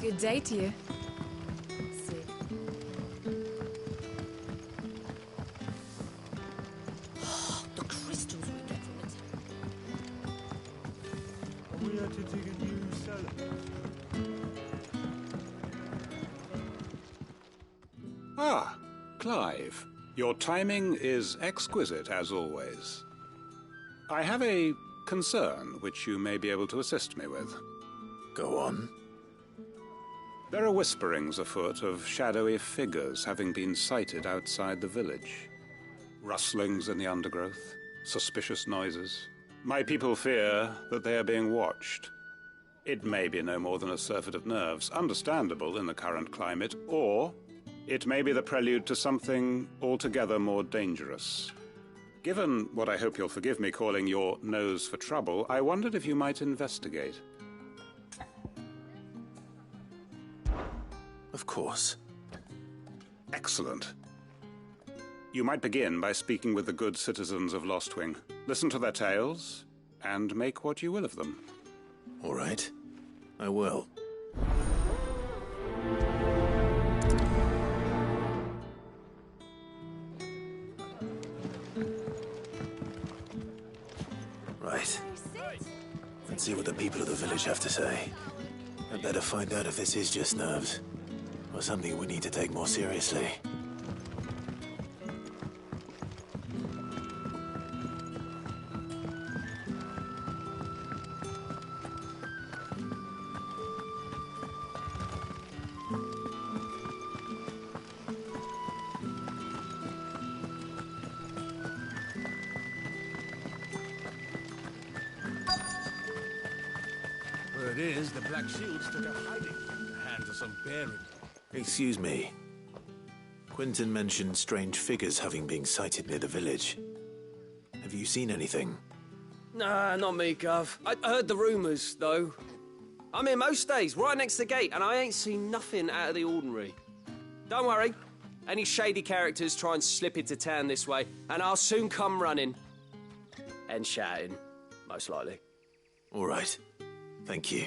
Good day to you. See. The crystals we get from it. Are we to dig a new cellar? Ah, Clive. Your timing is exquisite, as always. I have a concern which you may be able to assist me with. Go on. There are whisperings afoot of shadowy figures having been sighted outside the village. Rustlings in the undergrowth, suspicious noises. My people fear that they are being watched. It may be no more than a surfeit of nerves, understandable in the current climate, or it may be the prelude to something altogether more dangerous. Given what I hope you'll forgive me calling your nose for trouble, I wondered if you might investigate. Of course. Excellent. You might begin by speaking with the good citizens of Lostwing. Listen to their tales, and make what you will of them. All right. I will. Right. Let's see what the people of the village have to say. I'd better find out if this is just nerves, or something we need to take more seriously. Word is, the Black Shields took a hiding in the hands of some bearing. Excuse me. Quinton mentioned strange figures having been sighted near the village. Have you seen anything? Nah, not me, Gov. I heard the rumours, though. I'm here most days, right next to the gate, and I ain't seen nothing out of the ordinary. Don't worry. Any shady characters try and slip into town this way, and I'll soon come running. And shouting, most likely. All right. Thank you.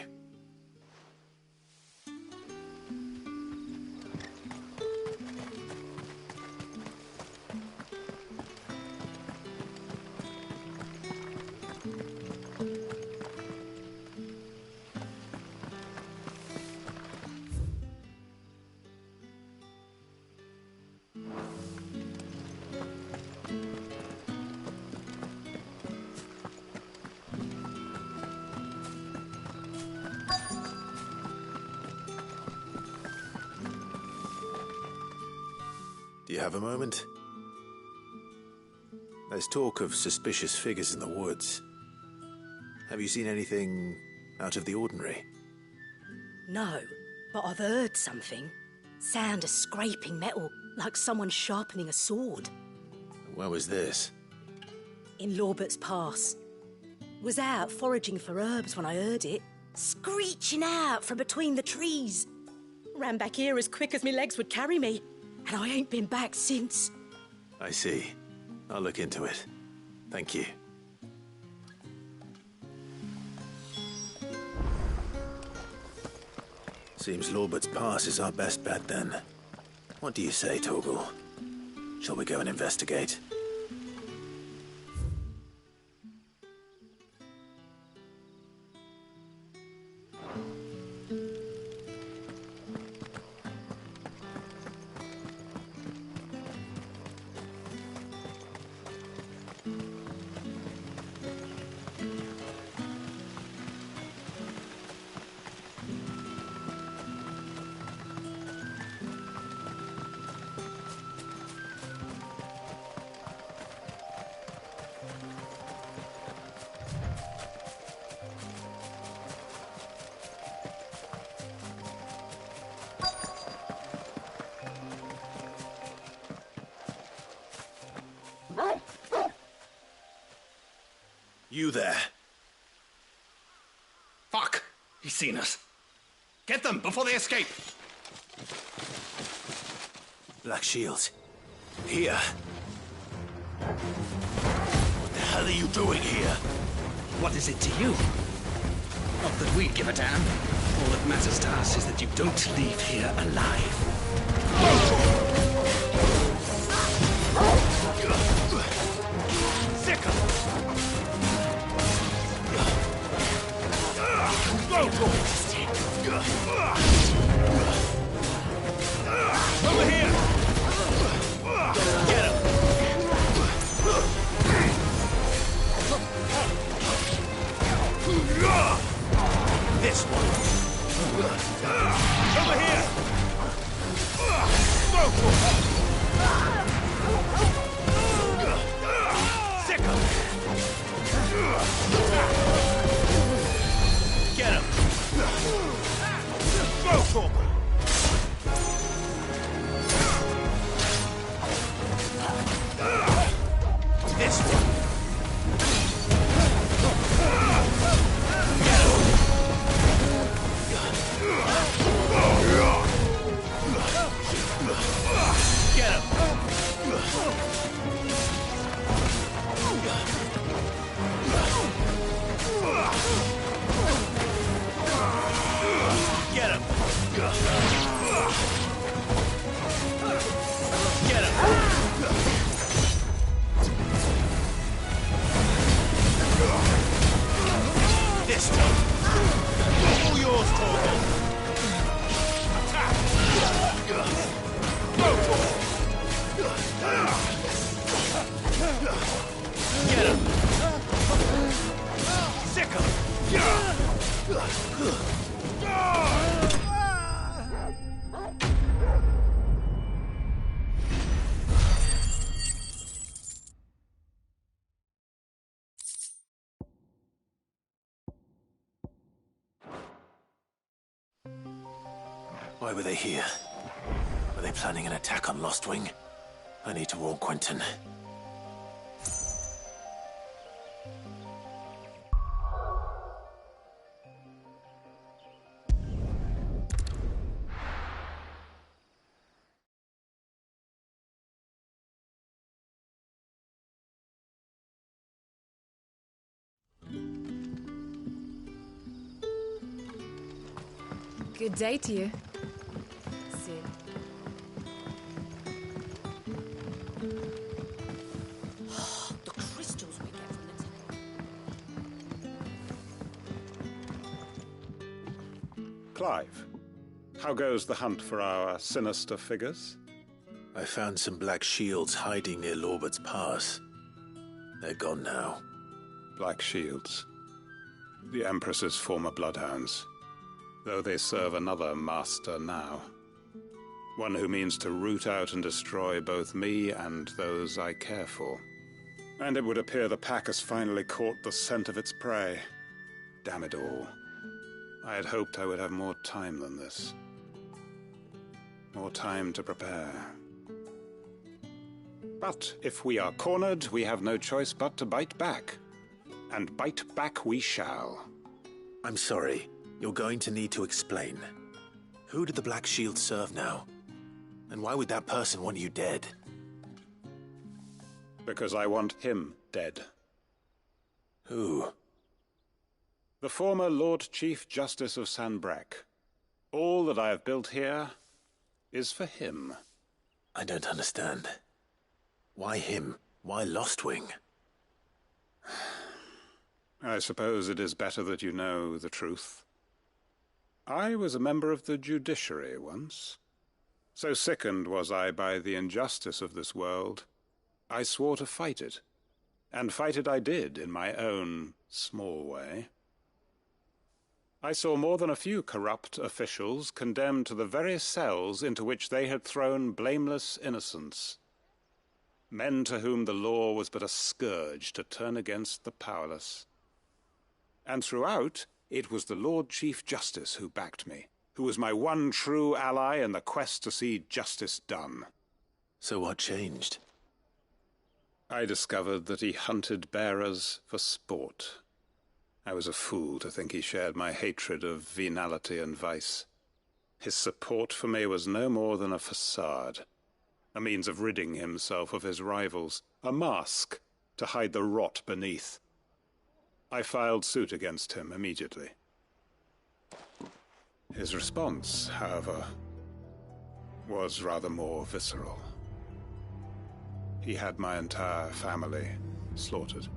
Do you have a moment? There's talk of suspicious figures in the woods. Have you seen anything out of the ordinary? No, but I've heard something. Sound of scraping metal, like someone sharpening a sword. Where was this? In Lorbert's Pass. Was out foraging for herbs when I heard it, screeching out from between the trees. Ran back here as quick as my legs would carry me, and I ain't been back since. I see. I'll look into it. Thank you. Seems Lorbert's Pass is our best bet then. What do you say, Torgal? Shall we go and investigate? You there. Fuck! He's seen us. Get them before they escape! Black Shields. Here. What the hell are you doing here? What is it to you? Not that we give a damn. All that matters to us is that you don't leave here alive. Sicker! Over here! Get him! This one! Over here! Go for it! Sicker! Get him! Go for it! This one! Get him! Get him! Get him! This time! All yours, Torgal! Attack! Go for it! Get him! Sick him! Why were they here? Were they planning an attack on Lost Wing? I need to warn Quentin. Good day to you. Sid. The crystals we get from the Clive, how goes the hunt for our sinister figures? I found some black shields hiding near Lorbert's Pass. They're gone now. Black Shields. The Empress's former bloodhounds. Though they serve another master now. One who means to root out and destroy both me and those I care for. And it would appear the pack has finally caught the scent of its prey. Damn it all. I had hoped I would have more time than this. More time to prepare. But if we are cornered, we have no choice but to bite back. And bite back we shall. I'm sorry. You're going to need to explain. Who did the Black Shield serve now? And why would that person want you dead? Because I want him dead. Who? The former Lord Chief Justice of Sanbreque. All that I have built here is for him. I don't understand. Why him? Why Lost Wing? I suppose it is better that you know the truth. I was a member of the judiciary once. So sickened was I by the injustice of this world, I swore to fight it. And fight it I did, in my own small way. I saw more than a few corrupt officials condemned to the very cells into which they had thrown blameless innocents. Men to whom the law was but a scourge to turn against the powerless. And throughout, it was the Lord Chief Justice who backed me, who was my one true ally in the quest to see justice done. So what changed? I discovered that he hunted bearers for sport. I was a fool to think he shared my hatred of venality and vice. His support for me was no more than a facade, a means of ridding himself of his rivals, a mask to hide the rot beneath. I filed suit against him immediately. His response, however, was rather more visceral. He had my entire family slaughtered,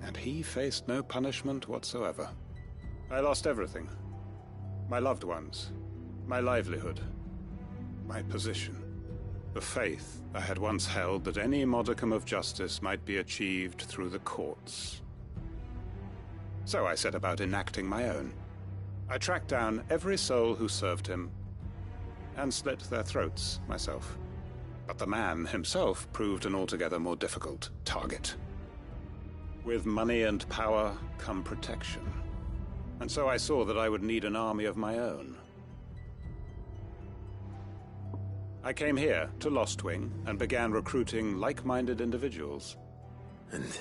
and he faced no punishment whatsoever. I lost everything. My loved ones, my livelihood, my position, the faith I had once held that any modicum of justice might be achieved through the courts. So I set about enacting my own. I tracked down every soul who served him, and slit their throats myself. But the man himself proved an altogether more difficult target. With money and power come protection, and so I saw that I would need an army of my own. I came here to Lostwing and began recruiting like-minded individuals. And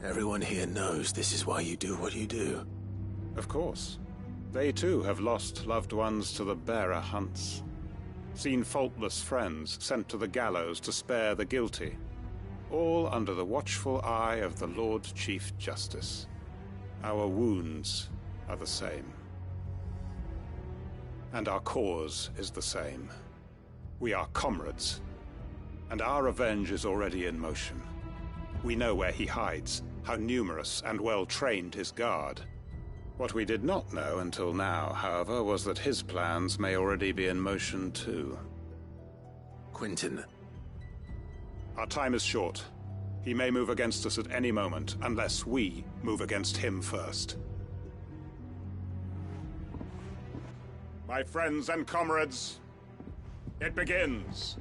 everyone here knows this is why you do what you do. Of course. They too have lost loved ones to the bearer hunts. Seen faultless friends sent to the gallows to spare the guilty. All under the watchful eye of the Lord Chief Justice. Our wounds are the same. And our cause is the same. We are comrades. And our revenge is already in motion. We know where he hides, how numerous and well-trained his guard. What we did not know until now, however, was that his plans may already be in motion too. Quentin. Our time is short. He may move against us at any moment, unless we move against him first. My friends and comrades, it begins.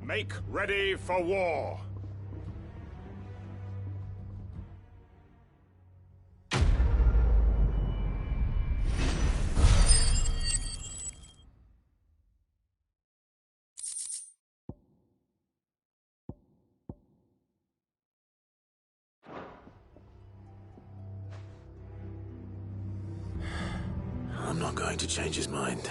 Make ready for war. I'm not going to change his mind.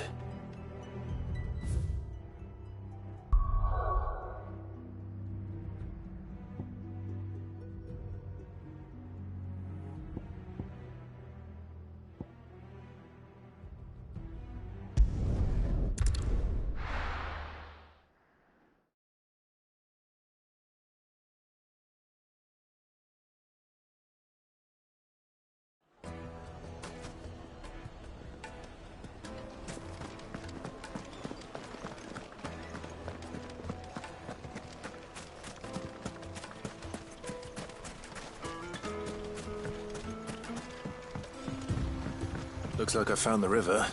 Looks like I found the river.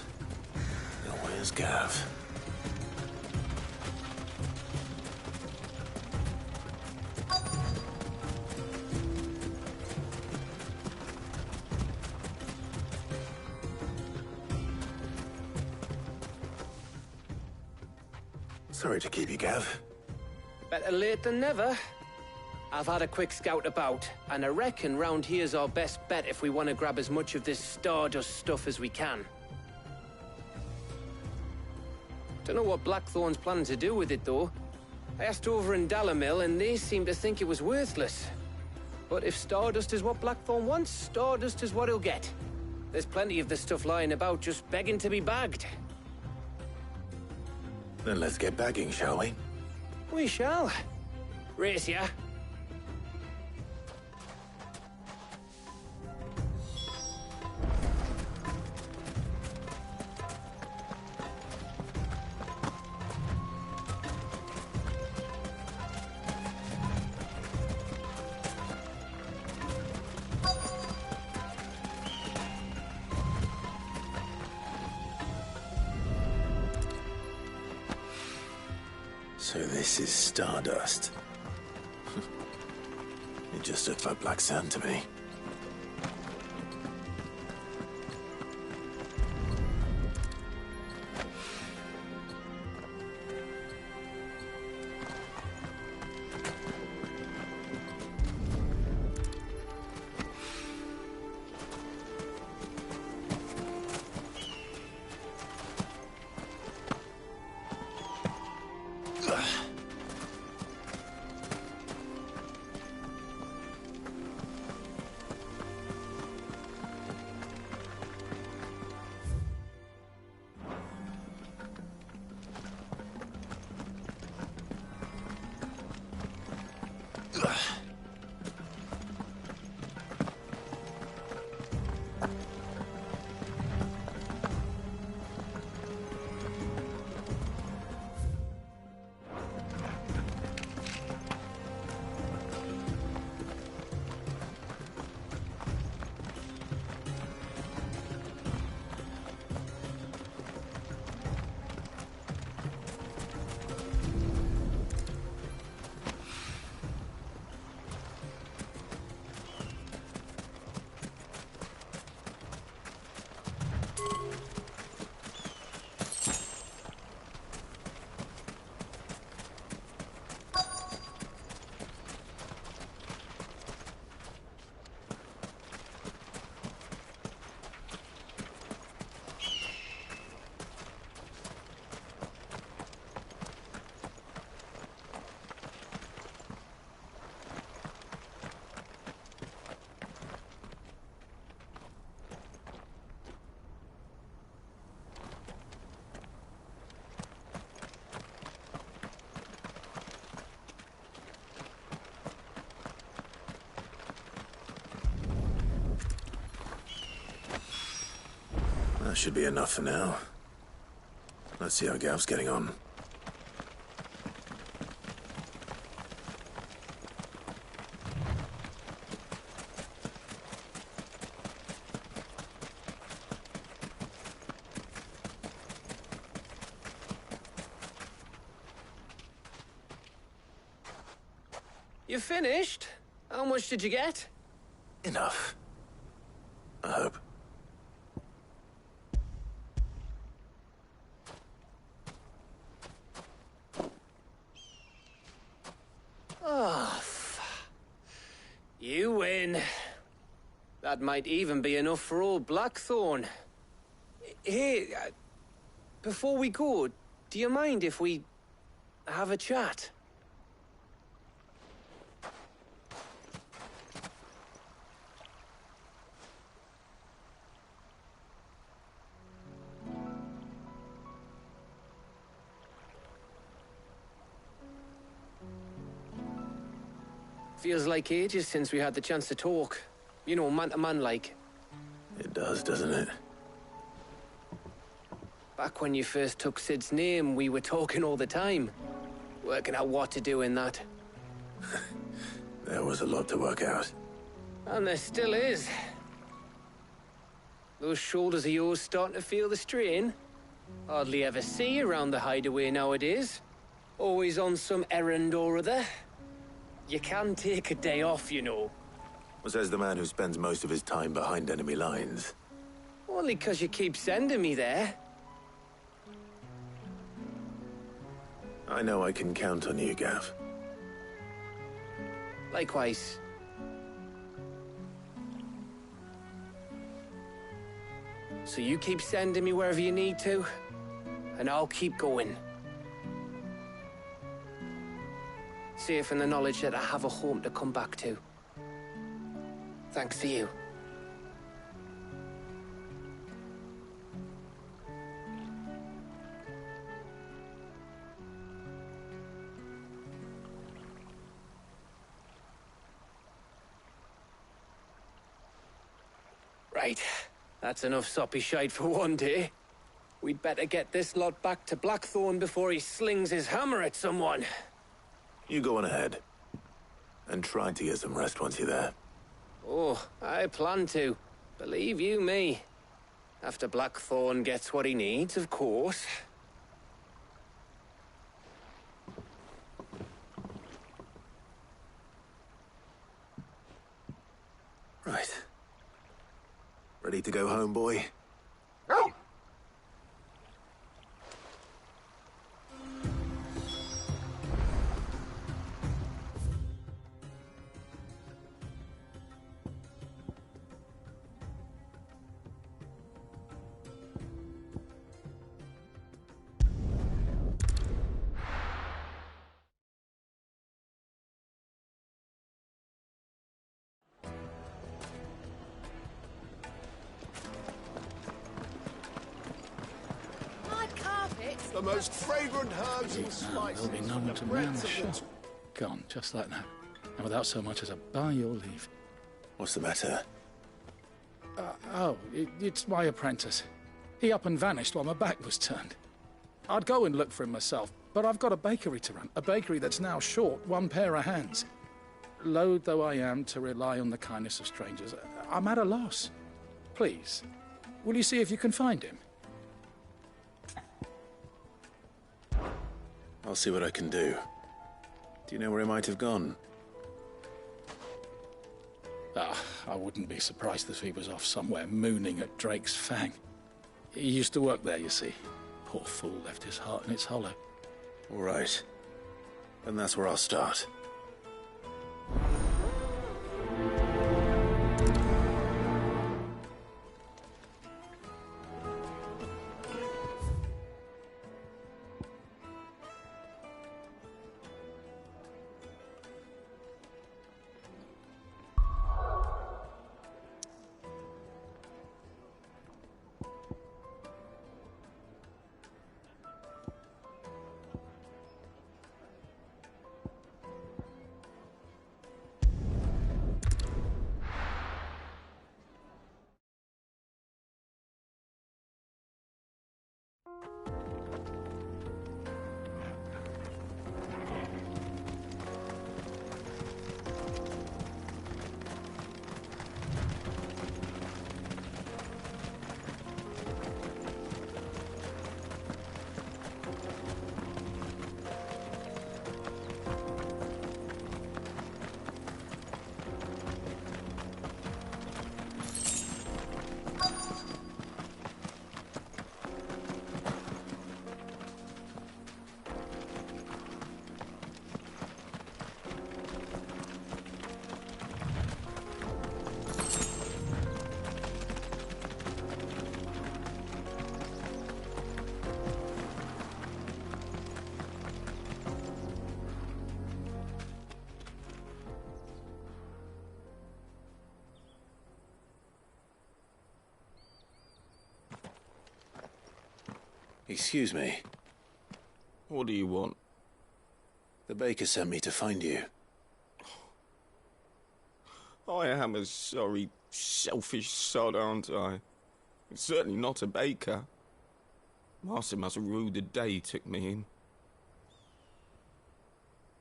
Now where's Gav? Sorry to keep you, Gav. Better late than never. I've had a quick scout about, and I reckon round here's our best bet if we want to grab as much of this Stardust stuff as we can. Don't know what Blackthorn's planning to do with it, though. I asked over in Dalamil, and they seem to think it was worthless. But if Stardust is what Blackthorn wants, Stardust is what he'll get. There's plenty of this stuff lying about, just begging to be bagged. Then let's get bagging, shall we? We shall. Race ya. So this is Stardust. It just looked like black sand to me. That should be enough for now. Let's see how Gav's getting on. You finished? How much did you get? Enough. I hope. Oh, you win. That might even be enough for old Blackthorn. Here, before we go, do you mind if we have a chat? Feels like ages since we had the chance to talk. You know, man to man like. It does, doesn't it? Back when you first took Sid's name, we were talking all the time. Working out what to do in that. There was a lot to work out. And there still is. Those shoulders of yours starting to feel the strain. Hardly ever see you around the hideaway nowadays. Always on some errand or other. You can take a day off, you know. Says the man who spends most of his time behind enemy lines. Only 'cause you keep sending me there. I know I can count on you, Gav. Likewise. So you keep sending me wherever you need to, and I'll keep going. Safe in the knowledge that I have a home to come back to. Thanks to you. Right. That's enough soppy shite for one day. We'd better get this lot back to Blackthorn before he slings his hammer at someone. You go on ahead. And try to get some rest once you're there. Oh, I plan to. Believe you me. After Blackthorn gets what he needs, of course. Right. Ready to go home, boy? Hard carpets. The most fragrant herbs and spices. There'll be no one to man the shop. Gone, just like that. And without so much as a by your leave. What's the matter? It's my apprentice. He up and vanished while my back was turned. I'd go and look for him myself, but I've got a bakery to run. A bakery that's now short one pair of hands. Loath though I am to rely on the kindness of strangers, I'm at a loss. Please, will you see if you can find him? I'll see what I can do. Do you know where he might have gone? I wouldn't be surprised if he was off somewhere mooning at Drake's Fang. He used to work there, you see. Poor fool left his heart in its hollow. All right. Then that's where I'll start. Excuse me. What do you want? The baker sent me to find you. I am a sorry, selfish sod, aren't I? Certainly not a baker. Master must have ruled the day he took me in.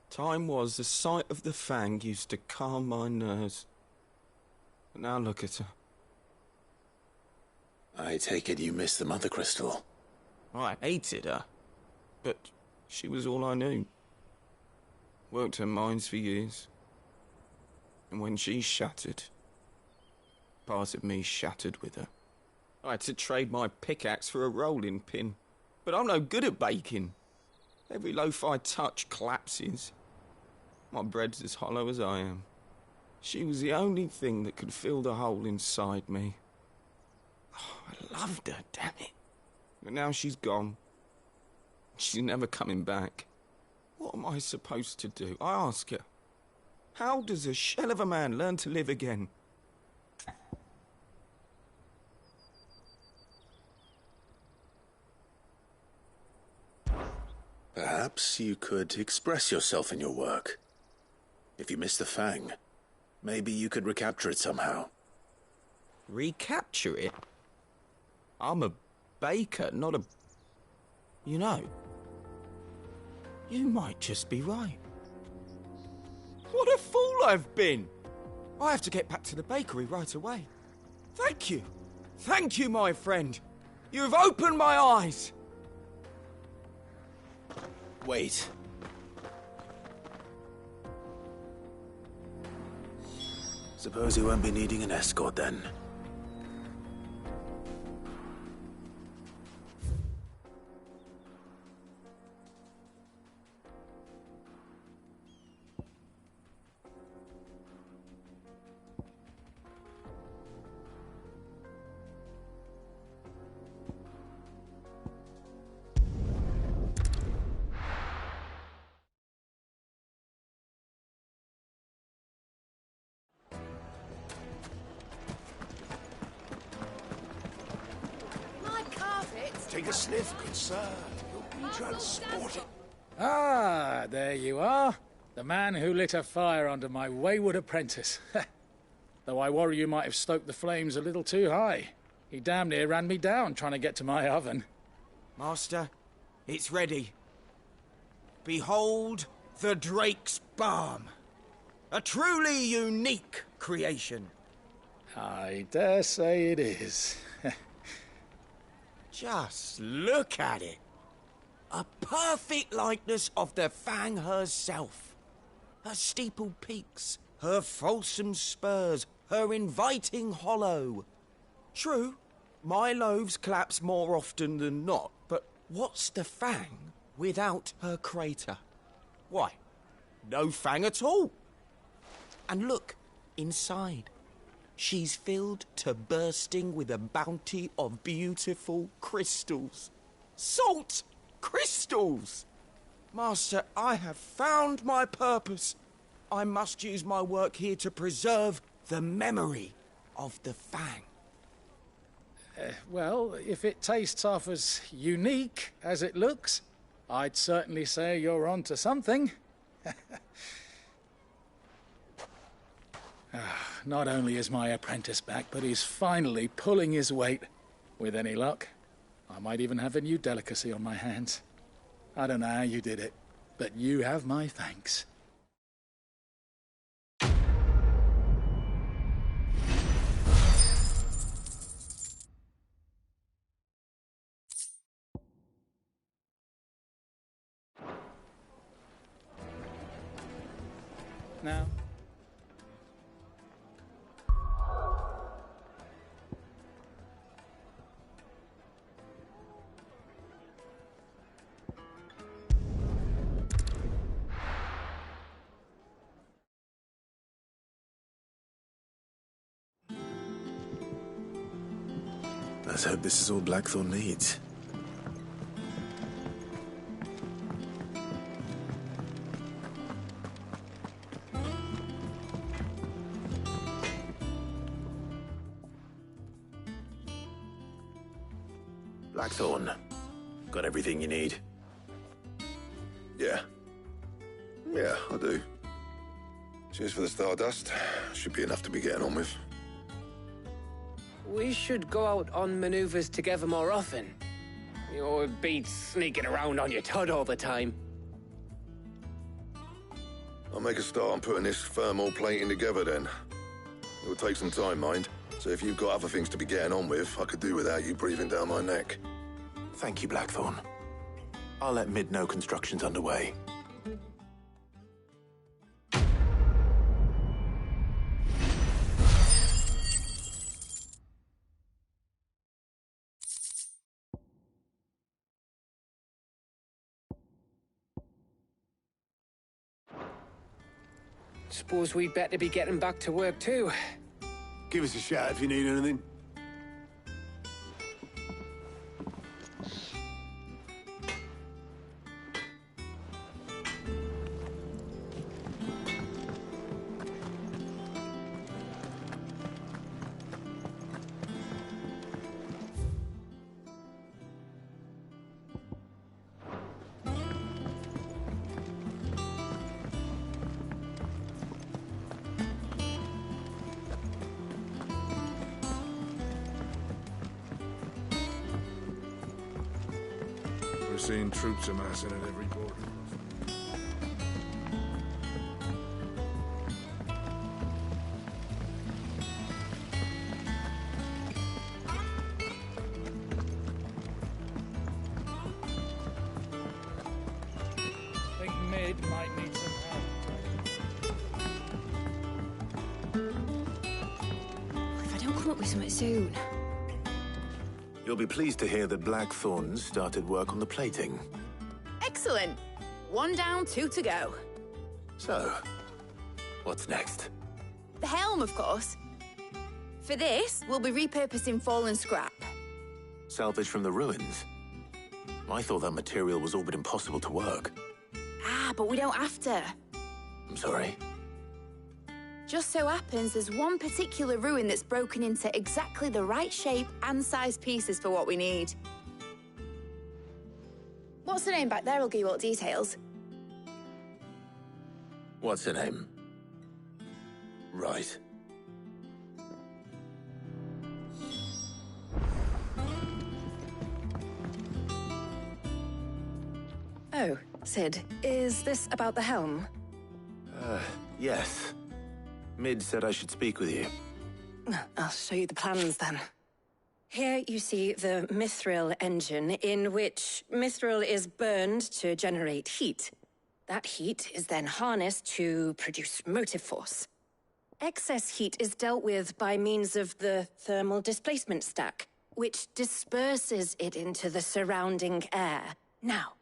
Time was the sight of the fang used to calm my nerves. But now look at her. I take it you missed the Mother Crystal. I hated her, but she was all I knew. Worked her mines for years. And when she shattered, part of me shattered with her. I had to trade my pickaxe for a rolling pin, but I'm no good at baking. Every loaf I touch collapses. My bread's as hollow as I am. She was the only thing that could fill the hole inside me. Oh, I loved her, damn it. But now she's gone. She's never coming back. What am I supposed to do? I ask her. How does a shell of a man learn to live again? Perhaps you could express yourself in your work. If you miss the fang, maybe you could recapture it somehow. Recapture it? I'm a baker, not a... You know, you might just be right. What a fool I've been! I have to get back to the bakery right away. Thank you. Thank you, my friend. You've opened my eyes. Wait. Suppose you won't be needing an escort then. My carpet. Take a sniff, good sir. You'll be transported. Ah, there you are. The man who lit a fire under my wayward apprentice. Though I worry you might have stoked the flames a little too high. He damn near ran me down trying to get to my oven. Master, it's ready. Behold the Drake's Balm. A truly unique creation. I dare say it is. Just look at it. A perfect likeness of the Fang herself. Her steepled peaks, her fulsome spurs, her inviting hollow. True, my loaves collapse more often than not, but what's the Fang without her crater? Why, no Fang at all. And look, inside. She's filled to bursting with a bounty of beautiful crystals. Salt crystals! Master, I have found my purpose. I must use my work here to preserve the memory of the Fang. Well, if it tastes half as unique as it looks, I'd certainly say you're onto something. Not only is my apprentice back, but he's finally pulling his weight. With any luck, I might even have a new delicacy on my hands. I don't know how you did it, but you have my thanks. Now, Let's hope this is all Blackthorn needs. Blackthorn, Got everything you need? Yeah. Yeah, I do. Cheers for the stardust. Should be enough to be getting on with. We should go out on maneuvers together more often. Or beat sneaking around on your tud all the time. I'll make a start on putting this thermal plating together then. It will take some time, mind. So if you've got other things to be getting on with, I could do without you breathing down my neck. Thank you, Blackthorn. I'll let Mid know construction's underway. Suppose we'd better be getting back to work too. Give us a shout if you need anything. We're seeing troops amassing at every border. I think Mid might need some help. If I don't come up with something soon. You'll be pleased to hear that Blackthorn started work on the plating. Excellent. 1 down, 2 to go. So, what's next? The helm, of course. For this, we'll be repurposing fallen scrap. Salvage from the ruins? I thought that material was all but impossible to work. Ah, but we don't have to. I'm sorry. Just so happens there's one particular ruin that's broken into exactly the right shape and size pieces for what we need. What's the name back there? I'll give you all the details. What's her name? Right. Oh, Sid, is this about the helm? Yes. Mid said I should speak with you. I'll show you the plans then. Here you see the mithril engine, in which mithril is burned to generate heat. That heat is then harnessed to produce motive force. Excess heat is dealt with by means of the thermal displacement stack, which disperses it into the surrounding air. Now,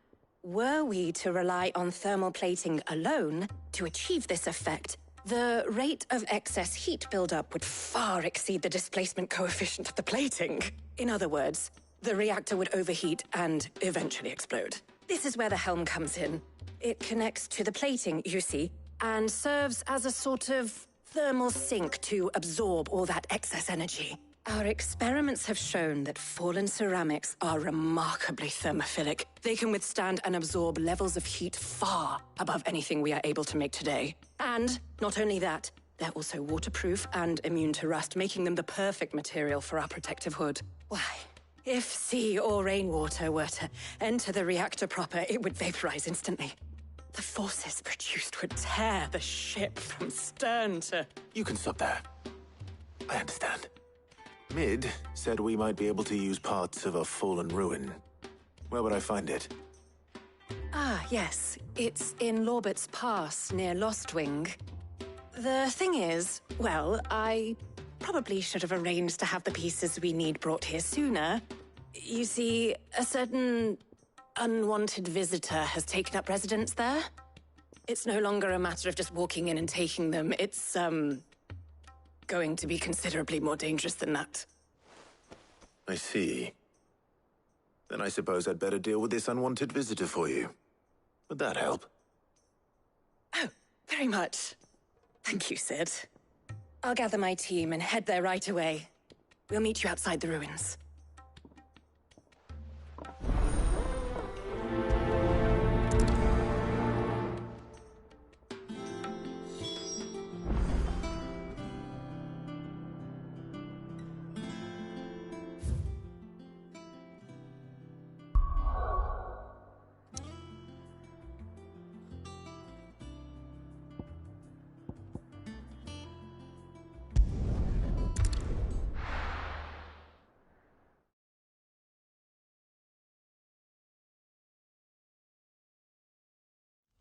were we to rely on thermal plating alone to achieve this effect, the rate of excess heat buildup would far exceed the displacement coefficient of the plating. In other words, the reactor would overheat and eventually explode. This is where the helm comes in. It connects to the plating, you see, and serves as a sort of thermal sink to absorb all that excess energy. Our experiments have shown that fallen ceramics are remarkably thermophilic. They can withstand and absorb levels of heat far above anything we are able to make today. And not only that, they're also waterproof and immune to rust, making them the perfect material for our protective hood. Why, if sea or rainwater were to enter the reactor proper, it would vaporize instantly. The forces produced would tear the ship from stern to... You can stop there. I understand. Mid said we might be able to use parts of a fallen ruin. Where would I find it? Ah, yes. It's in Lorbert's Pass, near Lostwing. The thing is, well, I probably should have arranged to have the pieces we need brought here sooner. You see, a certain unwanted visitor has taken up residence there. It's no longer a matter of just walking in and taking them. It's, going to be considerably more dangerous than that. I see. Then I suppose I'd better deal with this unwanted visitor for you. Would that help? Oh, very much. Thank you, Sid. I'll gather my team and head there right away. We'll meet you outside the ruins.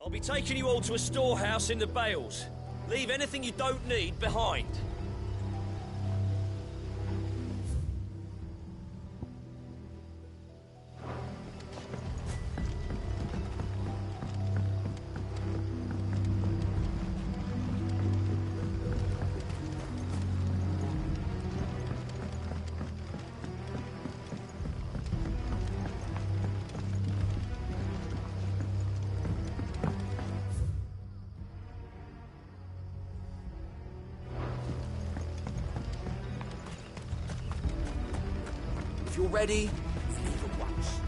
I'll be taking you all to a storehouse in the Bales. Leave anything you don't need behind. If you're ready, leave at once.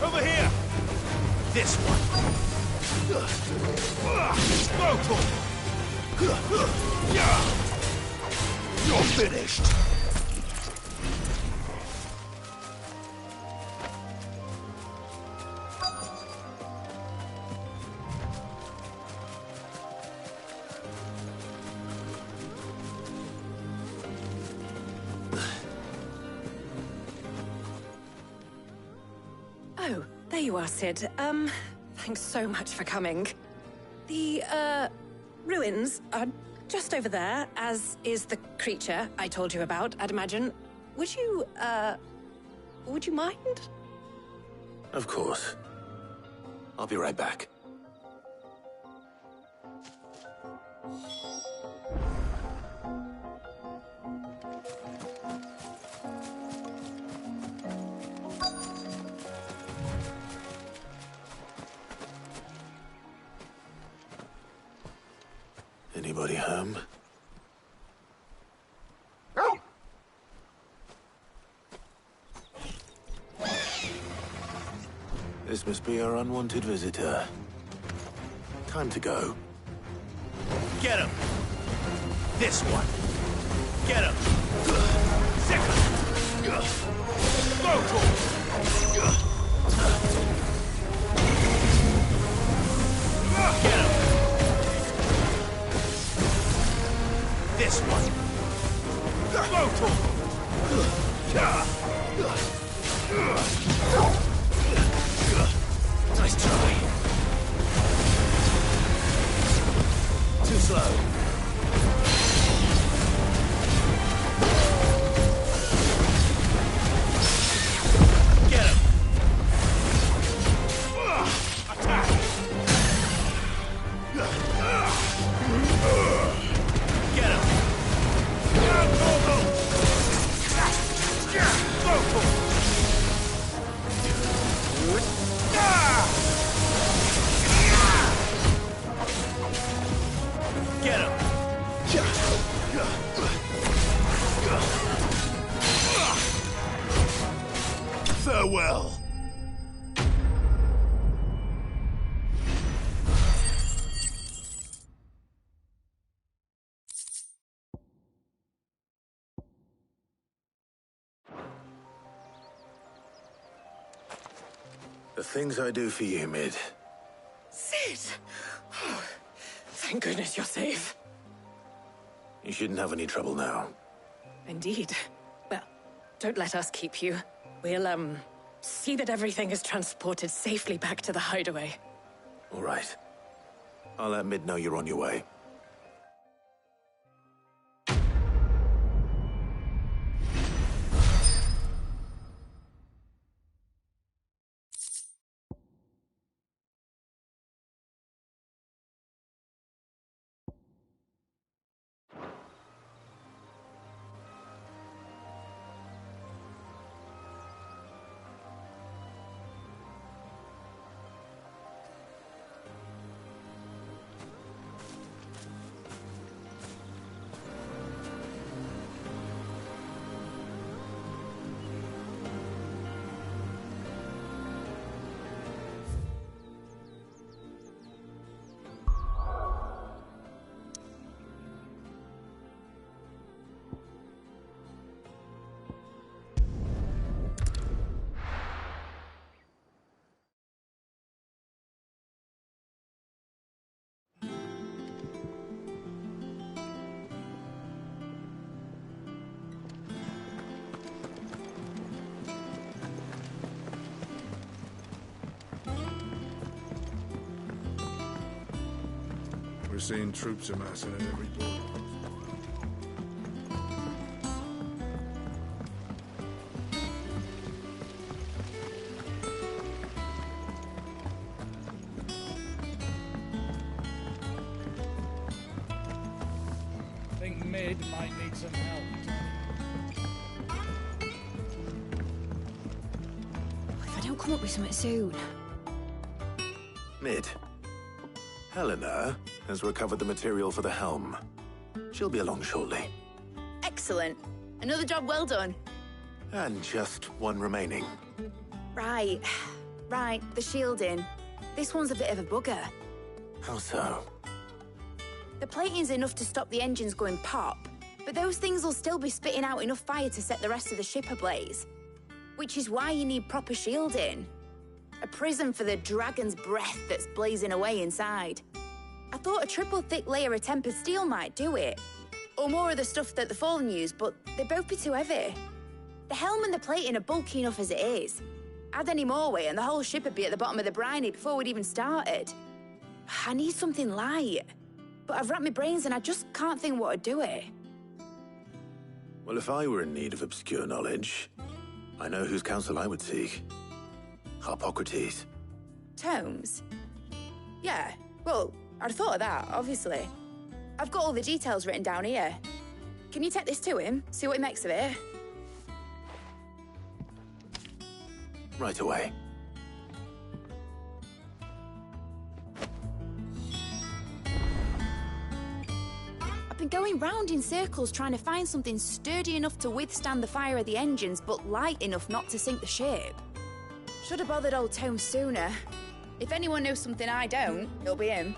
Over here! This one! Brutal! You're finished! Oh, there you are, Sid. Thanks so much for coming. The, ruins are just over there, as is the creature I told you about, I'd imagine. Would you mind? Of course. I'll be right back. Anybody home? This must be our unwanted visitor. Time to go. Get him! This one! Get him! Second! Brutal! Get him! This one! Brutal! Nice try. Too slow. Get him! Attack! Get him! Get him! Farewell! The things I do for you, Mid. Sid! Oh, thank goodness you're safe. You shouldn't have any trouble now. Indeed. Well, don't let us keep you. We'll, see that everything is transported safely back to the hideaway. All right. I'll let Mid know you're on your way. We're seeing troops amassing at every border. I think Mid might need some help. If I don't come up with something soon. Mid. Helena has recovered the material for the helm. She'll be along shortly. Excellent. Another job well done. And just one remaining. Right. Right, the shielding. This one's a bit of a bugger. How so? The plating's enough to stop the engines going pop, but those things will still be spitting out enough fire to set the rest of the ship ablaze. Which is why you need proper shielding. A prison for the dragon's breath that's blazing away inside. I thought a triple thick layer of tempered steel might do it. Or more of the stuff that the Fallen use, but they'd both be too heavy. The helm and the plating are bulky enough as it is. Add any more weight and the whole ship would be at the bottom of the briny before we'd even started. I need something light. But I've racked my brains and I just can't think what would do it. Well, if I were in need of obscure knowledge, I know whose counsel I would seek. Harpocrates. Tomes? Yeah, well, I'd thought of that, obviously. I've got all the details written down here. Can you take this to him, see what he makes of it? Right away. I've been going round in circles trying to find something sturdy enough to withstand the fire of the engines, but light enough not to sink the ship. Should have bothered old Tome sooner. If anyone knows something I don't, it'll be him.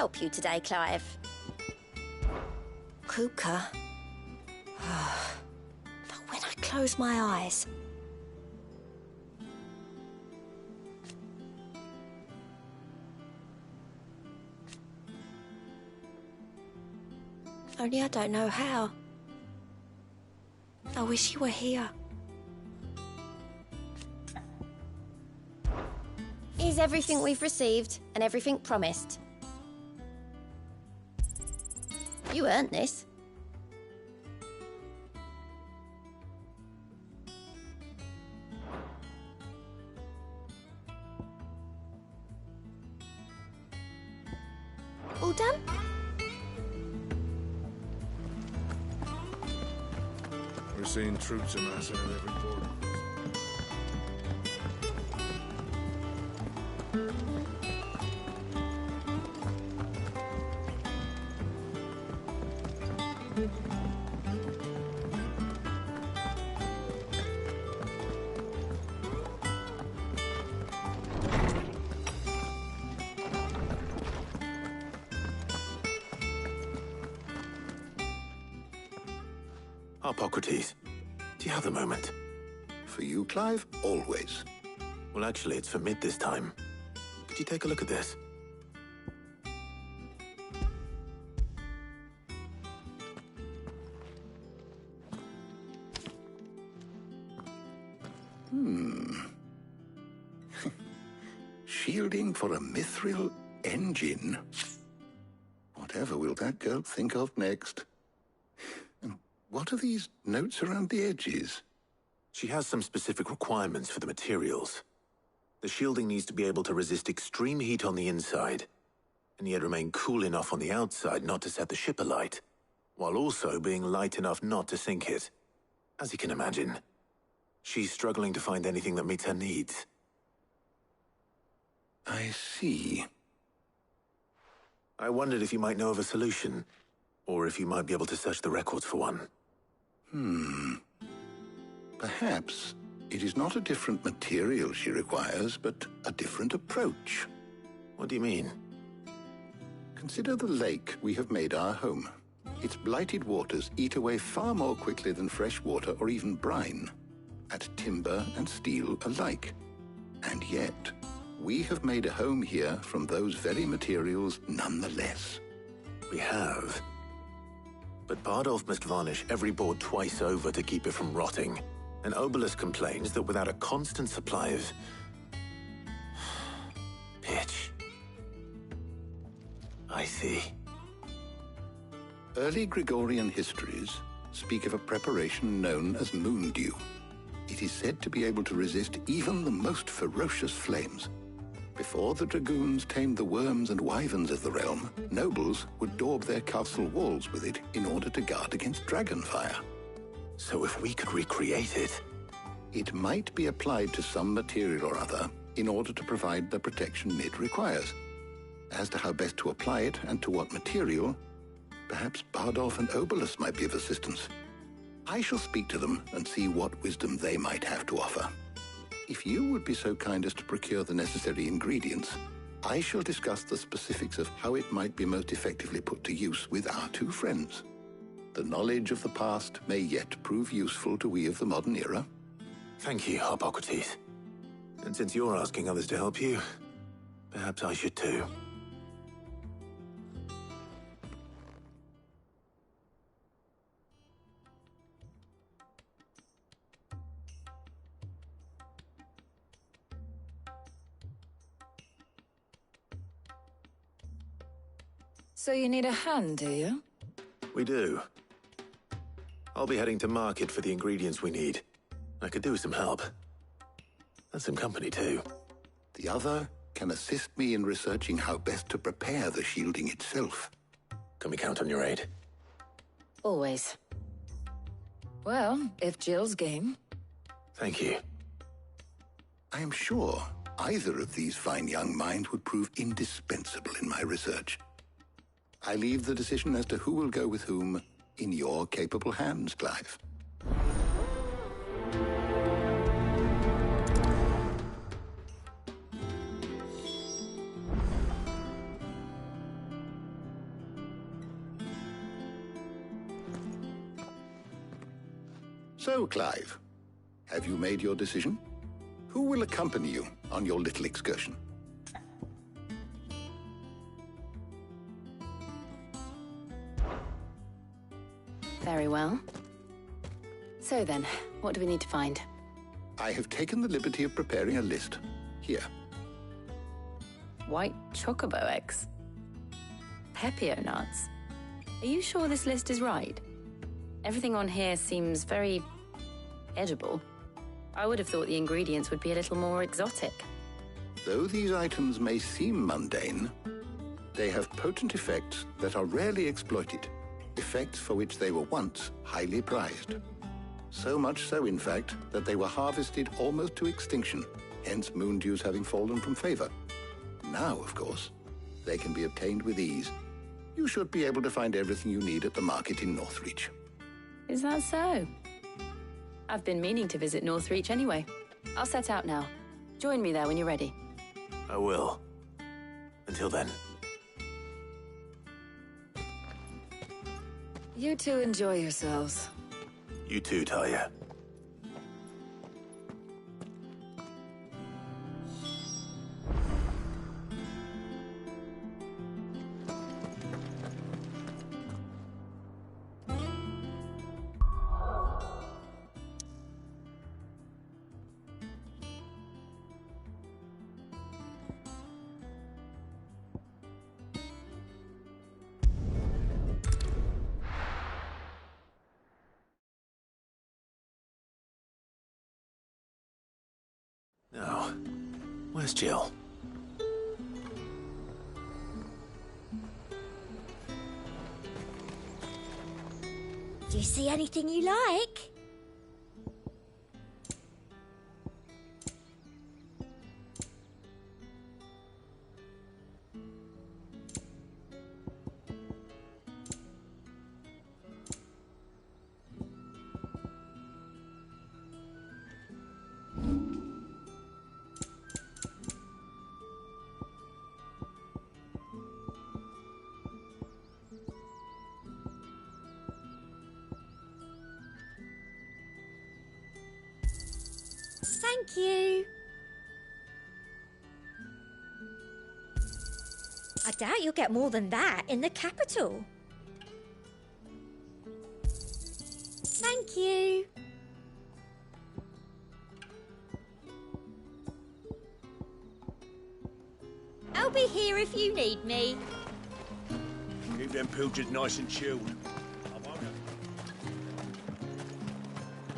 Help you today, Clive? Kuka. But when I close my eyes... Only I don't know how. I wish you were here. Is everything we've received and everything promised? You earned this. All done? We're seeing troops amassing at every border. Hippocrates, do you have a moment? For you, Clive, always. Well, actually, it's for mid this time. Could you take a look at this? Shielding for a mithril engine? Whatever will that girl think of next? And what are these notes around the edges? She has some specific requirements for the materials. The shielding needs to be able to resist extreme heat on the inside, and yet remain cool enough on the outside not to set the ship alight, while also being light enough not to sink it. As you can imagine, she's struggling to find anything that meets her needs. I see. I wondered if you might know of a solution, or if you might be able to search the records for one. Perhaps it is not a different material she requires, but a different approach. What do you mean? Consider the lake we have made our home. Its blighted waters eat away far more quickly than fresh water or even brine, at timber and steel alike. And yet, we have made a home here from those very materials nonetheless. We have. But Bardolph must varnish every board twice over to keep it from rotting. And Obelus complains that without a constant supply of pitch. I see. Early Gregorian histories speak of a preparation known as moon dew. It is said to be able to resist even the most ferocious flames. Before the dragoons tamed the worms and wyverns of the realm, nobles would daub their castle walls with it in order to guard against dragonfire. So if we could recreate it... It might be applied to some material or other in order to provide the protection it requires. As to how best to apply it and to what material, perhaps Bardolph and Obelus might be of assistance. I shall speak to them and see what wisdom they might have to offer. If you would be so kind as to procure the necessary ingredients, I shall discuss the specifics of how it might be most effectively put to use with our two friends. The knowledge of the past may yet prove useful to we of the modern era. Thank you, Hippocrates. And since you're asking others to help you, perhaps I should too. So you need a hand, do you? We do. I'll be heading to market for the ingredients we need. I could do with some help. And some company, too. The other can assist me in researching how best to prepare the shielding itself. Can we count on your aid? Always. Well, if Jill's game. Thank you. I am sure either of these fine young minds would prove indispensable in my research. I leave the decision as to who will go with whom in your capable hands, Clive. So, Clive, have you made your decision? Who will accompany you on your little excursion? Very well. So then, what do we need to find? I have taken the liberty of preparing a list. Here. White chocobo eggs. Pepio nuts. Are you sure this list is right? Everything on here seems very edible. I would have thought the ingredients would be a little more exotic. Though these items may seem mundane, they have potent effects that are rarely exploited, effects for which they were once highly prized. So much so, in fact, that they were harvested almost to extinction, hence moon dews having fallen from favor. Now, of course, they can be obtained with ease. You should be able to find everything you need at the market in Northreach. Is that so? I've been meaning to visit Northreach anyway. I'll set out now. Join me there when you're ready. I will. Until then. You two enjoy yourselves. You too, Talia. Now, where's Jill? Do you see anything you like? Thank you. I doubt you'll get more than that in the capital. Thank you. I'll be here if you need me. Keep them pilchards nice and chilled.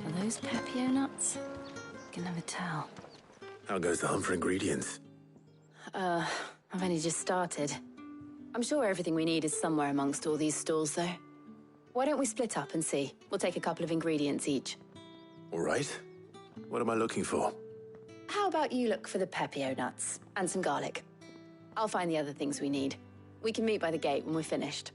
Are those Pepio nuts? Can never tell. How goes the hunt for ingredients? I've only just started. I'm sure everything we need is somewhere amongst all these stalls, though. Why don't we split up and see? We'll take a couple of ingredients each. All right. What am I looking for? How about you look for the Pepio nuts and some garlic? I'll find the other things we need. We can meet by the gate when we're finished.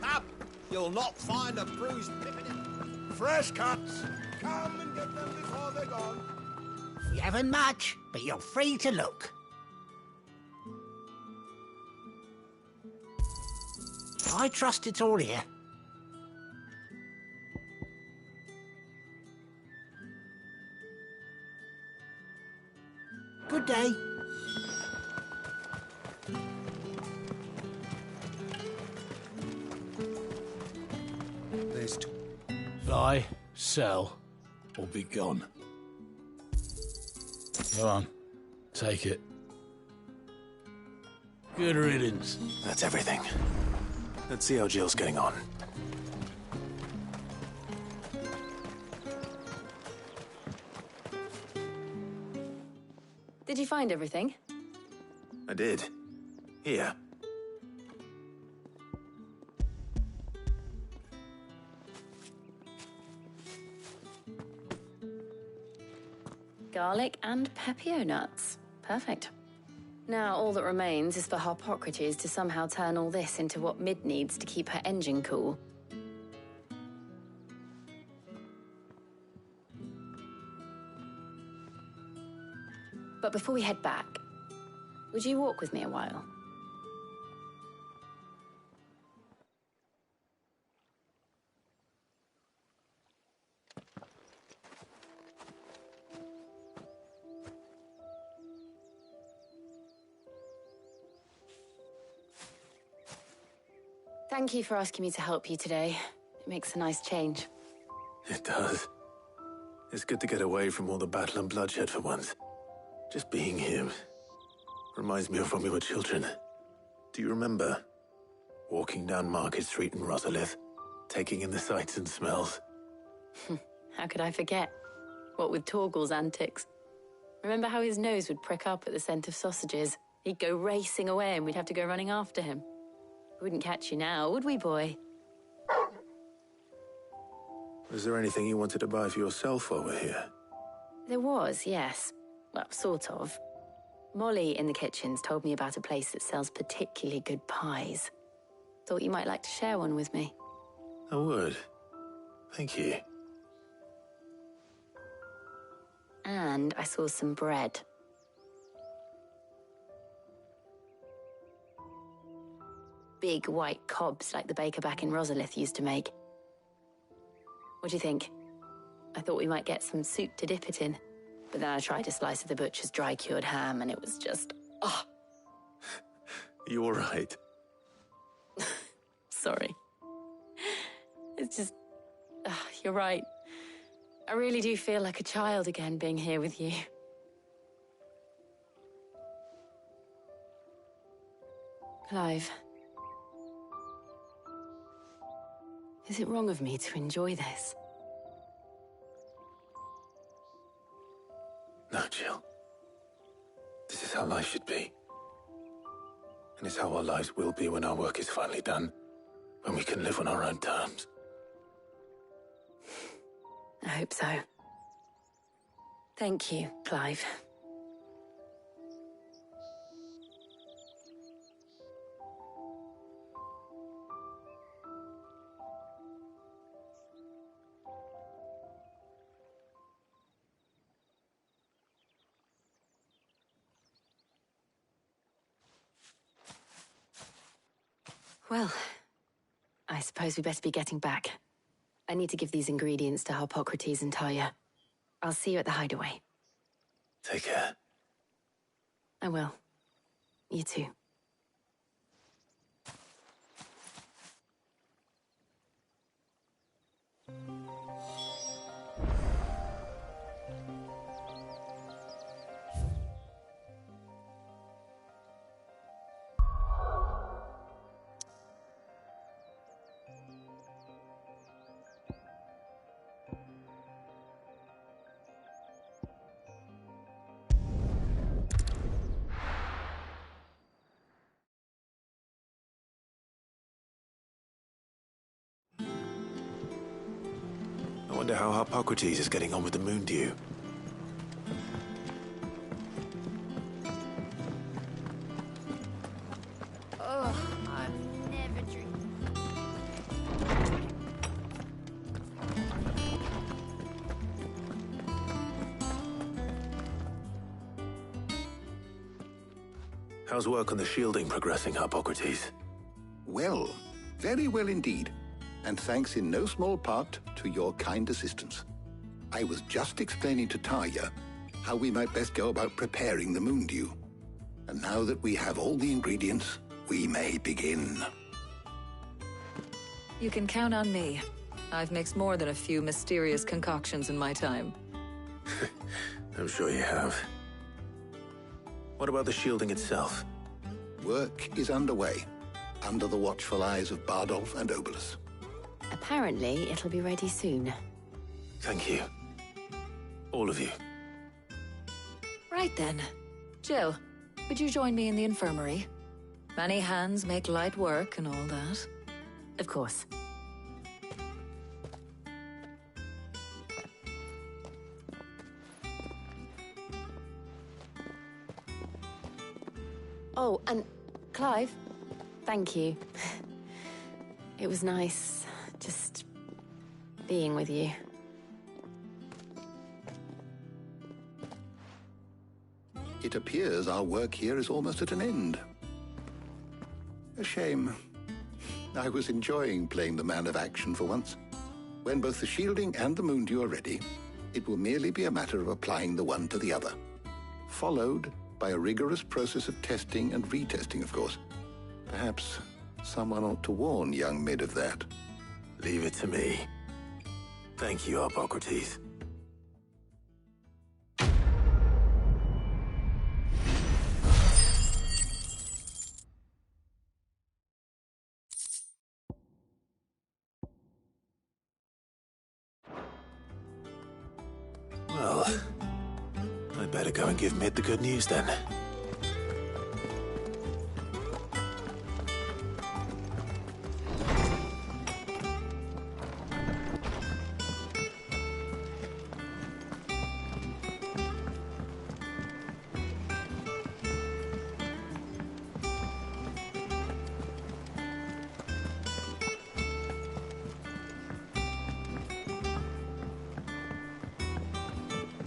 Up! You'll not find a bruised pippin. Fresh cuts! Come and get them before they're gone. You haven't much, but you're free to look. I trust it's all here. Good day. There's Buy, sell, or be gone. Go on, take it. Good riddance. That's everything. Let's see how Jill's getting on. Did you find everything? I did. Here. Garlic and Pepio nuts. Perfect. Now all that remains is for Harpocrates to somehow turn all this into what Mid needs to keep her engine cool. But before we head back, would you walk with me a while? Thank you for asking me to help you today. It makes a nice change. It does. It's good to get away from all the battle and bloodshed for once. Just being here reminds me of when we were children. Do you remember? Walking down Market Street in Rosalith, taking in the sights and smells. How could I forget? What with Torgal's antics. Remember how his nose would prick up at the scent of sausages? He'd go racing away and we'd have to go running after him. We wouldn't catch you now, would we, boy? Was there anything you wanted to buy for yourself while we're here? There was, yes. Well, sort of. Molly in the kitchens told me about a place that sells particularly good pies. Thought you might like to share one with me. I would. Thank you. And I saw some bread. big white cobs like the baker back in Rosalith used to make. What do you think? I thought we might get some soup to dip it in, but then I tried a slice of the butcher's dry-cured ham and it was just... oh. You all right? Sorry. It's just... you're right. I really do feel like a child again being here with you. Clive. Is it wrong of me to enjoy this? No, Jill. This is how life should be. And it's how our lives will be when our work is finally done. When we can live on our own terms. I hope so. Thank you, Clive. Well, I suppose we better be getting back. I need to give these ingredients to Harpocrates and Talia. I'll see you at the hideaway. Take care. I will. You too. I wonder how Harpocrates is getting on with the moon dew. Oh, I've never dreamed. How's work on the shielding progressing, Harpocrates? Well, very well indeed. And thanks in no small part to your kind assistance. I was just explaining to Talia how we might best go about preparing the moon dew. And now that we have all the ingredients, we may begin. You can count on me. I've mixed more than a few mysterious concoctions in my time. I'm sure you have. What about the shielding itself? Work is underway, under the watchful eyes of Bardolph and Obolus. Apparently, it'll be ready soon. Thank you. All of you. Right then. Jill, would you join me in the infirmary? Many hands make light work and all that. Of course. Oh, and Clive, thank you. It was nice, just being with you. It appears our work here is almost at an end. A shame. I was enjoying playing the man of action for once. When both the shielding and the moon dew are ready, it will merely be a matter of applying the one to the other. Followed by a rigorous process of testing and retesting, of course. Perhaps someone ought to warn young Mid of that. Leave it to me. Thank you, Harpocrates. Well, I'd better go and give Mid the good news then.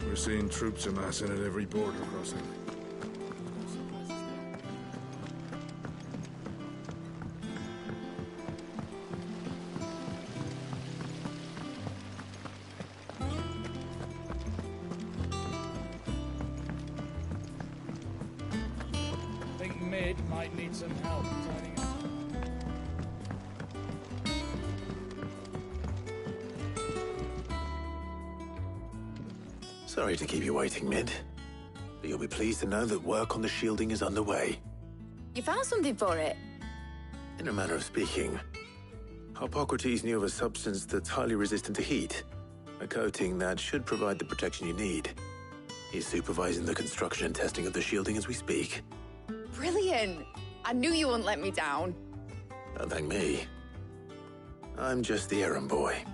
We're seeing troops amassing at every border crossing. Mid might need some help tidying up. Sorry to keep you waiting, Mid. But you'll be pleased to know that work on the shielding is underway. You found something for it? In a manner of speaking, Hippocrates knew of a substance that's highly resistant to heat. A coating that should provide the protection you need. He's supervising the construction and testing of the shielding as we speak. Brilliant! I knew you wouldn't let me down. Don't thank me. I'm just the errand boy.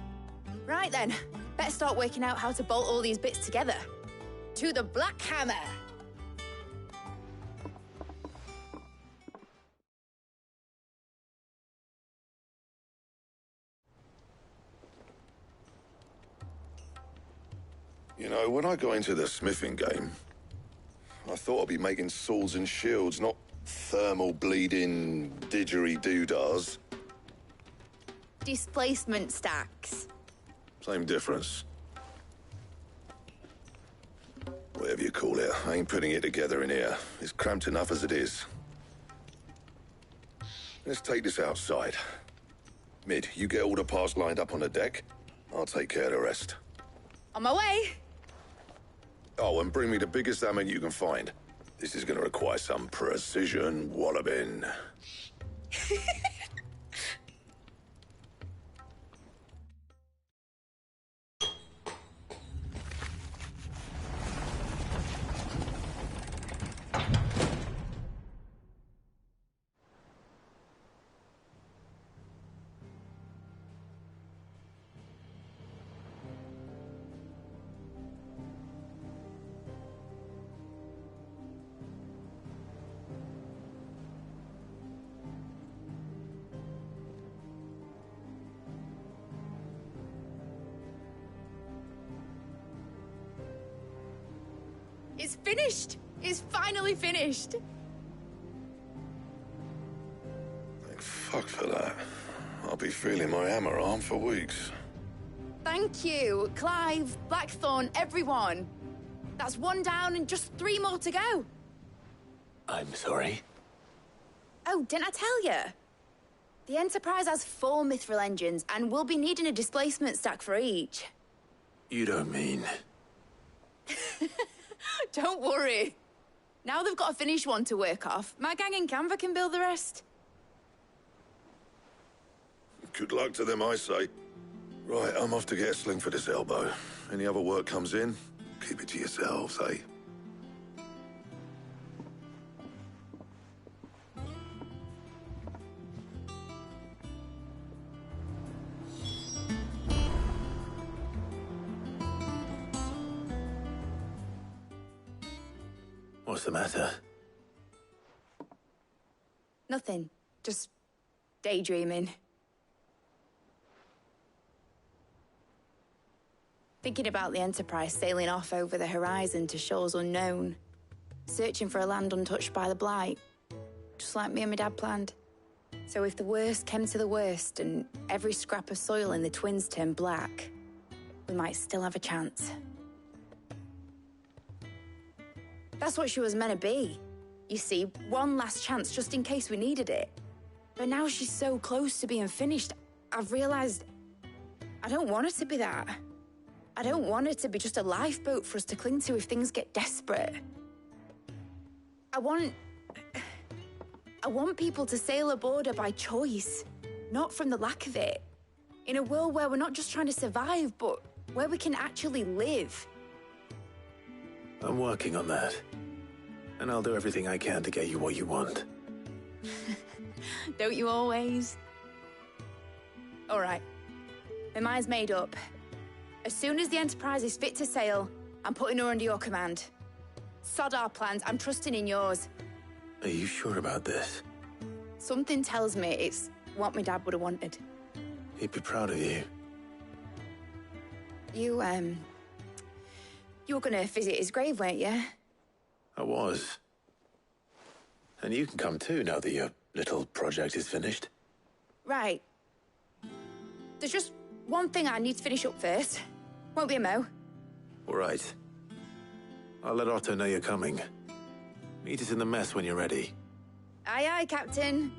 Right then, better start working out how to bolt all these bits together. To the Black Hammer! You know, when I got into the smithing game, I thought I'd be making swords and shields, not thermal bleeding didgeridoo-dahs. Displacement stacks. Same difference. Whatever you call it, I ain't putting it together in here. It's cramped enough as it is. Let's take this outside. Mid, you get all the parts lined up on the deck. I'll take care of the rest. On my way! Oh, and bring me the biggest hammer you can find. This is gonna require some precision walloping. It's finished! It's finally finished! Thank fuck for that. I'll be feeling my hammer arm for weeks. Thank you, Clive, Blackthorn, everyone. That's one down and just 3 more to go. I'm sorry. Oh, didn't I tell you? The Enterprise has 4 mithril engines, and we'll be needing a displacement stack for each. You don't mean... Don't worry. Now they've got a finished one to work off. My gang in Canva can build the rest. Good luck to them, I say. Right, I'm off to get a sling for this elbow. Any other work comes in, keep it to yourselves, eh? What's the matter? Nothing. Just daydreaming. Thinking about the Enterprise sailing off over the horizon to shores unknown. Searching for a land untouched by the Blight. Just like me and my dad planned. So if the worst came to the worst and every scrap of soil in the Twins turned black, we might still have a chance. That's what she was meant to be. You see, one last chance just in case we needed it. But now she's so close to being finished, I've realized I don't want her to be that. I don't want her to be just a lifeboat for us to cling to if things get desperate. I want people to sail aboard her by choice, not from the lack of it. In a world where we're not just trying to survive, but where we can actually live. I'm working on that. And I'll do everything I can to get you what you want. Don't you always? All right. My mind's made up. As soon as the Enterprise is fit to sail, I'm putting her under your command. Sod our plans, I'm trusting in yours. Are you sure about this? Something tells me it's what my dad would have wanted. He'd be proud of you. You were gonna visit his grave, weren't you? I was. And you can come too now that your little project is finished. Right. There's just one thing I need to finish up first. Won't be a mo. All right. I'll let Otto know you're coming. Meet us in the mess when you're ready. Aye, aye, Captain.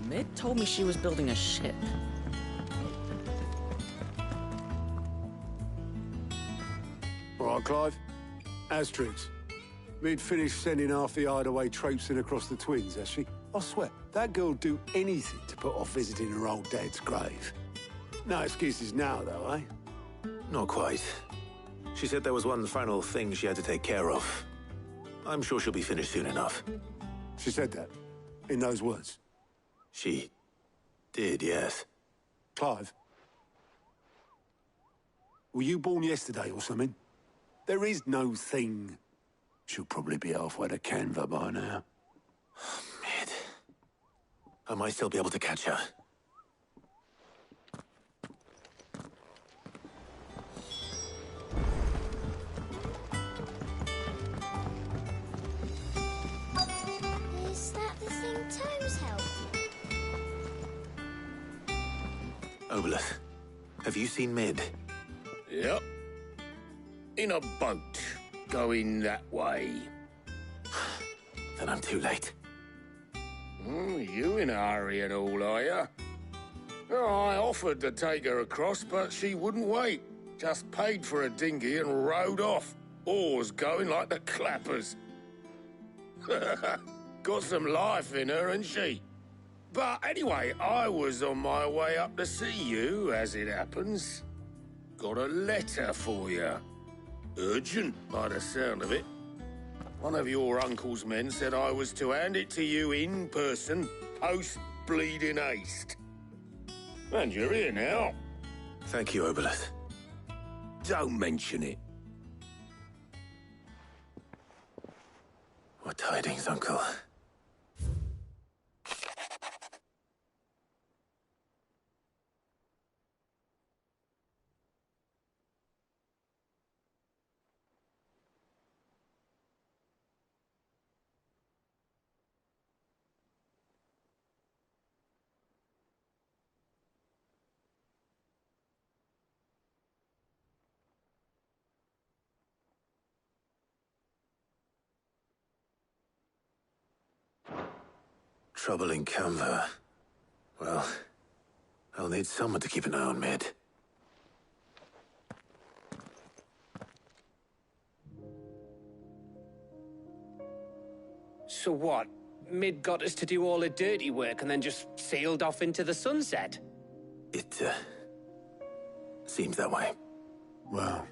Mid told me she was building a ship. All right, Clive. Asterix. Mid finished sending half the hideaway traipsing across the twins, has she? I swear, that girl'd do anything to put off visiting her old dad's grave. No excuses now, though, eh? Not quite. She said there was one final thing she had to take care of. I'm sure she'll be finished soon enough. She said that? In those words? She did, yes. Clive? Were you born yesterday or something? There is no thing. She'll probably be halfway to Canva by now. Mid. I might still be able to catch her. Is that the thing Tomes helped? Obelith, have you seen Mid? Yep. In a boat, going that way. Then I'm too late. You in a hurry and all, are you? Oh, I offered to take her across, but she wouldn't wait. Just paid for a dinghy and rowed off. Oars going like the clappers. Got some life in her, ain't she? But anyway, I was on my way up to see you, as it happens. Got a letter for you. Urgent, by the sound of it. One of your uncle's men said I was to hand it to you in person, post-bleeding haste. And you're here now. Thank you, Obelith. Don't mention it. What tidings, Uncle? Trouble in Canva. Well, I'll need someone to keep an eye on Mid. So what? Mid got us to do all the dirty work and then just sailed off into the sunset? It, seems that way. Well,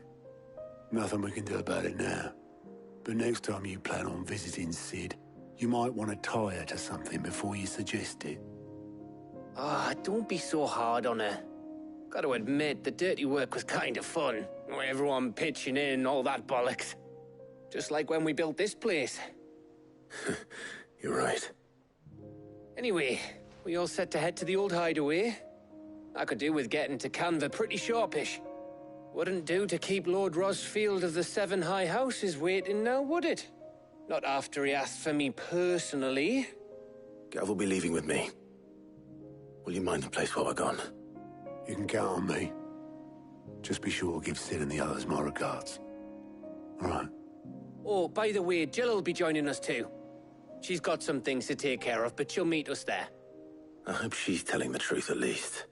nothing we can do about it now. But next time you plan on visiting Sid, you might want to tie her to something before you suggest it. Ah, don't be so hard on her. Gotta admit, the dirty work was kind of fun. Everyone pitching in, all that bollocks. Just like when we built this place. You're right. Anyway, we all set to head to the old hideaway. I could do with getting to Canva pretty sharpish. Wouldn't do to keep Lord Rosfield of the Seven High Houses waiting now, would it? Not after he asked for me personally. Gav will be leaving with me. Will you mind the place while we're gone? You can count on me. Just be sure to give Sid and the others my regards. All right. Oh, by the way, Jill will be joining us too. She's got some things to take care of, but she'll meet us there. I hope she's telling the truth at least.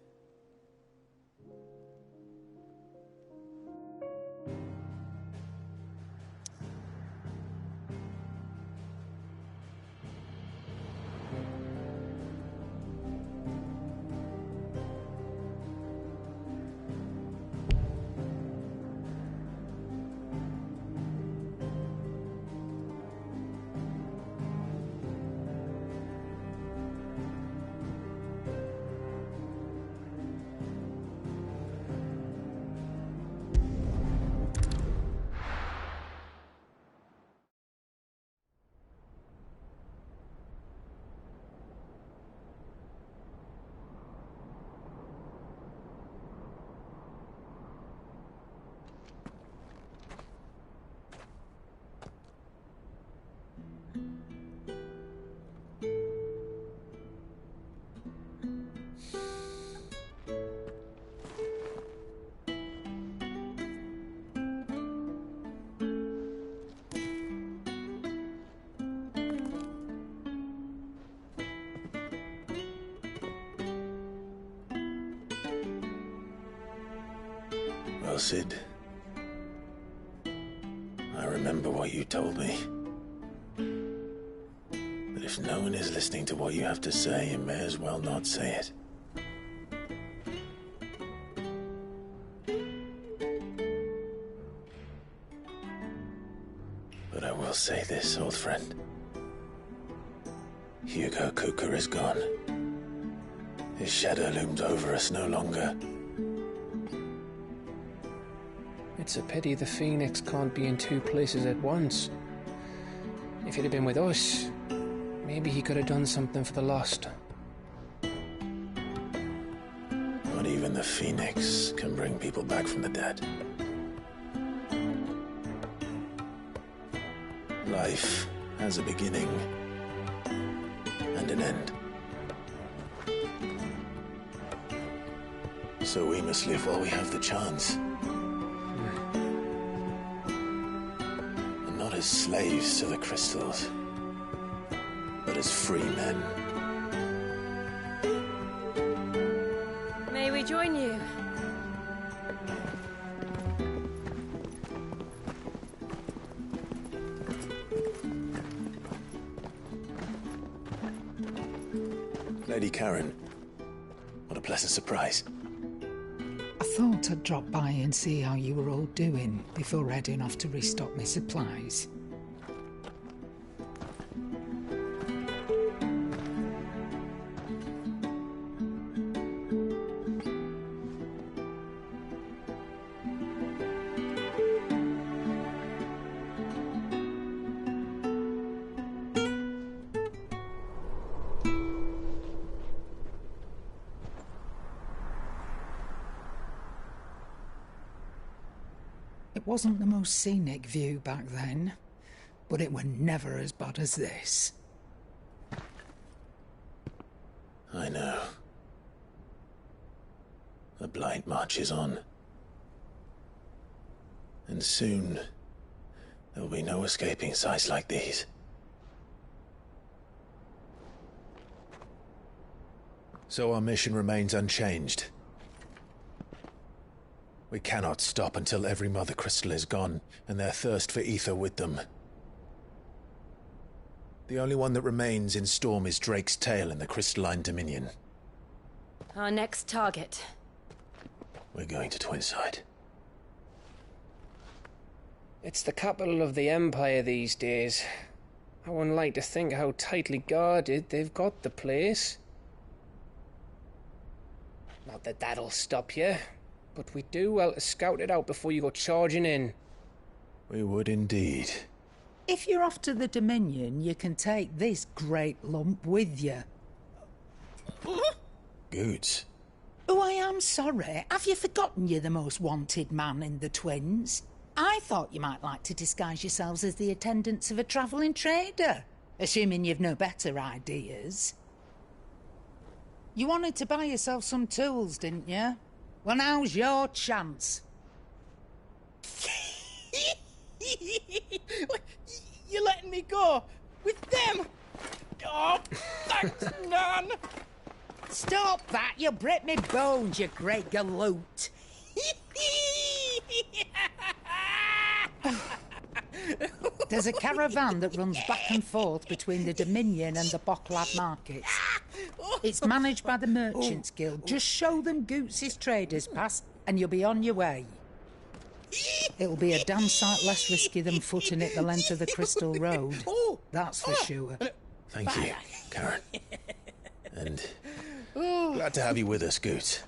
Well, Sid, I remember what you told me. That if no one is listening to what you have to say, you may as well not say it. But I will say this, old friend. Hugo Cooker is gone. His shadow looms over us no longer. It's a pity the Phoenix can't be in two places at once. If he'd have been with us, maybe he could have done something for the lost. Not even the Phoenix can bring people back from the dead. Life has a beginning and an end. So we must live while we have the chance. And not as slaves to the crystals, but as free men. May we join you? Lady Karen, what a pleasant surprise. I thought I'd drop by and see how you were all doing before heading off to restock my supplies. It wasn't the most scenic view back then, but it were never as bad as this. I know. The Blight marches on. And soon, there'll be no escaping sights like these. So our mission remains unchanged. We cannot stop until every Mother Crystal is gone, and their thirst for ether with them. The only one that remains in Storm is Drake's Tail in the Crystalline Dominion. Our next target. We're going to Twinside. It's the capital of the Empire these days. I wouldn't like to think how tightly guarded they've got the place. Not that that'll stop you, but we do well to scout it out before you go charging in. We would indeed. If you're off to the Dominion, you can take this great lump with you. Goods. Oh, I am sorry. Have you forgotten you're the most wanted man in the Twins? I thought you might like to disguise yourselves as the attendants of a travelling trader, assuming you've no better ideas. You wanted to buy yourself some tools, didn't you? Well, now's your chance. You're letting me go with them? Oh, thanks, Nan. Stop that! You'll break me bones, you great galoot. There's a caravan that runs back and forth between the Dominion and the Bocklad markets. It's managed by the Merchants Guild. Just show them Goots' traders pass and you'll be on your way. It'll be a damn sight less risky than footing it the length of the Crystal Road. That's for sure. Thank you, Karen. And glad to have you with us, Goots.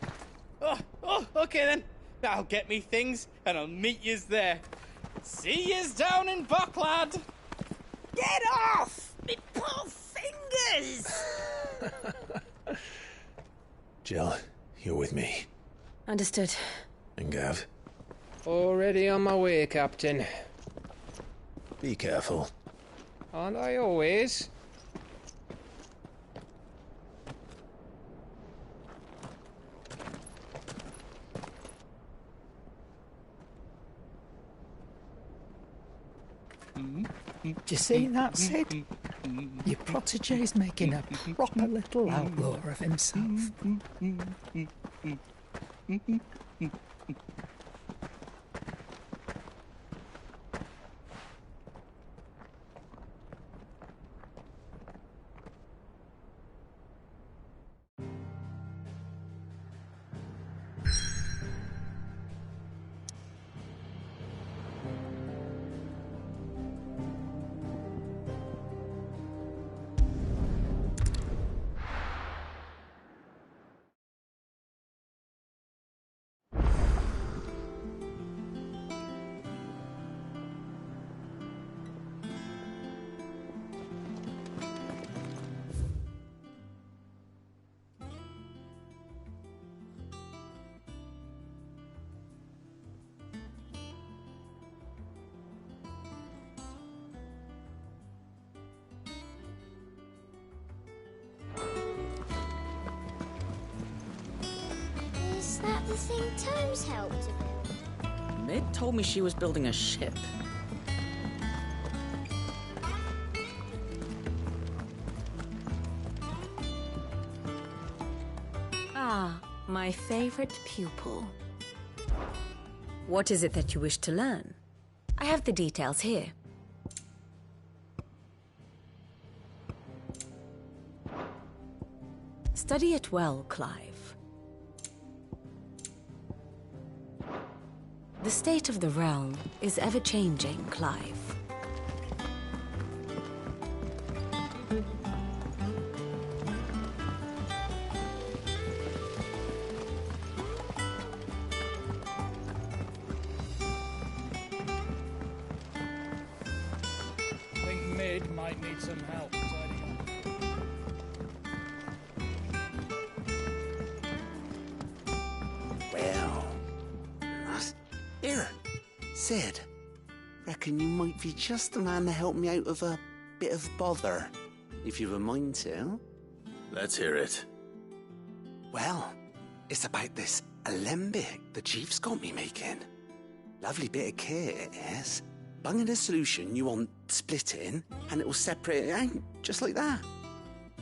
Okay then. I'll get me things and I'll meet yous there. See yous down in Bocklad. Get off! Me poor fingers! Jill, you're with me. Understood. And Gav? Already on my way, Captain. Be careful. Aren't I always? Do you see that, Sid? Your protege's making a proper little outlaw of himself. the thing Tomes helped to build? Mid told me she was building a ship. Ah, my favorite pupil. What is it that you wish to learn? I have the details here. Study it well, Clive. The state of the realm is ever-changing, Clive. I think Mid might need some help tidying up. Well, here, Sid. Reckon you might be just the man to help me out of a bit of bother, if you've a mind to. Let's hear it. Well, it's about this alembic the chief's got me making. Lovely bit of kit it is. Bung in a solution you want splitting, and it'll separate it out, just like that.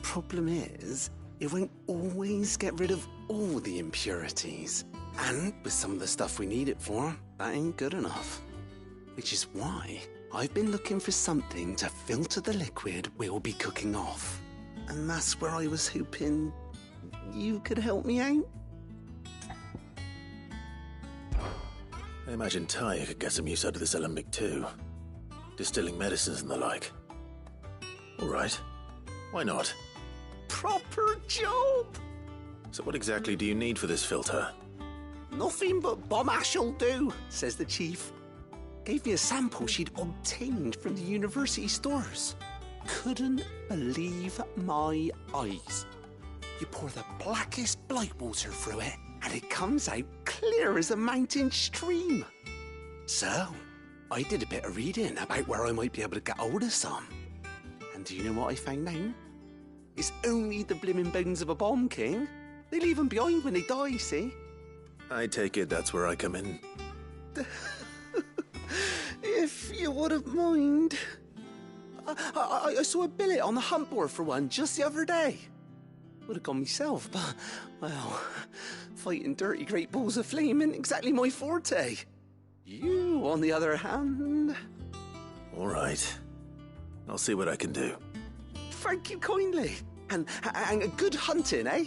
Problem is, it won't always get rid of all the impurities. And with some of the stuff we need it for, that ain't good enough. Which is why I've been looking for something to filter the liquid we'll be cooking off. And that's where I was hoping you could help me out. I imagine Ty could get some use out of this alembic too. Distilling medicines and the like. All right. Why not? Proper job! So what exactly do you need for this filter? Nothing but bomb ash'll do, says the chief. Gave me a sample she'd obtained from the university stores. Couldn't believe my eyes. You pour the blackest blight water through it, and it comes out clear as a mountain stream. So, I did a bit of reading about where I might be able to get hold of some. And do you know what I found out? It's only the blimmin' bones of a bomb king. They leave them behind when they die, see? I take it that's where I come in. If you wouldn't mind. I saw a billet on the hunt board for one just the other day. Would have gone myself, but, well, fighting dirty great balls of flame isn't exactly my forte. You, on the other hand... All right. I'll see what I can do. Thank you kindly. And good hunting, eh?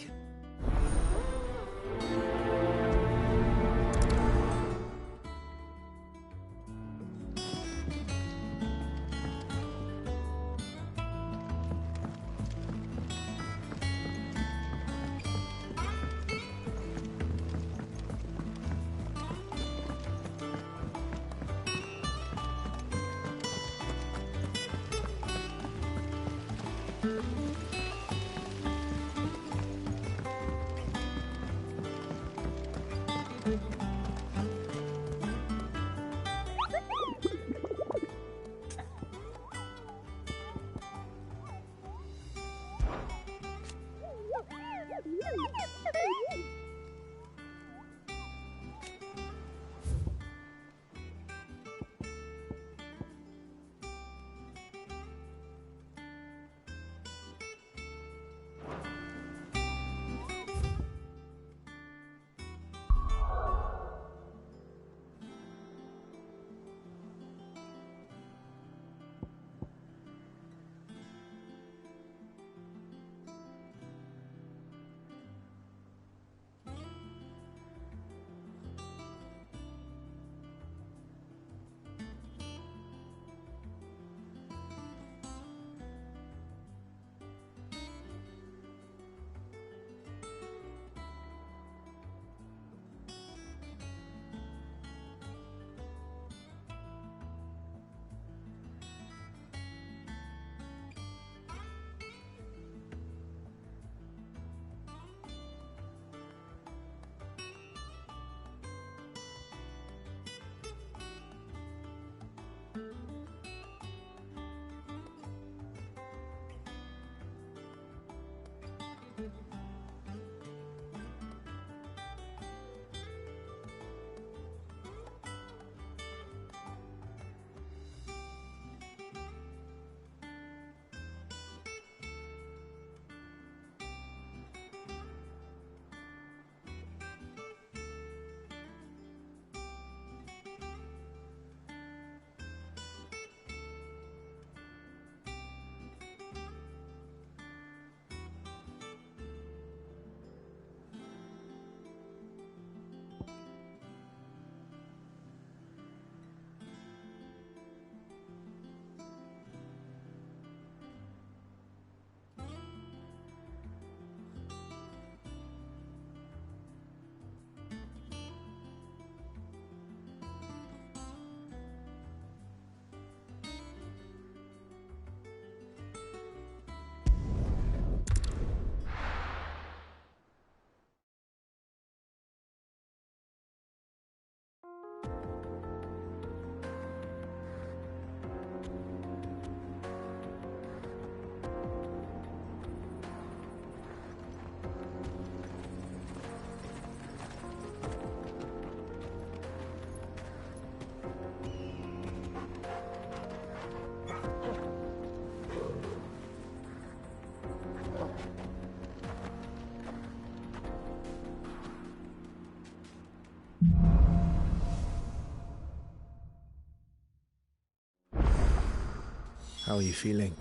How are you feeling?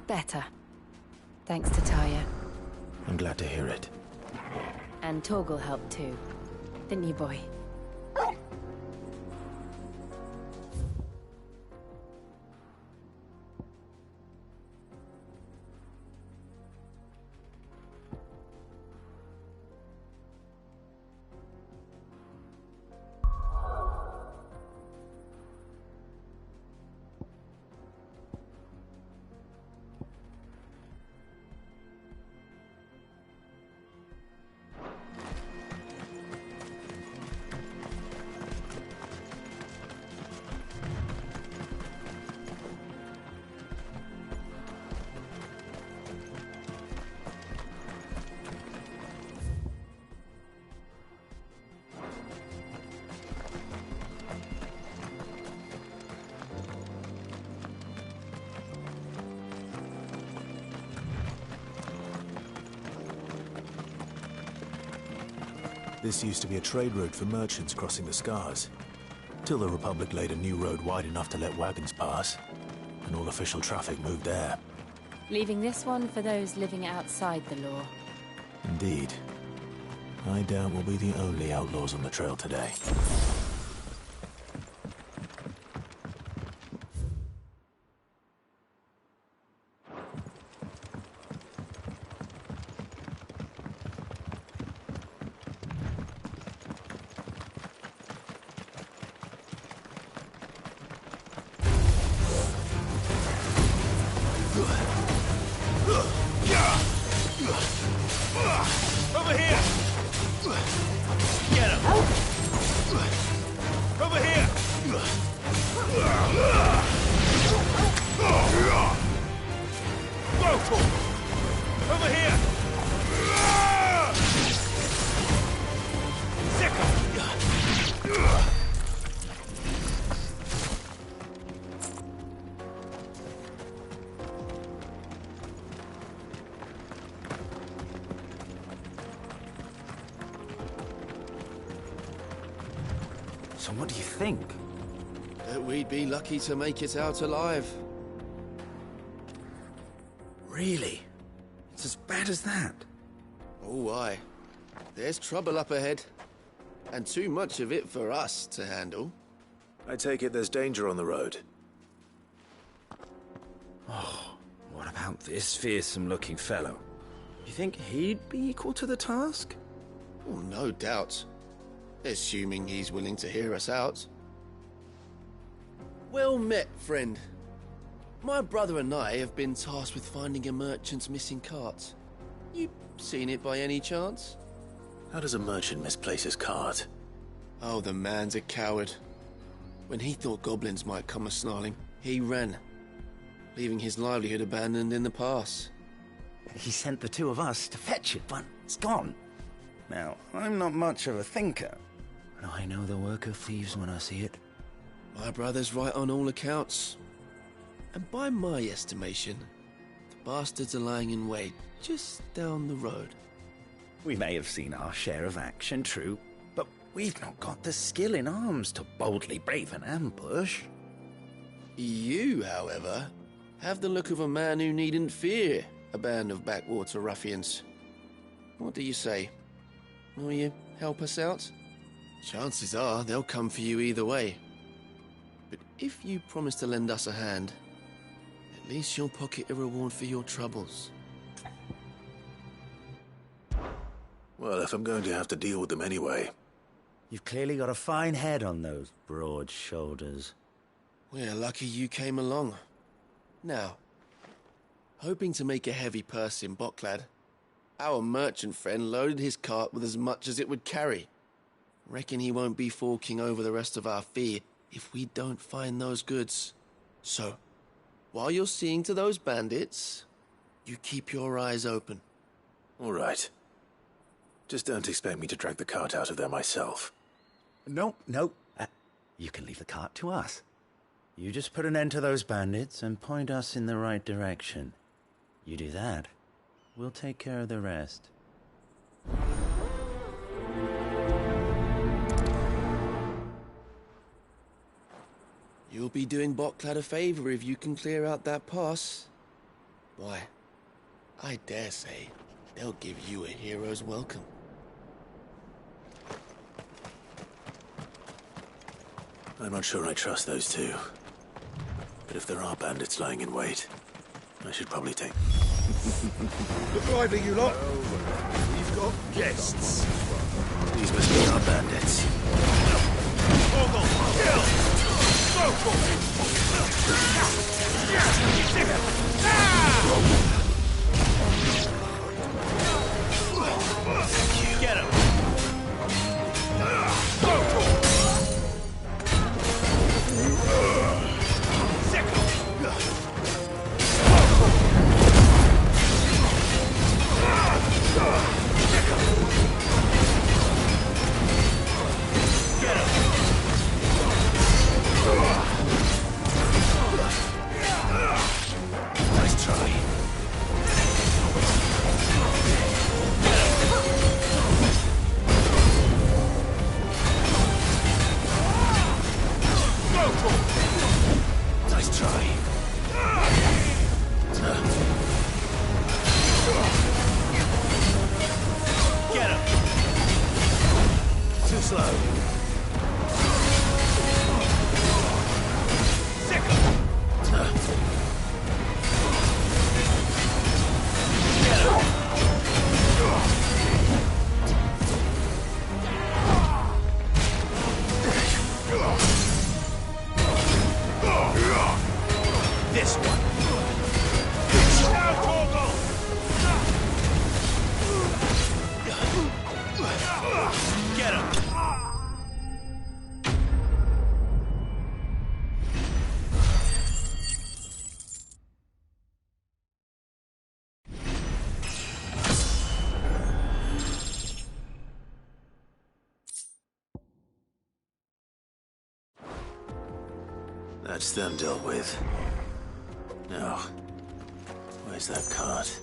Better. Thanks to Taya. I'm glad to hear it. And Torgal helped too. Didn't you, boy? This used to be a trade route for merchants crossing the Scars, till the Republic laid a new road wide enough to let wagons pass, and all official traffic moved there. Leaving this one for those living outside the law. Indeed. I doubt we'll be the only outlaws on the trail today. Over here! Get him! Over here! Go! Over here! Sick him! So what do you think? That we'd be lucky to make it out alive. Really? It's as bad as that? Oh, aye. There's trouble up ahead. And too much of it for us to handle. I take it there's danger on the road. Oh, what about this fearsome-looking fellow? You think he'd be equal to the task? Oh, no doubt. Assuming he's willing to hear us out. Well met, friend. My brother and I have been tasked with finding a merchant's missing cart. You seen it by any chance? How does a merchant misplace his cart? Oh, the man's a coward. When he thought goblins might come a-snarling, he ran, leaving his livelihood abandoned in the pass. He sent the two of us to fetch it, but it's gone. Now, I'm not much of a thinker, but I know the work of thieves when I see it. My brother's right on all accounts. And by my estimation, the bastards are lying in wait just down the road. We may have seen our share of action, true, but we've not got the skill in arms to boldly brave an ambush. You, however, have the look of a man who needn't fear a band of backwater ruffians. What do you say? Will you help us out? Chances are they'll come for you either way. But if you promise to lend us a hand, at least you'll pocket a reward for your troubles. Well, if I'm going to have to deal with them anyway. You've clearly got a fine head on those broad shoulders. We're lucky you came along. Now, hoping to make a heavy purse in Bocklad, our merchant friend loaded his cart with as much as it would carry. Reckon he won't be forking over the rest of our fee if we don't find those goods. So, while you're seeing to those bandits, you keep your eyes open. All right. Just don't expect me to drag the cart out of there myself. No. You can leave the cart to us. You just put an end to those bandits and point us in the right direction. You do that, we'll take care of the rest. You'll be doing Botclad a favour if you can clear out that pass. Why, I dare say they'll give you a hero's welcome. I'm not sure I trust those two. But if there are bandits lying in wait, I should probably take... Look lively, you lot. We've got guests. These must be our bandits. Get him. Nice try. Nice try. Get him. Too slow. Sick him. Get him. This one. Now, Torgal. Get him. That's them dealt with. Now, where's that cart?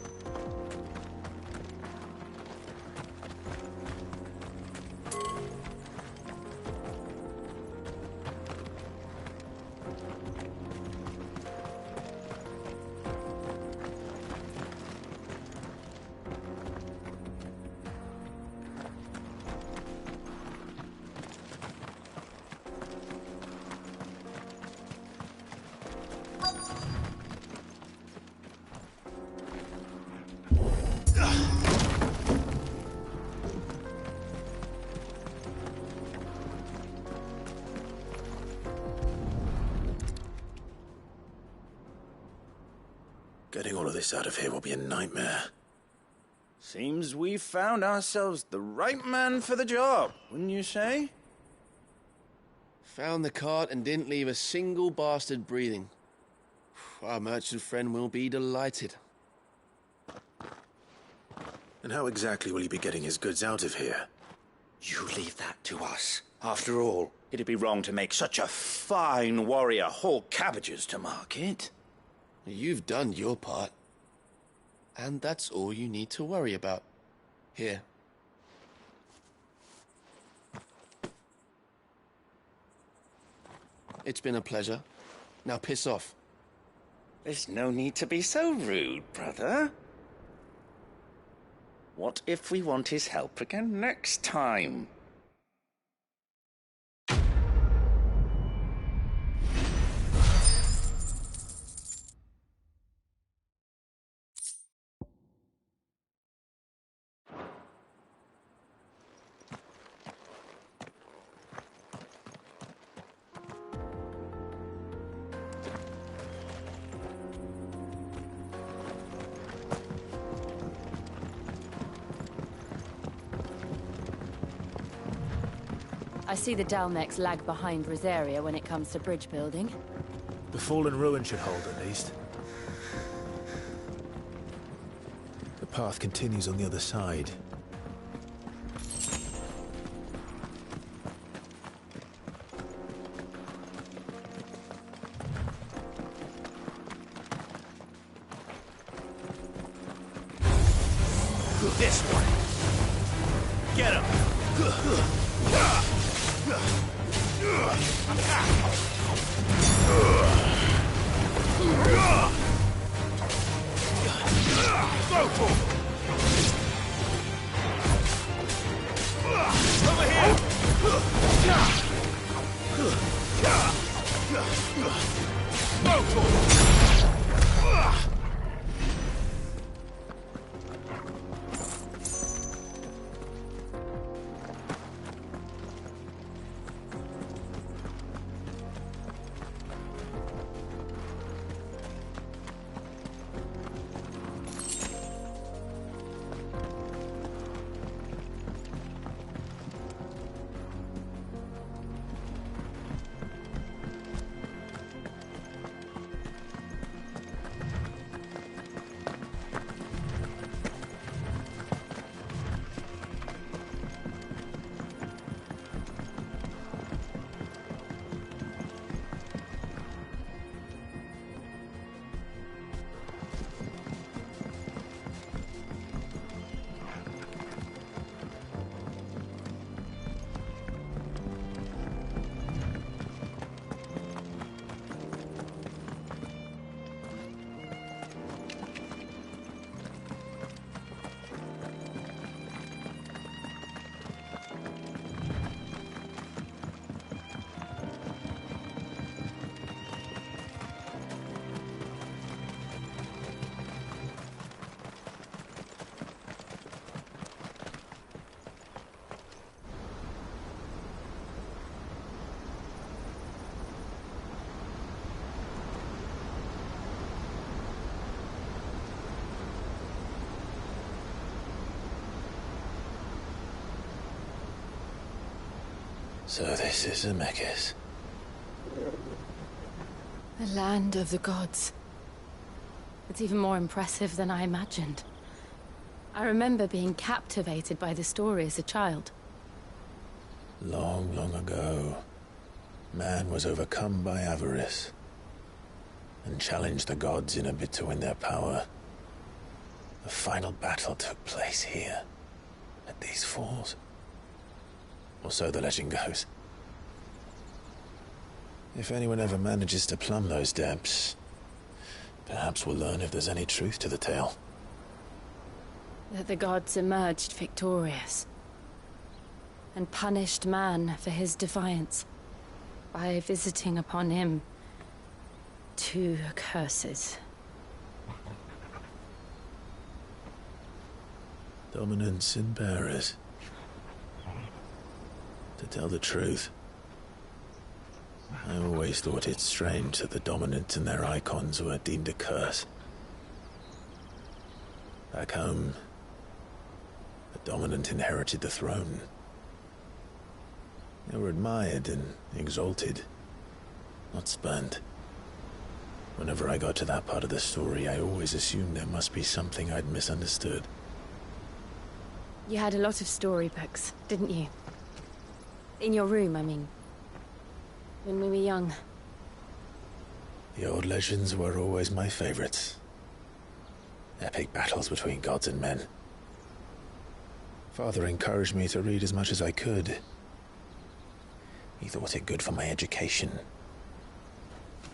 Getting all of this out of here will be a nightmare. Seems we've found ourselves the right man for the job, wouldn't you say? Found the cart and didn't leave a single bastard breathing. Our merchant friend will be delighted. And how exactly will he be getting his goods out of here? You leave that to us. After all, it'd be wrong to make such a fine warrior haul cabbages to market. You've done your part. And that's all you need to worry about. Here. It's been a pleasure. Now piss off. There's no need to be so rude, brother. What if we want his help again next time? I see the Dalmex lag behind Rosaria when it comes to bridge building. The fallen ruin should hold, at least. The path continues on the other side. This one. Get him. So this is Zemeckis. The land of the gods. It's even more impressive than I imagined. I remember being captivated by the story as a child. Long, long ago, man was overcome by avarice and challenged the gods in a bid to win their power. The final battle took place here, at these falls. Or so the legend goes. If anyone ever manages to plumb those depths, perhaps we'll learn if there's any truth to the tale. That the gods emerged victorious and punished man for his defiance by visiting upon him 2 curses. Dominance and bearers. To tell the truth, I always thought it strange that the dominant and their icons were deemed a curse. Back home, the dominant inherited the throne. They were admired and exalted, not spurned. Whenever I got to that part of the story, I always assumed there must be something I'd misunderstood. You had a lot of storybooks, didn't you? In your room, I mean. When we were young. The old legends were always my favorites. Epic battles between gods and men. Father encouraged me to read as much as I could. He thought it good for my education.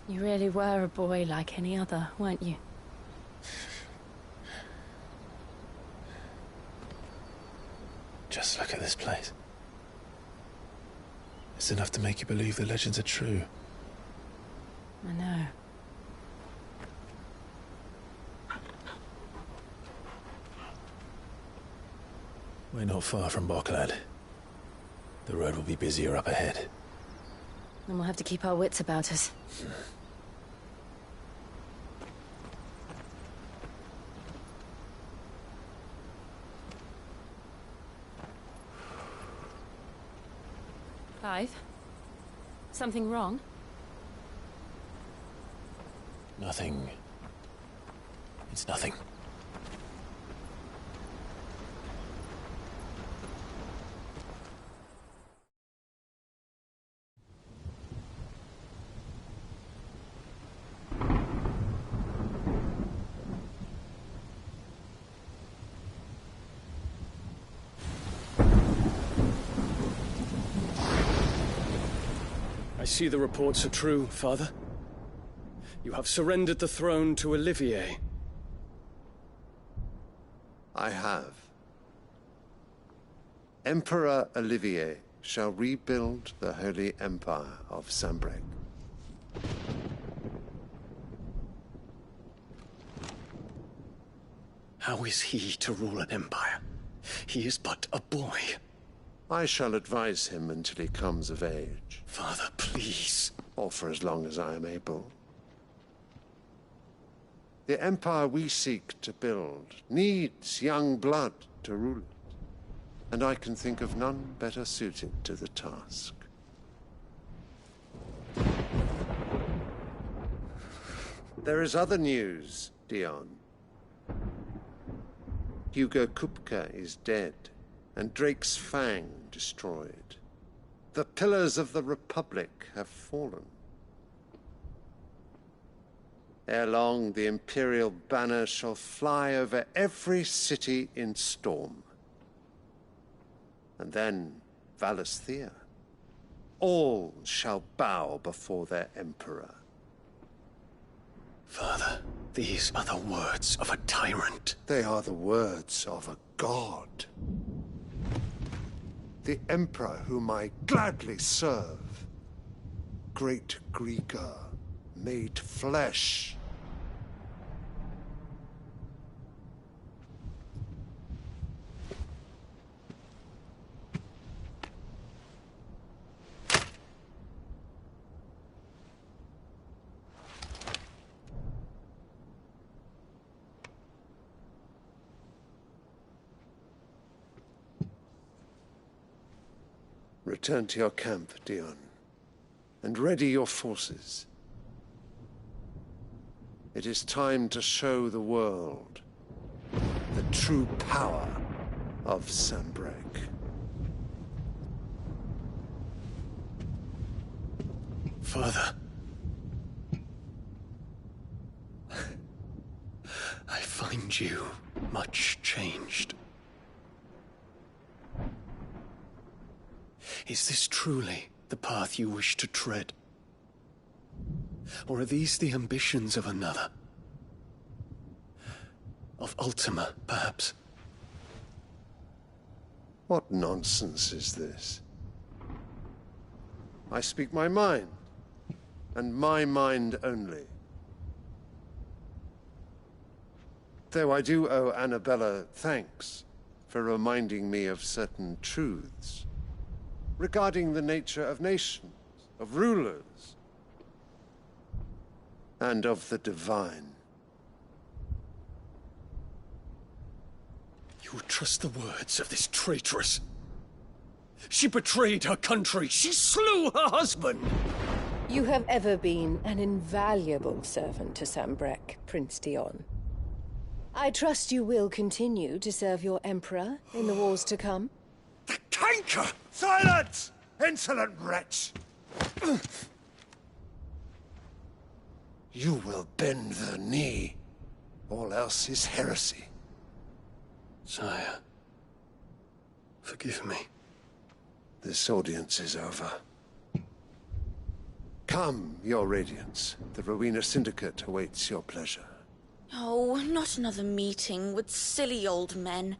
You really were a boy like any other, weren't you? Just look at this place. It's enough to make you believe the legends are true. I know. We're not far from Boklad. The road will be busier up ahead. Then we'll have to keep our wits about us. Clive? Something wrong? Nothing. It's nothing. I see the reports are true, Father. You have surrendered the throne to Olivier. I have. Emperor Olivier shall rebuild the Holy Empire of Sanbreque. How is he to rule an empire? He is but a boy. I shall advise him until he comes of age. Father, please. Or for as long as I am able. The empire we seek to build needs young blood to rule it. And I can think of none better suited to the task. There is other news, Dion. Hugo Kupka is dead, and Drake's Fang destroyed. The pillars of the Republic have fallen. Ere long, the Imperial banner shall fly over every city in Storm. And then Valisthea. All shall bow before their Emperor. Father, these are the words of a tyrant. They are the words of a god. The Emperor whom I gladly serve. Great Greeker, made flesh. Return to your camp, Dion, and ready your forces. It is time to show the world the true power of Sanbreque. Father. I find you much changed. Is this truly the path you wish to tread? Or are these the ambitions of another? Of Ultima, perhaps? What nonsense is this? I speak my mind, and my mind only. Though I do owe Annabella thanks for reminding me of certain truths regarding the nature of nations, of rulers, and of the divine. You would trust the words of this traitress? She betrayed her country. She slew her husband. You have ever been an invaluable servant to Sanbreque, Prince Dion. I trust you will continue to serve your Emperor in the wars to come. The canker! Silence! Insolent wretch! You will bend the knee. All else is heresy. Sire, forgive me. This audience is over. Come, your Radiance. The Rowena Syndicate awaits your pleasure. Oh, not another meeting with silly old men.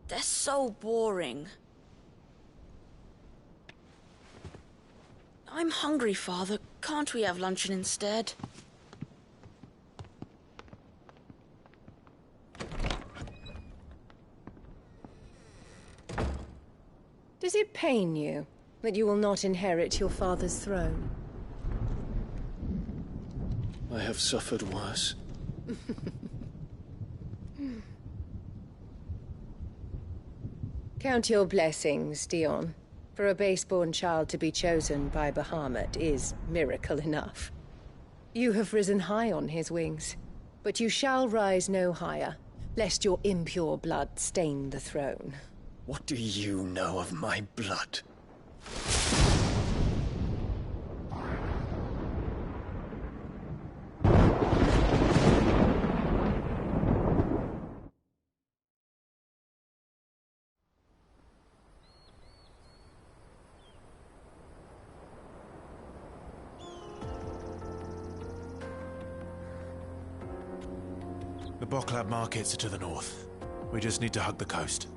They're so boring. I'm hungry, Father. Can't we have luncheon instead? Does it pain you that you will not inherit your father's throne? I have suffered worse. Count your blessings, Dion. For a base-born child to be chosen by Bahamut is miracle enough. You have risen high on his wings, but you shall rise no higher, lest your impure blood stain the throne. What do you know of my blood? The Boklab markets are to the north. We just need to hug the coast.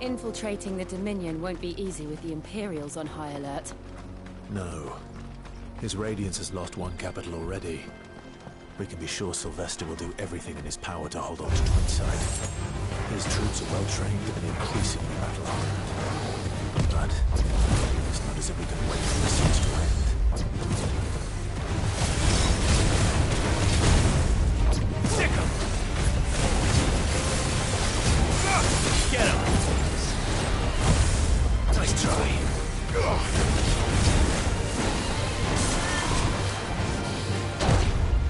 Infiltrating the Dominion won't be easy with the Imperials on high alert. No. His Radiance has lost one capital already. We can be sure Sylvester will do everything in his power to hold on to Twinside. His troops are well-trained and increasingly battle-hardened. But it's not as if we can wait for the siege to end. Sick 'em! Get him! Nice try.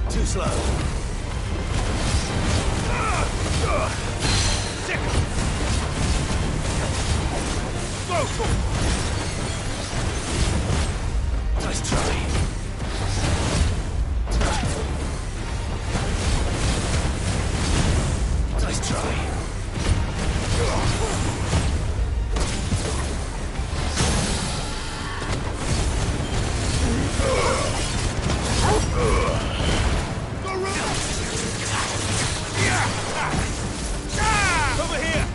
Too slow. Sick 'em! Go for it! Nice try. Nice try. Over here!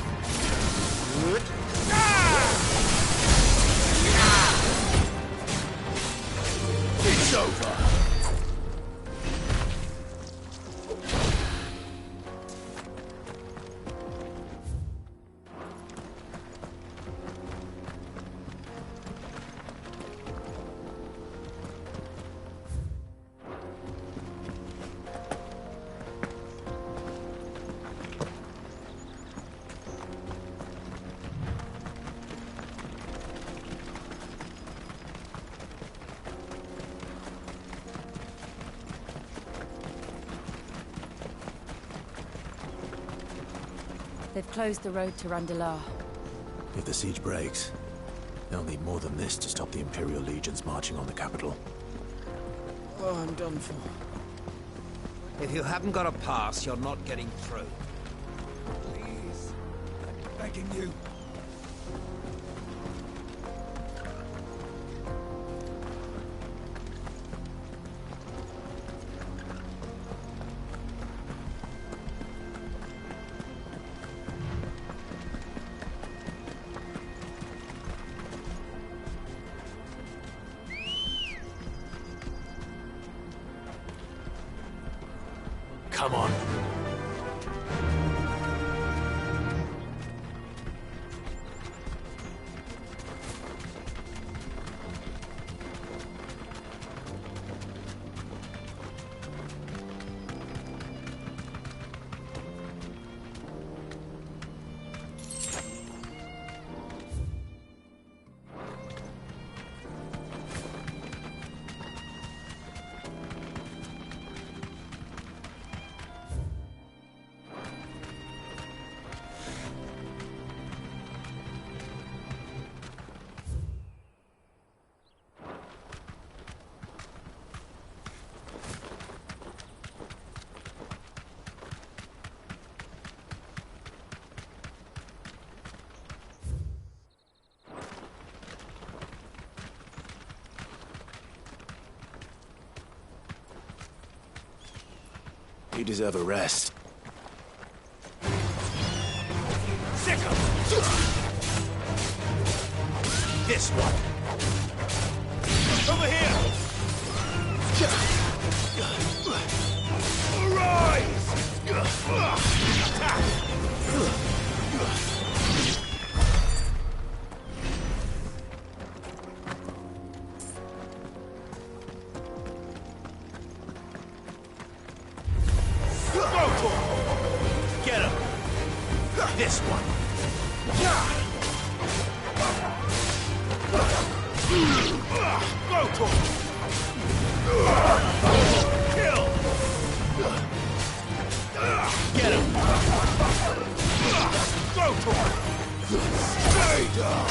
It's over! They've closed the road to Randalar. If the siege breaks, they'll need more than this to stop the Imperial legions marching on the capital. Oh, I'm done for. If you haven't got a pass, you're not getting through. Please, I'm begging you. Come on. You deserve a rest. Sick 'em! This one. Over here! Arise! Attack! Get him! This one! Go for it! Kill! Get him! Go for it! Stay down!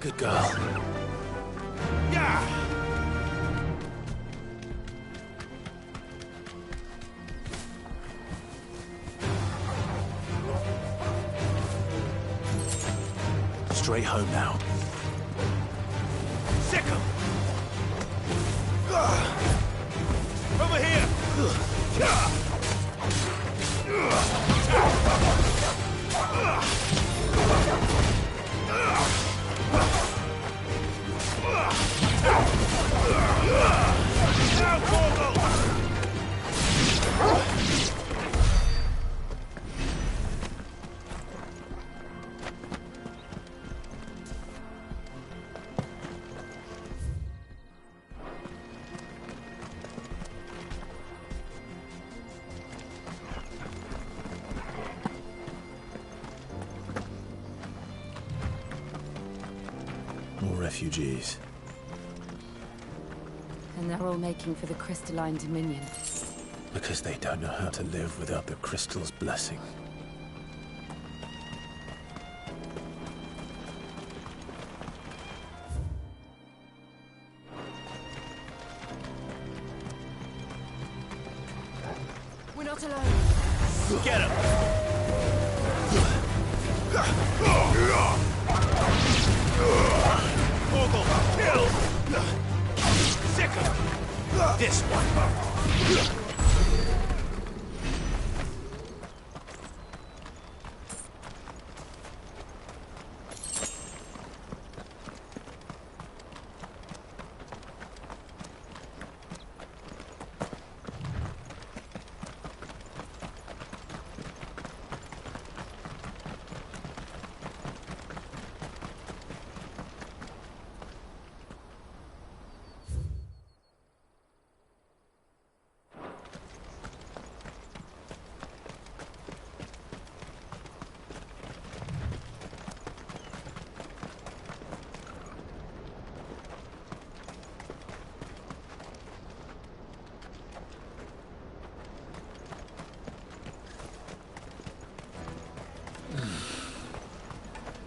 Good girl. Yeah! Straight home now. Sick 'em! Over here! Now, Portal! More refugees. And they're all making for the crystalline dominion. Because they don't know how to live without the crystal's blessing. We're not alone. Get him! Portal, kill! Sick 'em! This one!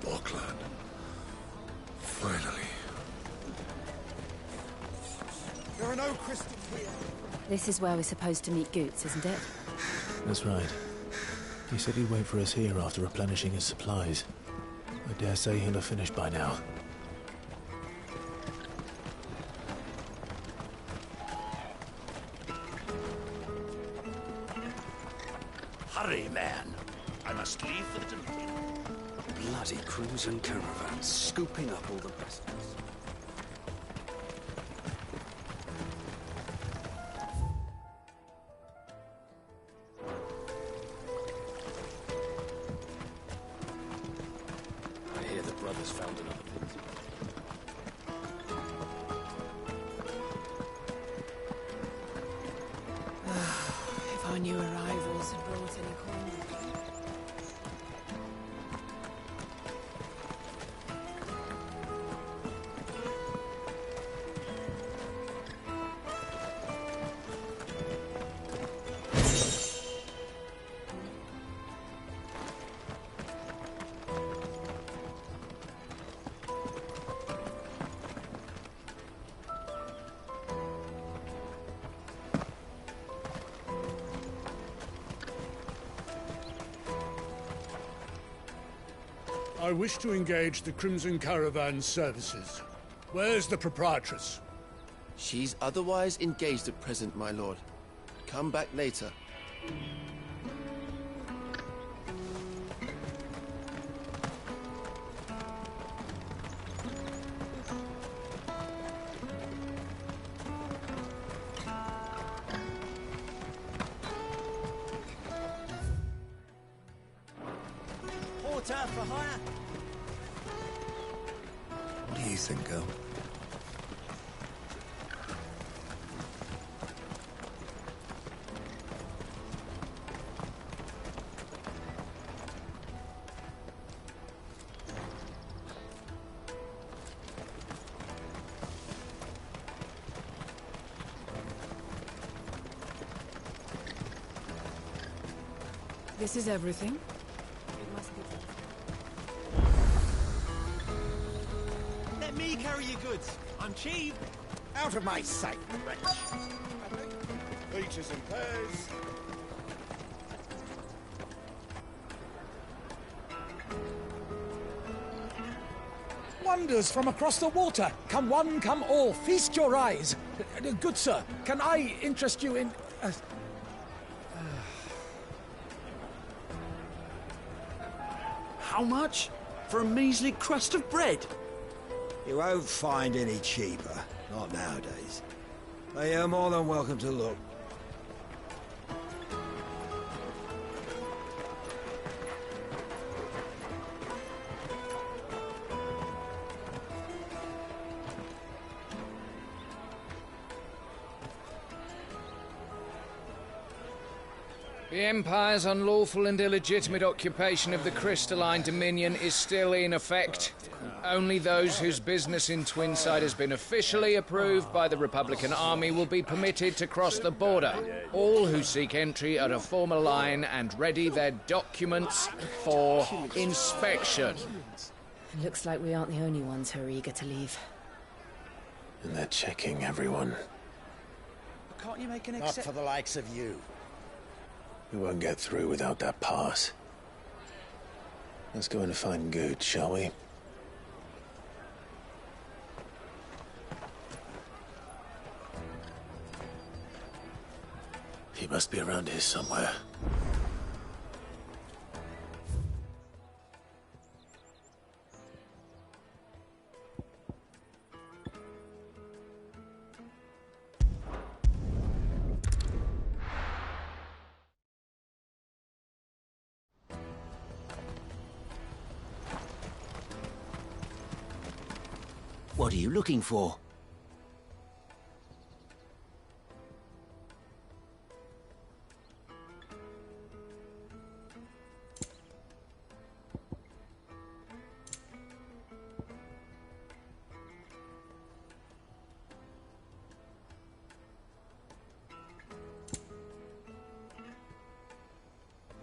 Auckland. Finally. There are no crystals here. This is where we're supposed to meet Goots, isn't it? That's right. He said he'd wait for us here after replenishing his supplies. I dare say he'll have finished by now. Hurry, man. I must leave for the Dominion. Bloody crimson caravans, scooping up all the best of us. I hear the brothers found another pit. If our new arrivals had brought any coin. I wish to engage the Crimson Caravan services. Where's the proprietress? She's otherwise engaged at present, my lord. Come back later. Porter for hire. What do you think, girl? This is everything. me carry your goods. I'm cheap. Out of my sight, wretch. Peaches and pears. Wonders from across the water. Come one, come all. Feast your eyes. Good sir, can I interest you in... How much? For a measly crust of bread? You won't find any cheaper. Not nowadays. But you're more than welcome to look. The Empire's unlawful and illegitimate occupation of the Crystalline Dominion is still in effect. Only those whose business in Twinside has been officially approved by the Republican Army will be permitted to cross the border. All who seek entry are to form a line and ready their documents for inspection. It looks like we aren't the only ones who are eager to leave. And they're checking everyone. Can't you make an Not for the likes of you. We won't get through without that pass. Let's go and find Good, shall we? He must be around here somewhere. What are you looking for?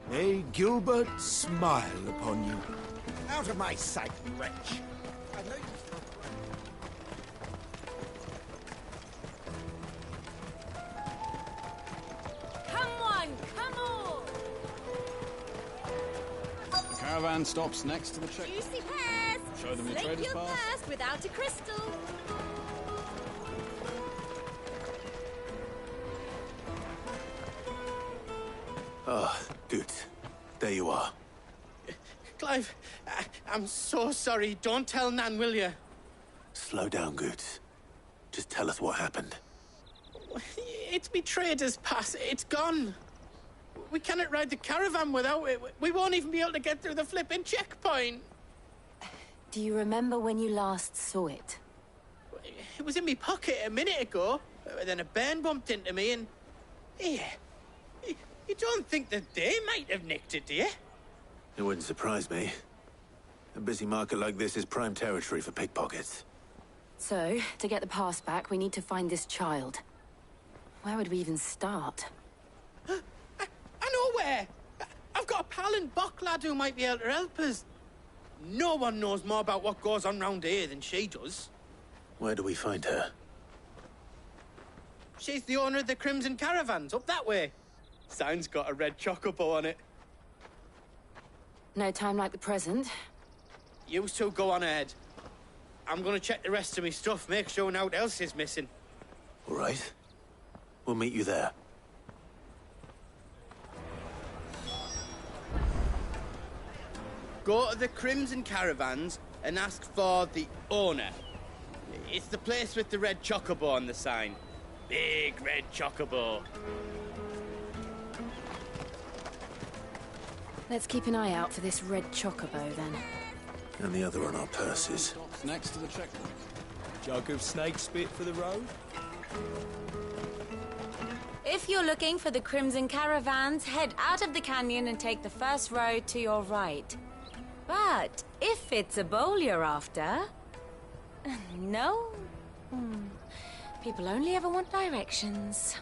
May Gilbert smile upon you. Out of my sight, wretch. I know you... The caravan stops next to the check. Juicy pears! Show them your Slake trader's your pass. thirst without a crystal. Ah, good. There you are. Clive, I'm so sorry. Don't tell Nan, will you? Slow down, Goods. Just tell us what happened. It's me trader's pass. It's gone. We cannot ride the caravan without it. We won't even be able to get through the flipping checkpoint. Do you remember when you last saw it? It was in my pocket a minute ago. Then a bairn bumped into me and... Yeah. You don't think that they might have nicked it, do you? It wouldn't surprise me. A busy market like this is prime territory for pickpockets. So, to get the pass back, we need to find this child. Where would we even start? I know where! I've got a pal in Bocklad who might be able to help us. No one knows more about what goes on round here than she does. Where do we find her? She's the owner of the Crimson Caravans, up that way. Sign's got a red chocobo on it. No time like the present. You two go on ahead. I'm gonna check the rest of my stuff, make sure naught else is missing. All right. We'll meet you there. Go to the Crimson Caravans and ask for the owner. It's the place with the red chocobo on the sign. Big red chocobo. Let's keep an eye out for this red chocobo, then. And the other on our purses. Stops next to the checkpoint. Jug of snake spit for the road? If you're looking for the Crimson Caravans, head out of the canyon and take the first road to your right. But if it's a bowl you're after... No? People only ever want directions.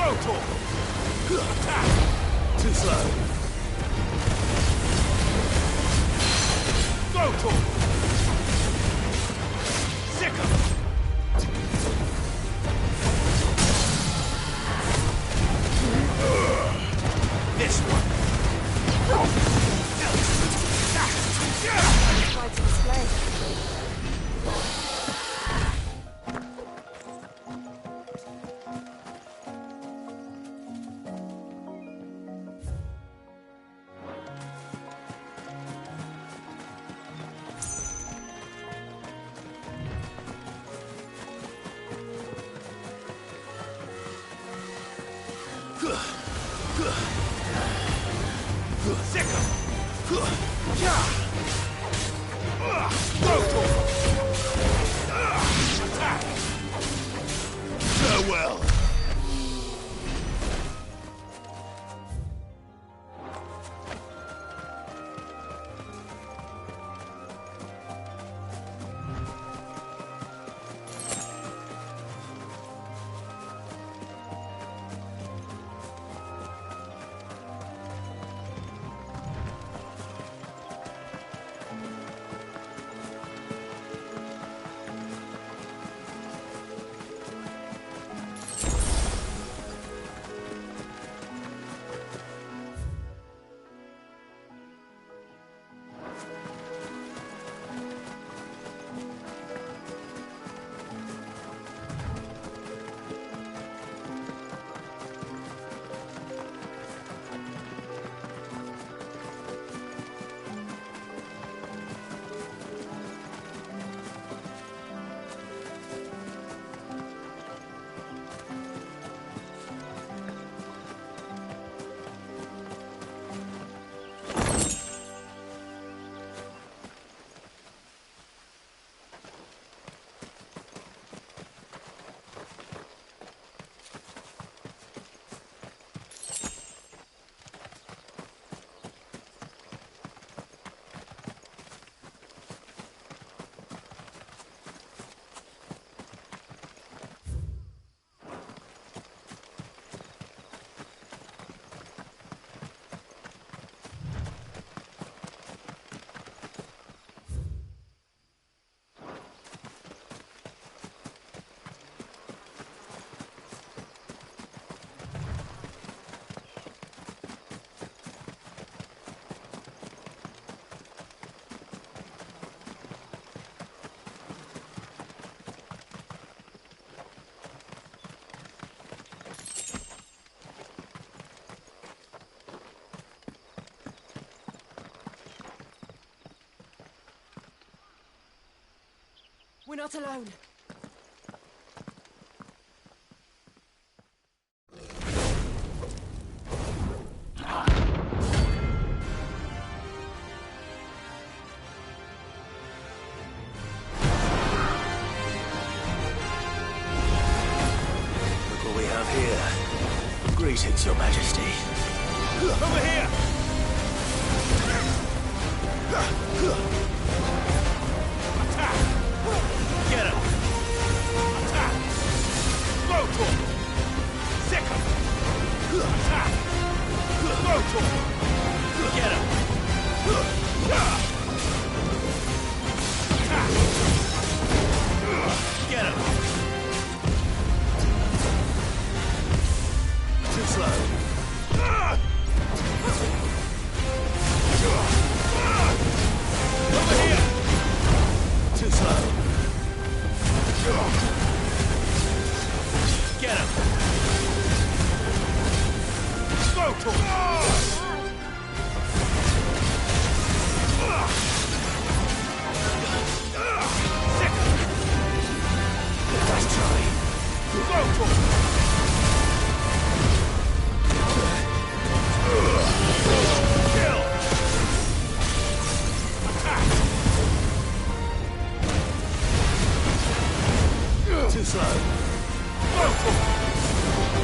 Rotor! Attack! Too slow. Rotor! Sicker! This one! Try to display. Farewell! We're not alone. Look what we have here. Greetings, Your Majesty. Over here! Attack! Get him! Attack! Rotor! Sicker! Attack! Rotor! Get him! Attack! Get him! Too slow. Over here! Too slow. Get him! Rotor! Nice try. Rotor! Kill! Attack! Too slow. Rotor!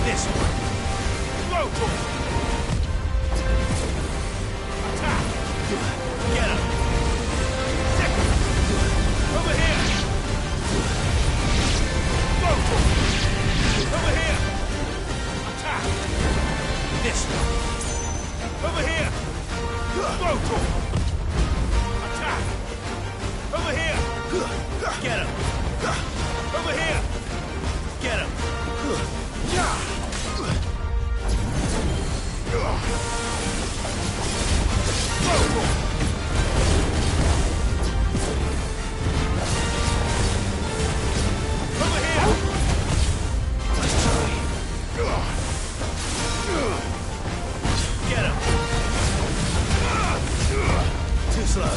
This one. Rotor! Attack! Get him! Second! Over here! Rotor! Over here! Attack! yours! Over here! Rotor! Attack! Over here! Get him! Over here! Get him! Rotor! Over here! Let's try. Get him! Too slow.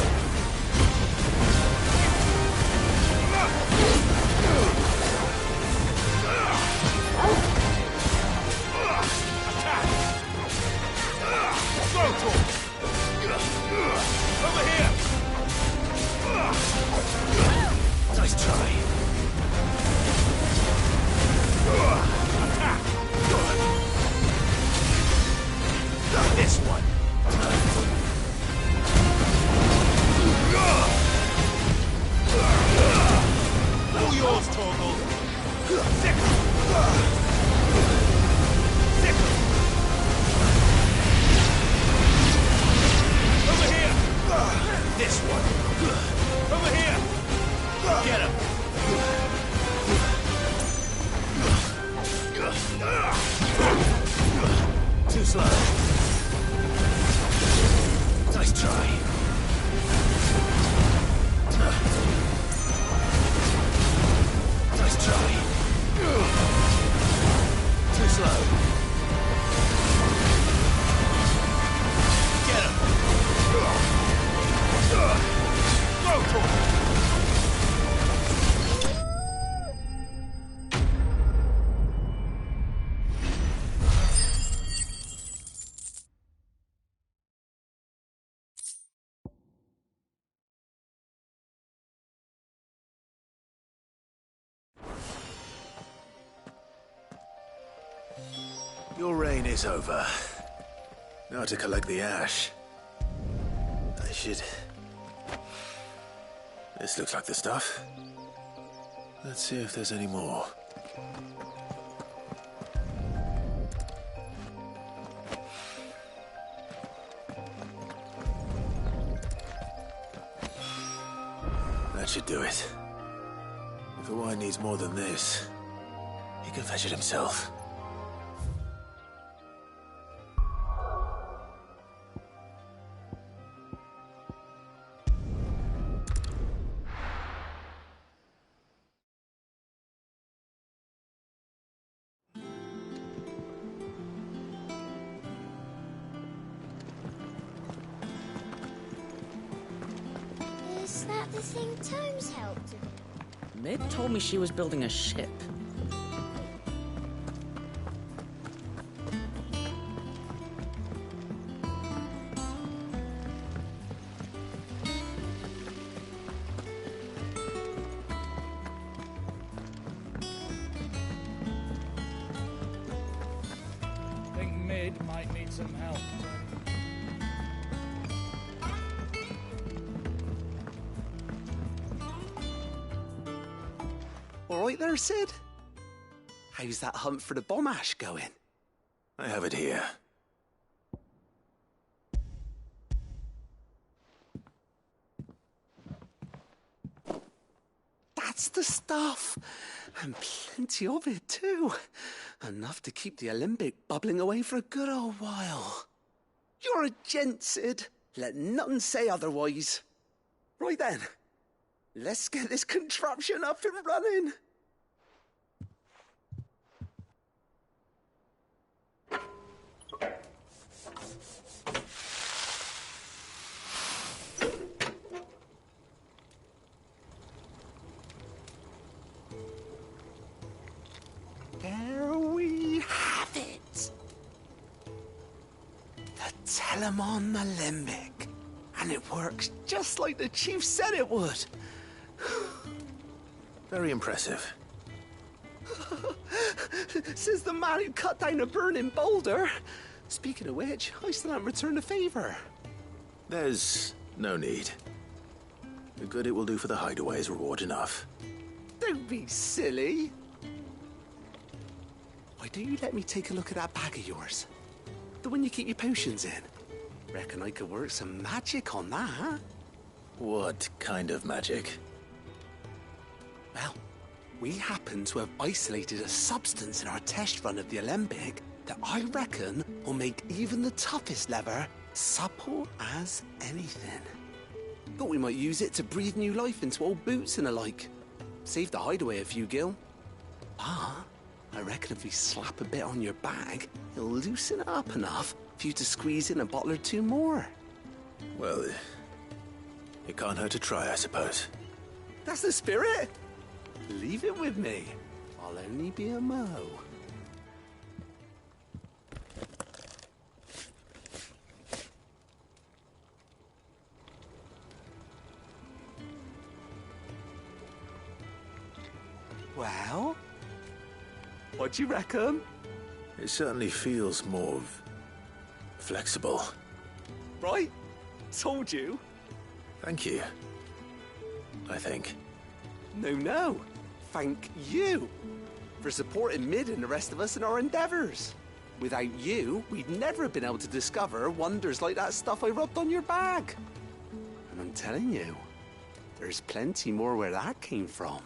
Attack! Rotor! Over here! Nice try. Attack! This one. All yours, Torgal. Sickle. Sickle. Over here. This one. Over here. Get him. Too slow. Nice try. Nice try. Too slow. Get him. Rotor. Your reign is over. Now to collect the ash. I should... This looks like the stuff. Let's see if there's any more. That should do it. If the wine needs more than this, he can fetch it himself. Is that the thing Tomes helped with? Mid told me she was building a ship. Think Mid might need some help. All right there, Sid? How's that hunt for the bomb ash going? I have it here. That's the stuff. And plenty of it, too. Enough to keep the Olympic bubbling away for a good old while. You're a gent, Sid. Let nothing say otherwise. Right then. Let's get this contraption up and running. There we have it. The Telemon Alembic. And it works just like the chief said it would. Very impressive. Says the man who cut down a burning boulder. Speaking of which, I still haven't returned the favor. There's no need. The good it will do for the hideaway is reward enough. Don't be silly. Why don't you let me take a look at that bag of yours? The one you keep your potions in. Reckon I could work some magic on that. What kind of magic? Well, we happen to have isolated a substance in our test run of the Alembic that I reckon will make even the toughest leather supple as anything. Thought we might use it to breathe new life into old boots and the like. Save the hideaway a few gil. Ah, I reckon if we slap a bit on your bag, it'll loosen it up enough for you to squeeze in a bottle or two more. Well, it can't hurt to try, I suppose. That's the spirit. Leave it with me. I'll only be a mo. Well, what do you reckon? It certainly feels more flexible. Right? Told you. Thank you. I think. No. Thank you for supporting Mid and the rest of us in our endeavors. Without you, we'd never have been able to discover wonders like that stuff I rubbed on your bag. And I'm telling you, there's plenty more where that came from.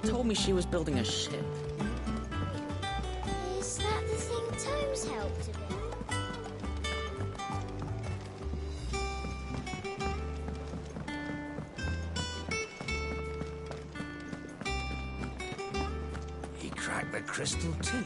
Told me she was building a ship. Is that the thing Tomes helped to build? He cracked the crystal too.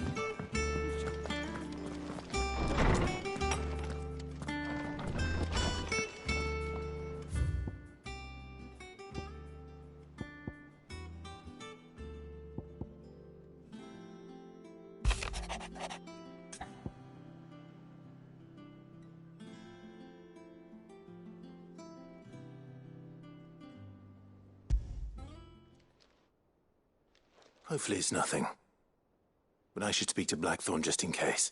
Hopefully it's nothing. But I should speak to Blackthorn just in case.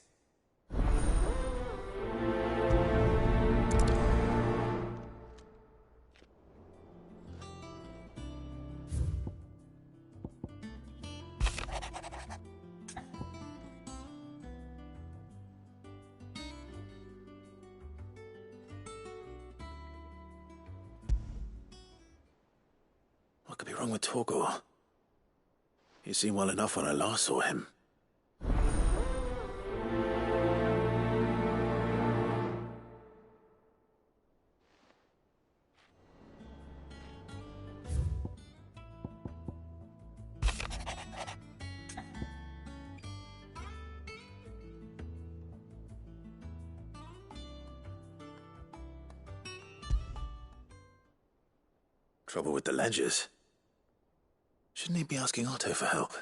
What could be wrong with Torgor? He seemed well enough when I last saw him. Trouble with the ledgers. Shouldn't he be asking Otto for help?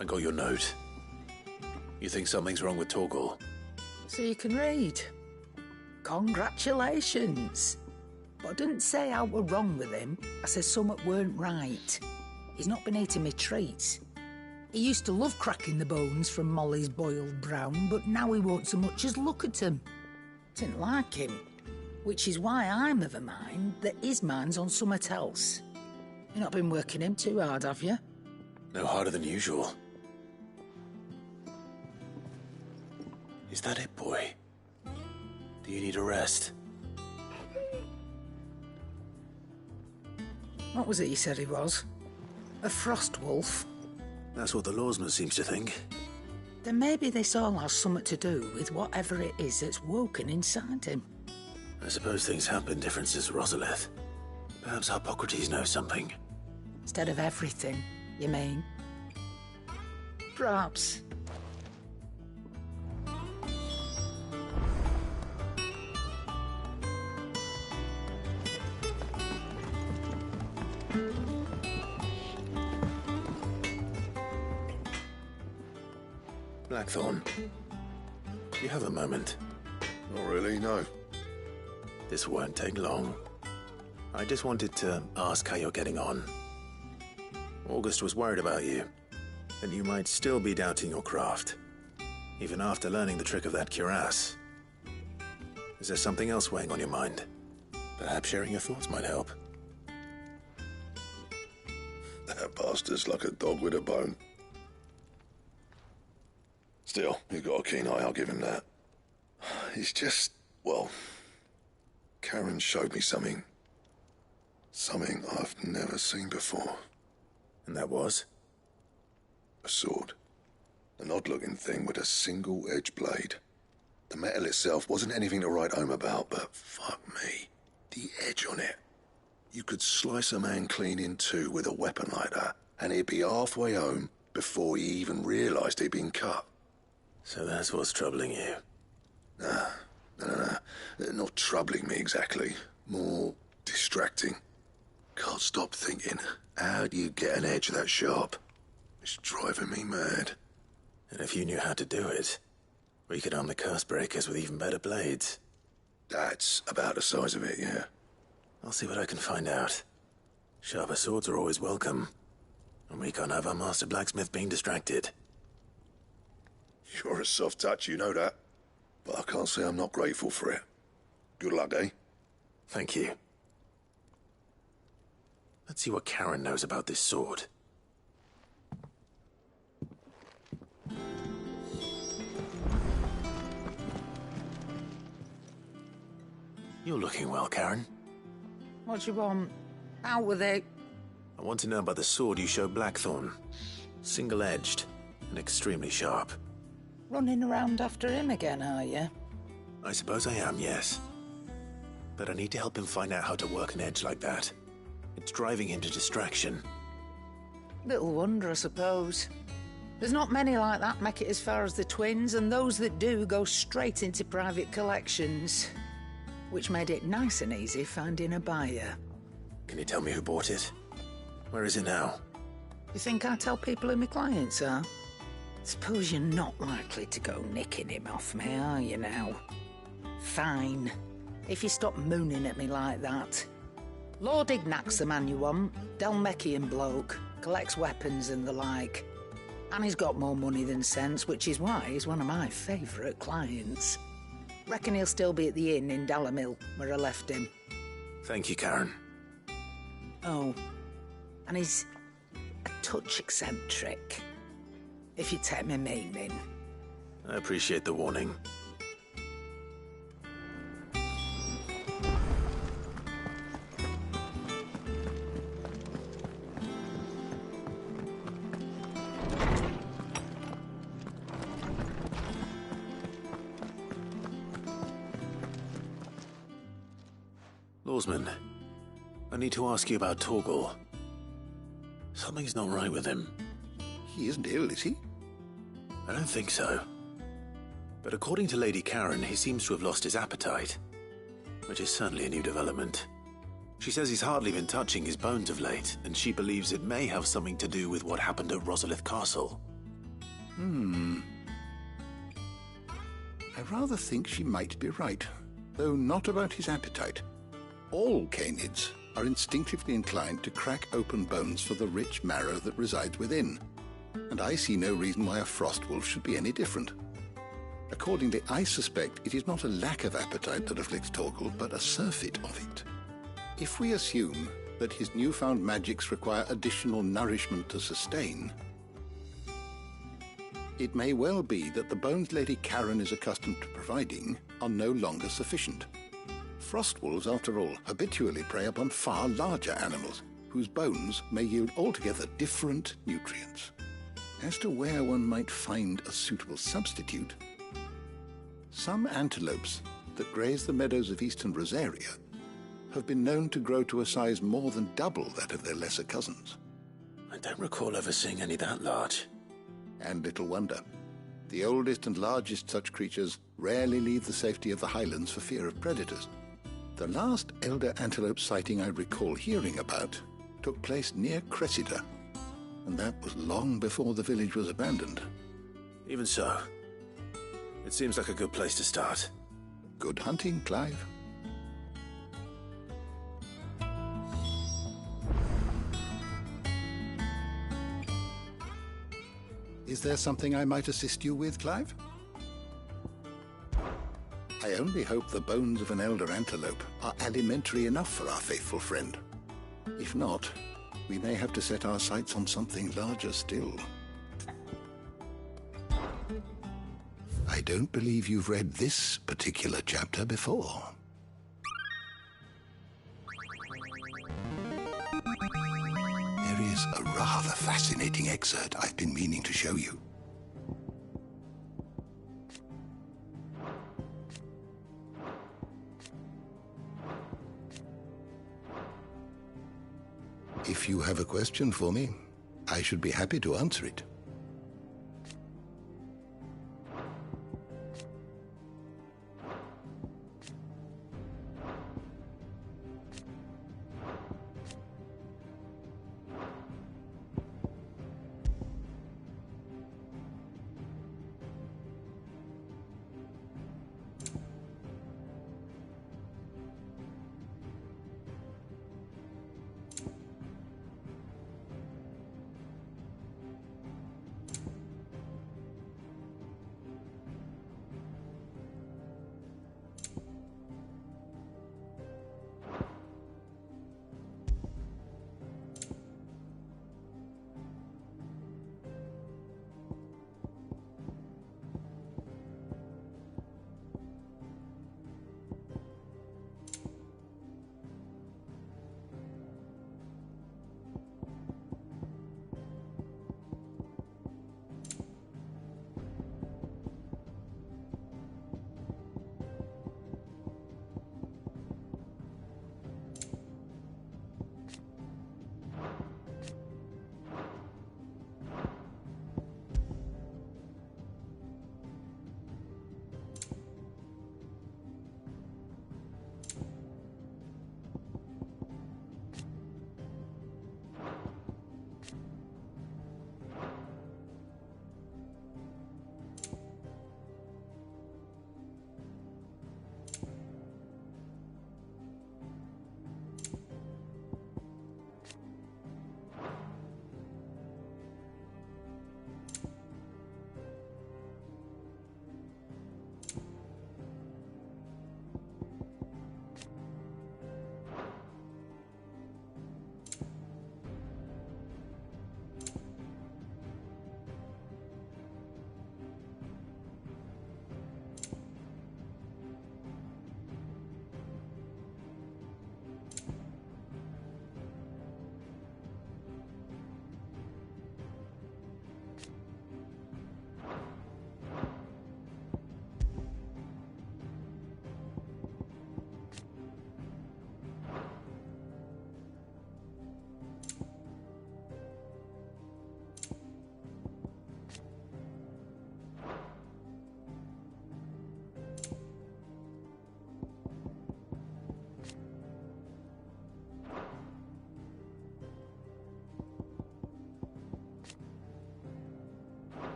I got your note. You think something's wrong with Torgor? So you can read. Congratulations. But I didn't say I were wrong with him. I said something weren't right. He's not been eating me treats. He used to love cracking the bones from Molly's boiled brown, but now he won't so much as look at 'em. Didn't like him. Which is why I'm of a mind that his mind's on something else. You've not been working him too hard, have you? No harder than usual. Is that it, boy? Do you need a rest? What was it he said he was? A frost wolf? That's what the lawsman seems to think. Then maybe this all has something to do with whatever it is that's woken inside him. I suppose things have been different since Rosalith. Perhaps Hippocrates knows something. Instead of everything, you mean? Perhaps. Blackthorn, you have a moment? Not really, no. This won't take long. I just wanted to ask how you're getting on. August was worried about you, that you might still be doubting your craft, even after learning the trick of that cuirass. Is there something else weighing on your mind? Perhaps sharing your thoughts might help. That bastard's like a dog with a bone. Still, he's got a keen eye, I'll give him that. He's just, well, Karen showed me something. Something I've never seen before. And that was? A sword. An odd-looking thing with a single-edged blade. The metal itself wasn't anything to write home about, but fuck me, the edge on it. You could slice a man clean in two with a weapon like that, and he'd be halfway home before he even realised he'd been cut. So that's what's troubling you? Nah. Not troubling me exactly. More distracting. Can't stop thinking, how do you get an edge that sharp? It's driving me mad. And if you knew how to do it, we could arm the curse breakers with even better blades. That's about the size of it, yeah. I'll see what I can find out. Sharper swords are always welcome. And we can't have our master blacksmith being distracted. You're a soft touch, you know that. But I can't say I'm not grateful for it. Good luck, eh? Thank you. Let's see what Karen knows about this sword. You're looking well, Karen. What do you want? Out with it. I want to know about the sword you showed Blackthorn. Single-edged and extremely sharp. Running around after him again, are you? I suppose I am, yes. But I need to help him find out how to work an edge like that. It's driving him to distraction. Little wonder, I suppose. There's not many like that make it as far as the twins, and those that do go straight into private collections. Which made it nice and easy finding a buyer. Can you tell me who bought it? Where is it now? You think I tell people who my clients are? Suppose you're not likely to go nicking him off me, are you now? Fine. If you stop mooning at me like that. Lord Ignac's the man you want. Dalmekian bloke. Collects weapons and the like. And he's got more money than sense, which is why he's one of my favourite clients. Reckon he'll still be at the inn in Dalamil, where I left him. Thank you, Karen. Oh, and he's a touch eccentric, if you take my meaning. I appreciate the warning. Lawsman, I need to ask you about Torgal. Something's not right with him. He isn't ill, is he? I don't think so. But according to Lady Karen, he seems to have lost his appetite, which is certainly a new development. She says he's hardly been touching his bones of late, and she believes it may have something to do with what happened at Rosalith Castle. I rather think she might be right, though not about his appetite. All canids are instinctively inclined to crack open bones for the rich marrow that resides within, and I see no reason why a frost wolf should be any different. Accordingly, I suspect it is not a lack of appetite that afflicts Torgal, but a surfeit of it. If we assume that his newfound magics require additional nourishment to sustain, it may well be that the bones Lady Karen is accustomed to providing are no longer sufficient. Frost wolves, after all, habitually prey upon far larger animals, whose bones may yield altogether different nutrients. As to where one might find a suitable substitute, some antelopes that graze the meadows of eastern Rosaria have been known to grow to a size more than double that of their lesser cousins. I don't recall ever seeing any that large. And little wonder. The oldest and largest such creatures rarely leave the safety of the highlands for fear of predators. The last elder antelope sighting I recall hearing about took place near Cressida, and that was long before the village was abandoned. Even so, it seems like a good place to start. Good hunting, Clive. Is there something I might assist you with, Clive? I only hope the bones of an elder antelope are alimentary enough for our faithful friend. If not, we may have to set our sights on something larger still. I don't believe you've read this particular chapter before. There is a rather fascinating excerpt I've been meaning to show you. If you have a question for me, I should be happy to answer it.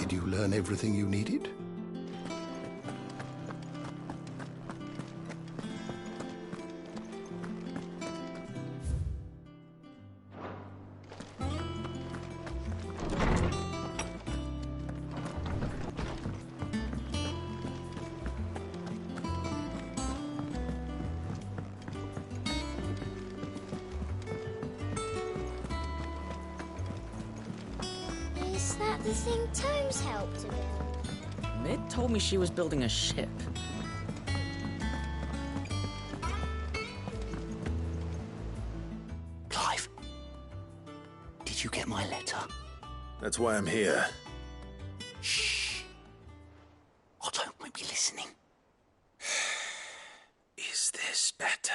Did you learn everything you needed? Is that the thing Tomes helped to build? Mid told me she was building a ship. Clive, did you get my letter? That's why I'm here. Shh. Otto might be listening. Is this better?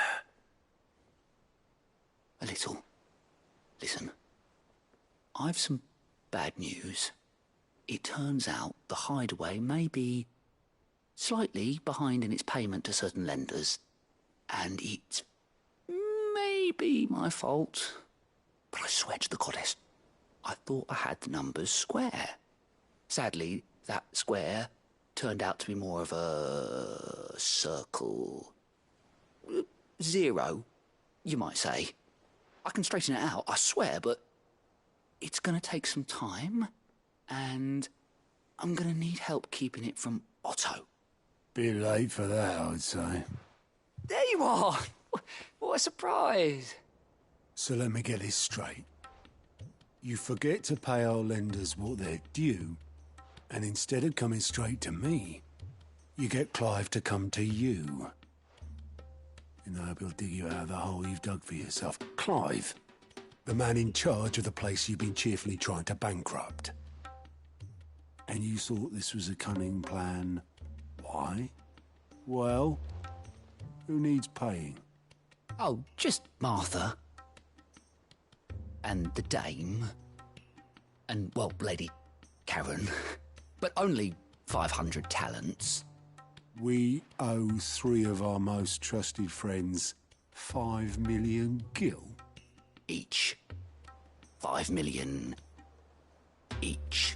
A little. Listen, I've some bad news. It turns out the hideaway may be slightly behind in its payment to certain lenders, and it may be my fault. But I swear to the goddess, I thought I had the numbers square. Sadly, that square turned out to be more of a circle. 0, you might say. I can straighten it out, I swear, but it's going to take some time, and I'm going to need help keeping it from Otto. Bit late for that, I'd say. There you are! What a surprise! So let me get this straight. You forget to pay our lenders what they're due, and instead of coming straight to me, you get Clive to come to you. And I hope he'll dig you out of the hole you've dug for yourself. Clive, the man in charge of the place you've been cheerfully trying to bankrupt. And you thought this was a cunning plan. Why? Well, who needs paying? Oh, just Martha. And the dame. And, well, Lady Karen. But only 500 talents. We owe 3 of our most trusted friends 5 million gil. Each. 5 million each.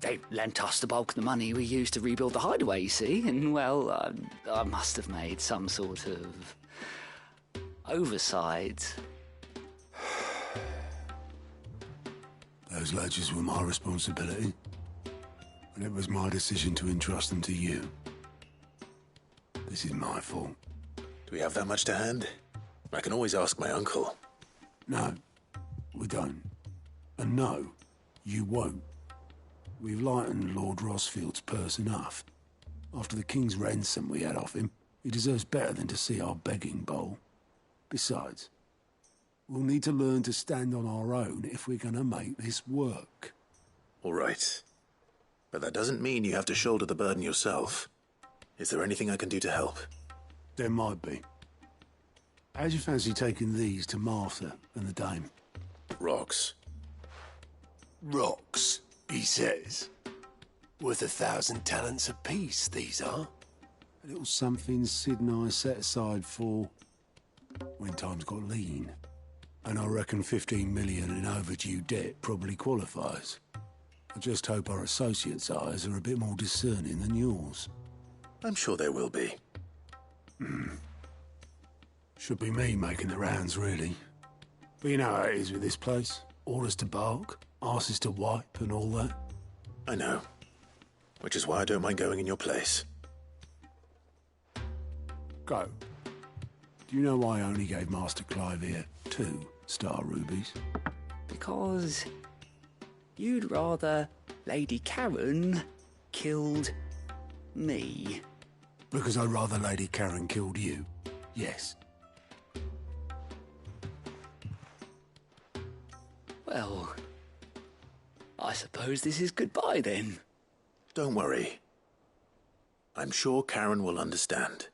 They lent us the bulk of the money we used to rebuild the hideaway, you see, and, well, I must have made some sort of oversight. Those ledgers were my responsibility, and it was my decision to entrust them to you. This is my fault. Do we have that much to hand? I can always ask my uncle. No, we don't. And no, you won't. We've lightened Lord Rosfield's purse enough. After the king's ransom we had off him, he deserves better than to see our begging bowl. Besides, we'll need to learn to stand on our own if we're going to make this work. All right. But that doesn't mean you have to shoulder the burden yourself. Is there anything I can do to help? There might be. How'd you fancy taking these to Martha and the dame? Rocks. Rocks, he says. Worth 1,000 talents apiece, these are. A little something Sid and I set aside for when times got lean. And I reckon 15 million in overdue debt probably qualifies. I just hope our associates' eyes are a bit more discerning than yours. I'm sure there will be. Should be me making the rounds, really. But you know how it is with this place. Orders to bark, arses to wipe, and all that. I know. Which is why I don't mind going in your place. Go. Do you know why I only gave Master Clive here 2 star rubies? Because you'd rather Lady Karen killed me. Because I'd rather Lady Karen killed you. Yes. Well, I suppose this is goodbye then. Don't worry. I'm sure Karen will understand.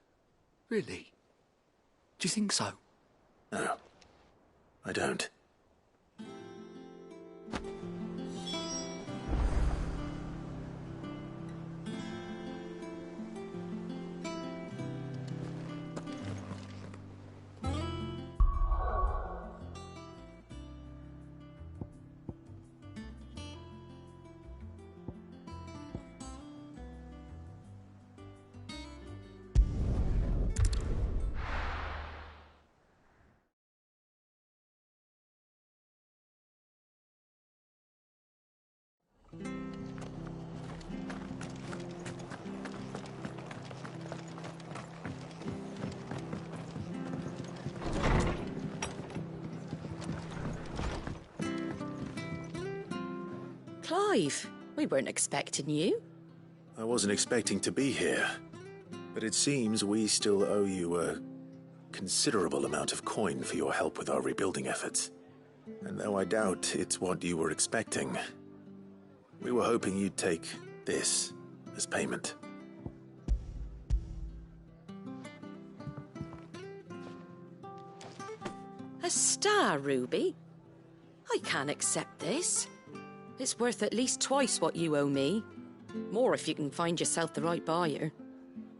Really? Do you think so? No, I don't. Clive, we weren't expecting you. I wasn't expecting to be here, but it seems we still owe you a considerable amount of coin for your help with our rebuilding efforts. And though I doubt it's what you were expecting, we were hoping you'd take this as payment. A star ruby? I can't accept this. It's worth at least twice what you owe me. More if you can find yourself the right buyer.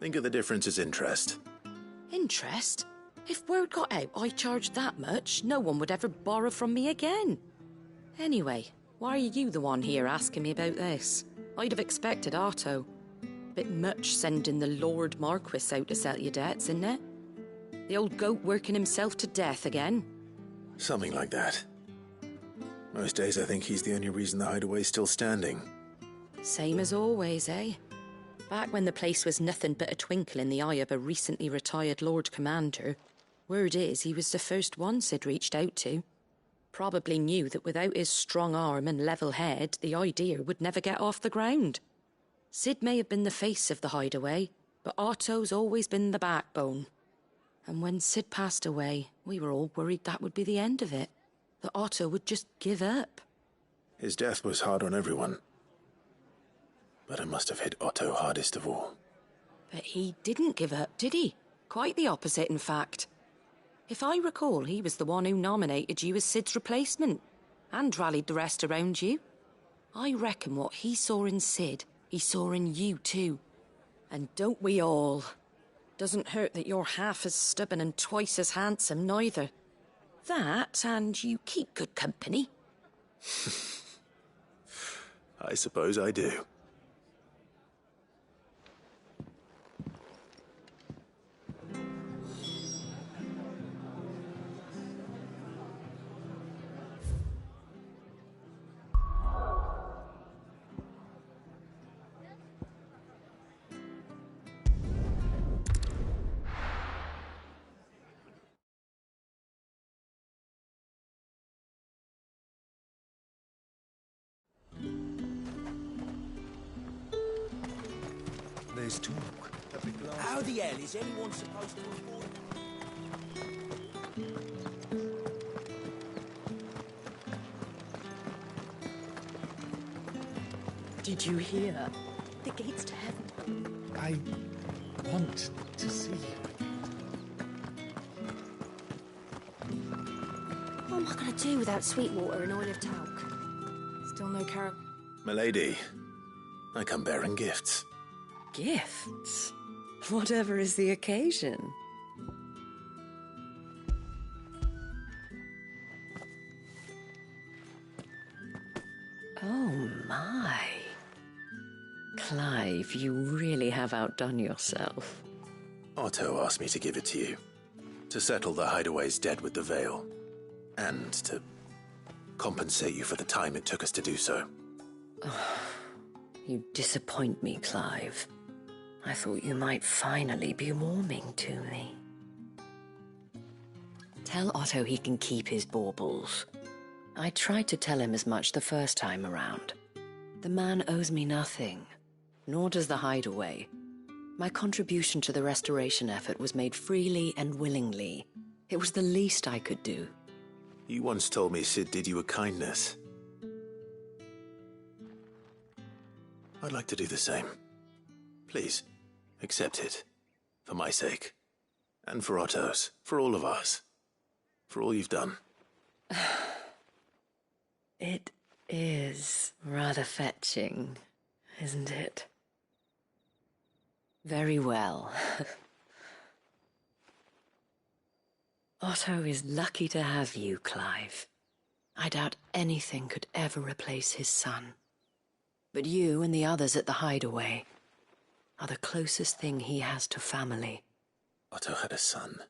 Think of the difference as interest. Interest? If word got out I charged that much, no one would ever borrow from me again. Anyway, why are you the one here asking me about this? I'd have expected Otto. Bit much sending the Lord Marquis out to settle your debts, isn't it? The old goat working himself to death again? Something like that. Most days I think he's the only reason the hideaway's still standing. Same as always, eh? Back when the place was nothing but a twinkle in the eye of a recently retired Lord Commander, word is he was the first one Sid reached out to. Probably knew that without his strong arm and level head, the idea would never get off the ground. Sid may have been the face of the hideaway, but Otto's always been the backbone. And when Sid passed away, we were all worried that would be the end of it. That Otto would just give up. His death was hard on everyone. But it must have hit Otto hardest of all. But he didn't give up, did he? Quite the opposite, in fact. If I recall, he was the one who nominated you as Sid's replacement, and rallied the rest around you. I reckon what he saw in Sid, he saw in you too. And don't we all? Doesn't hurt that you're half as stubborn and twice as handsome, neither. That, and you keep good company. I suppose I do. There's talk. How the hell is anyone supposed to avoid? Did you hear? The gates to heaven. I want to see you What am I going to do without Sweetwater and oil of talc? Still no carrot. Milady, I come bearing gifts. Gifts? Whatever is the occasion. Oh my. Clive, you really have outdone yourself. Otto asked me to give it to you. To settle the hideaway's debt with the Veil. And to compensate you for the time it took us to do so. You disappoint me, Clive. I thought you might finally be warming to me. Tell Otto he can keep his baubles. I tried to tell him as much the first time around. The man owes me nothing, nor does the hideaway. My contribution to the restoration effort was made freely and willingly. It was the least I could do. You once told me Sid did you a kindness. I'd like to do the same. Please, accept it. For my sake. And for Otto's. For all of us. For all you've done. It is rather fetching, isn't it? Very well. Otto is lucky to have you, Clive. I doubt anything could ever replace his son. But you and the others at the hideaway are the closest thing he has to family. Otto had a son.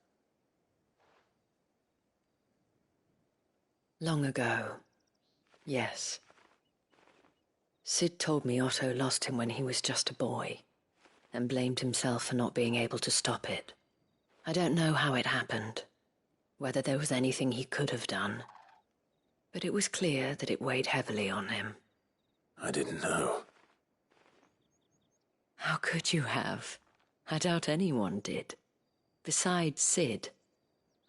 Long ago, yes. Sid told me Otto lost him when he was just a boy, and blamed himself for not being able to stop it. I don't know how it happened, whether there was anything he could have done, but it was clear that it weighed heavily on him. I didn't know. How could you have? I doubt anyone did. Besides Sid,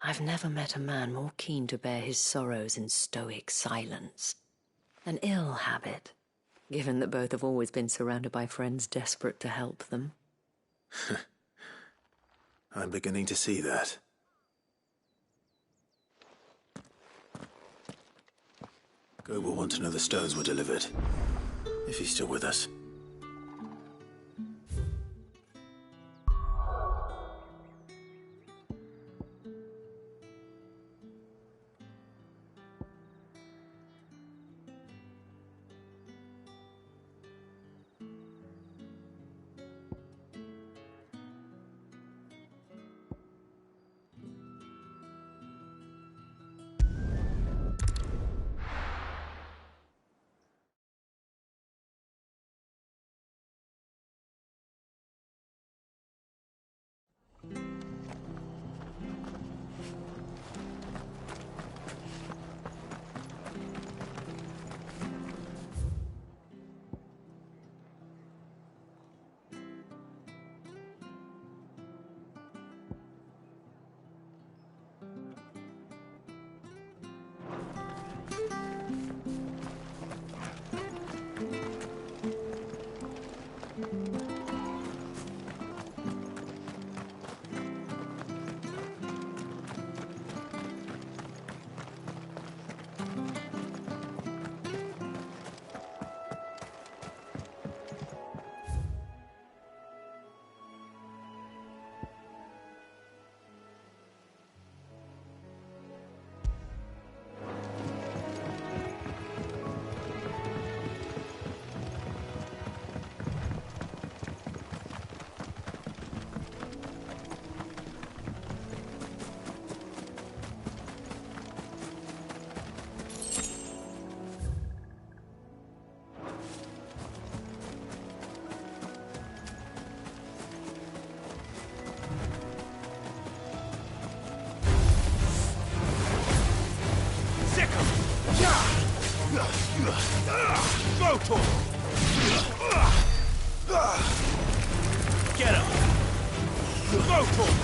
I've never met a man more keen to bear his sorrows in stoic silence. An ill habit, given that both have always been surrounded by friends desperate to help them. I'm beginning to see that. Gob will want to know the stones were delivered, if he's still with us. Go to him! Get him! Go to him!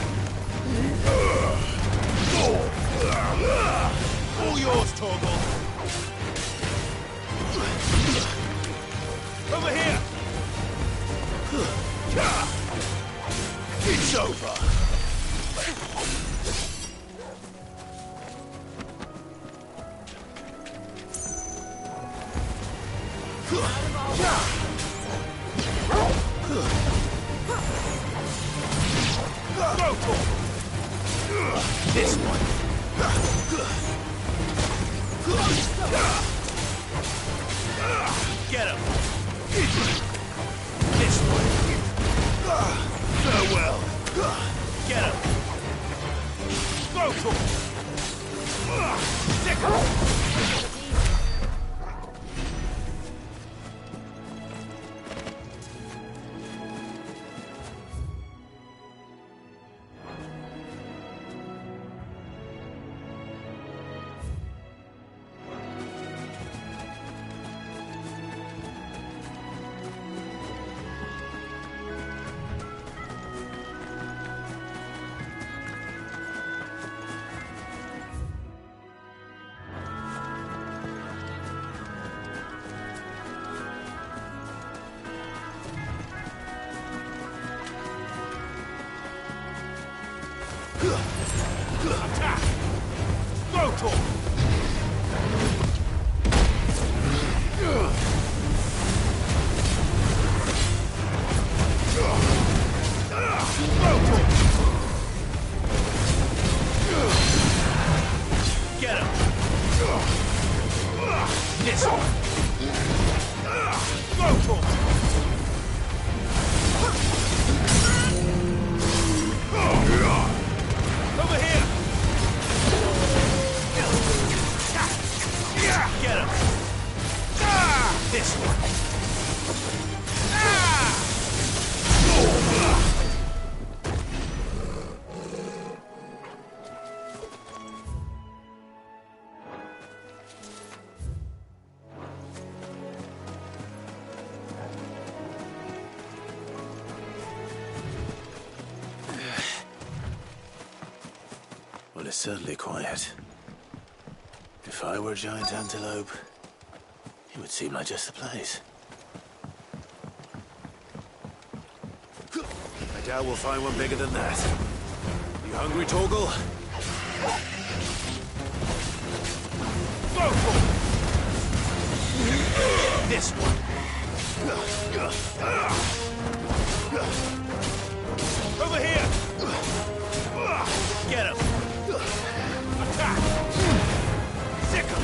All yours, Torgal! Over here! It's over! This one. Get him. This one. Farewell. Get him. Go to him. Stick him. Attack! Go to him! Get him! This one! Go to him! Over here! it's certainly quiet. If I were a giant antelope, it would seem like just the place. I doubt we'll find one bigger than that. You hungry, Torgal? Go for it! This one. Over here! Get him! Attack! Sick him!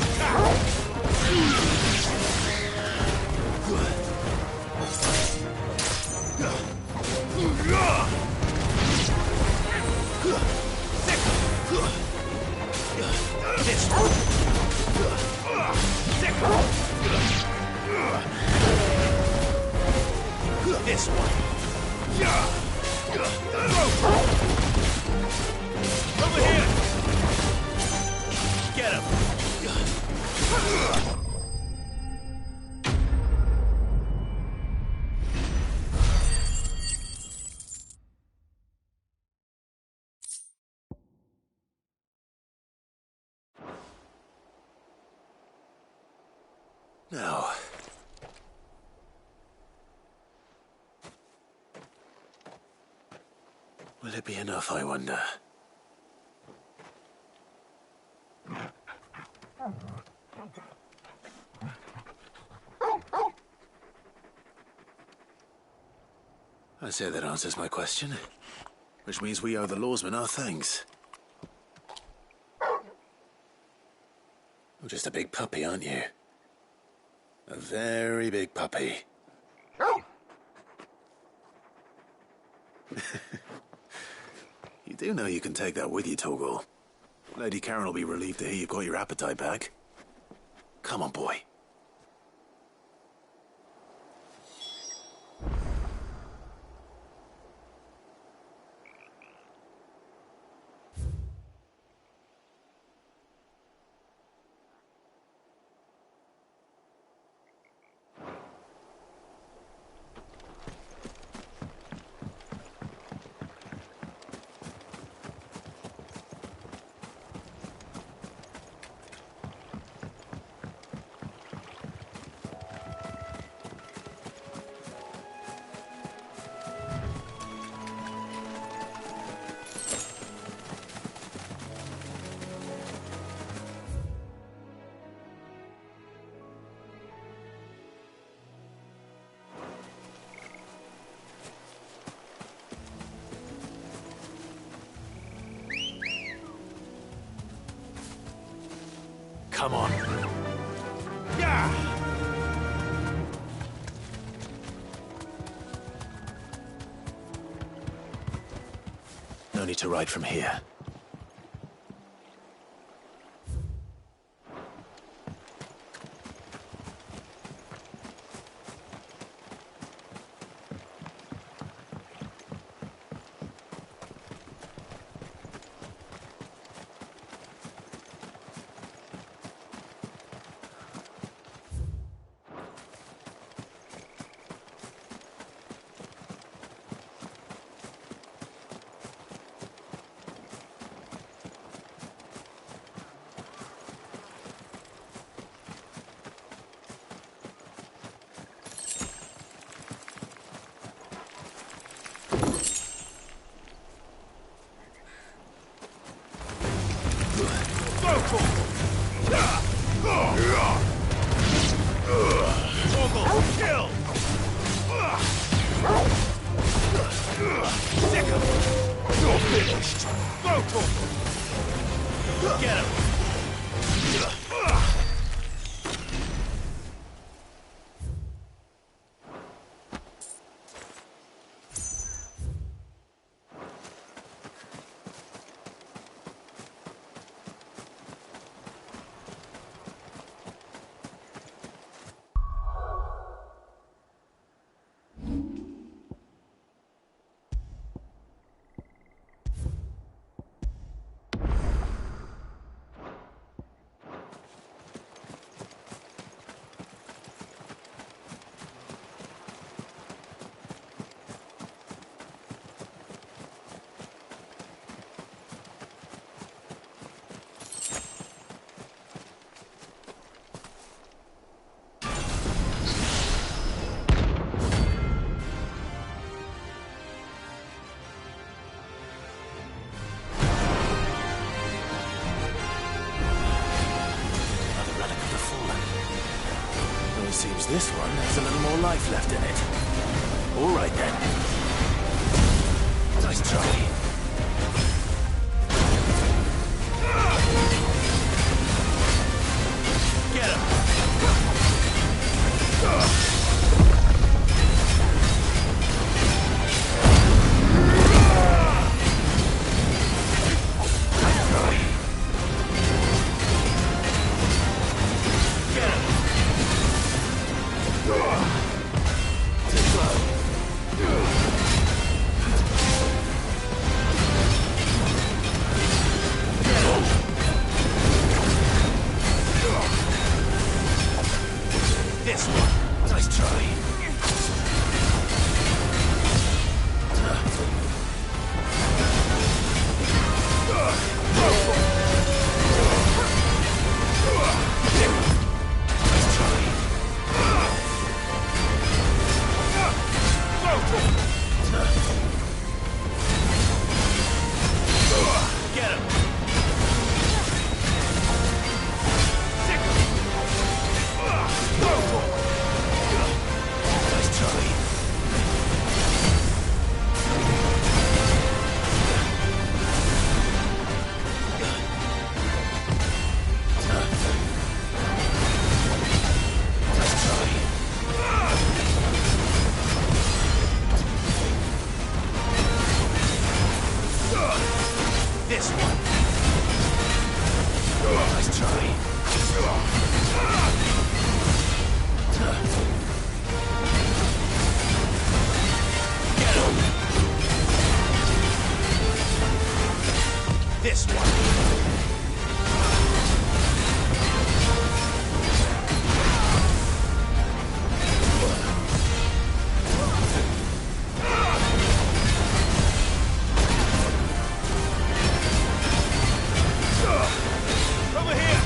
Attack! This one! Sick him! This one! Over here! Get him! Now... will it be enough, I wonder? I say that answers my question. Which means we owe the lawsmen our thanks. You're just a big puppy, aren't you? A very big puppy. You do know you can take that with you, Torgal. Lady Karen will be relieved to hear you've got your appetite back. Come on, boy. Come on. Yeah! No need to ride from here. life left in it. All right, then. Nice try. Get him! This one. Nice try. Get him! Nice try. This one. Nice try. Get him. This one. Over here!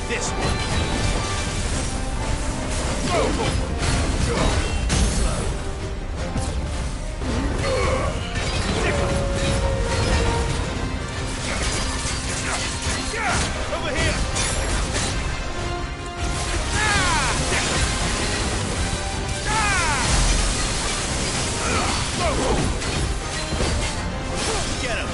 This one. Over here! Get him!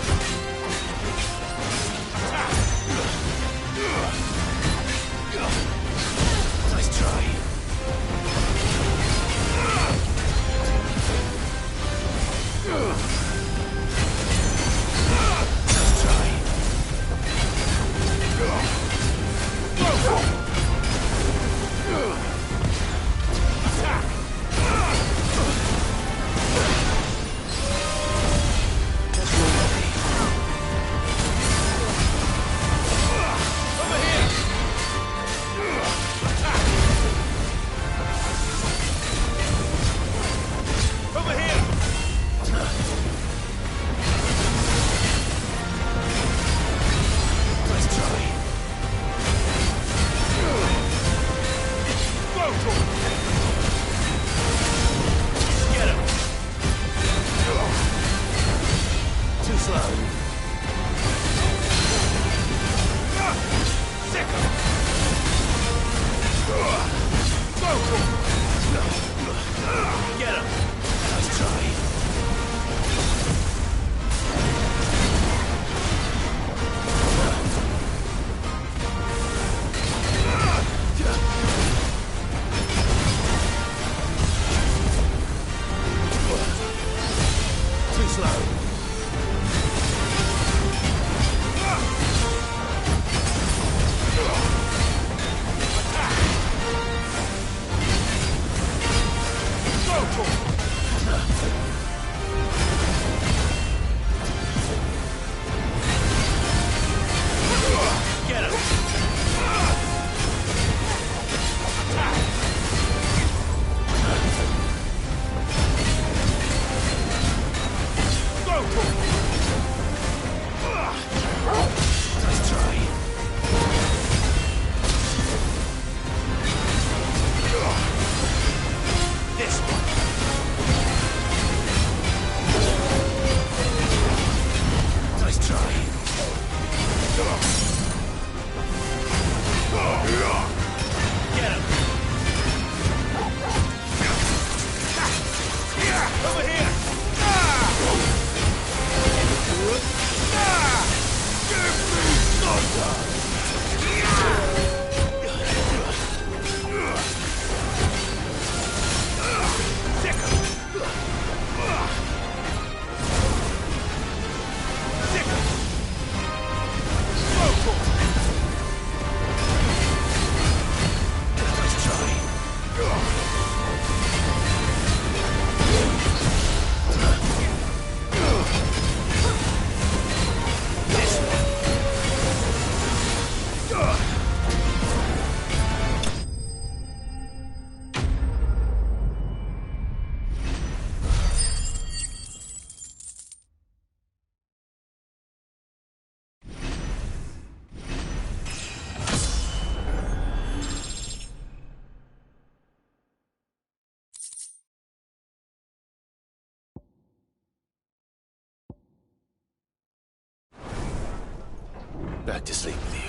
Back to sleep with you.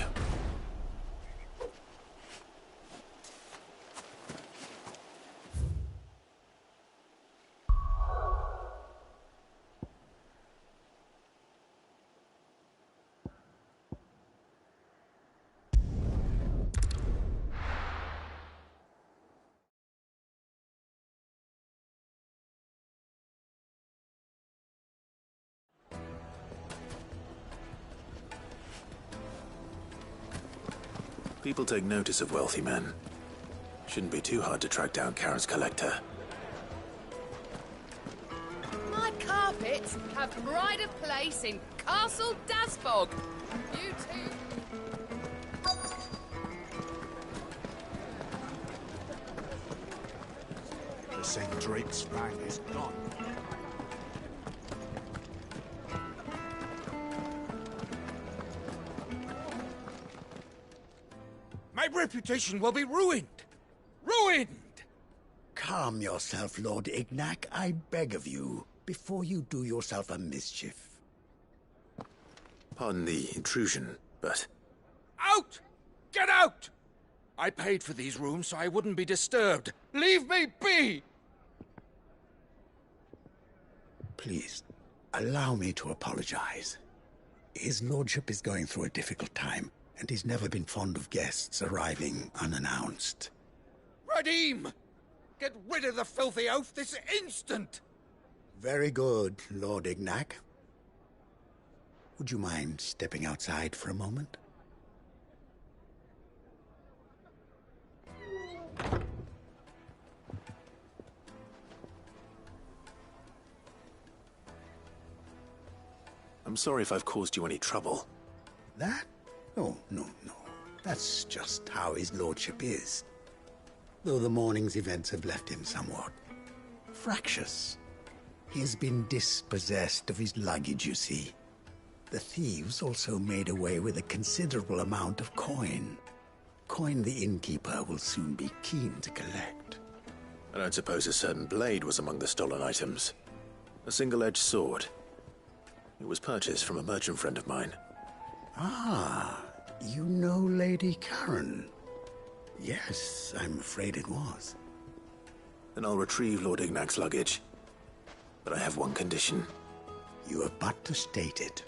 People take notice of wealthy men. Shouldn't be too hard to track down Karen's collector. My carpets have pride of place in Castle Dasbog. You too. The Centric's fang is gone. My reputation will be ruined! Ruined! Calm yourself, Lord Ignac, I beg of you, before you do yourself a mischief. Pardon the intrusion, but... Out! Get out! I paid for these rooms so I wouldn't be disturbed. Leave me be! Please, allow me to apologize. His lordship is going through a difficult time, and he's never been fond of guests arriving unannounced. Radim! Get rid of the filthy oaf this instant! Very good, Lord Ignac. Would you mind stepping outside for a moment? I'm sorry if I've caused you any trouble. That? Oh, no. That's just how his lordship is. Though the morning's events have left him somewhat fractious. He has been dispossessed of his luggage, you see. The thieves also made away with a considerable amount of coin. Coin the innkeeper will soon be keen to collect. I don't suppose a certain blade was among the stolen items. A single-edged sword. It was purchased from a merchant friend of mine. Ah, you know Lady Karen. Yes, I'm afraid it was. Then I'll retrieve Lord Ignac's luggage. But I have one condition. You have but to state it.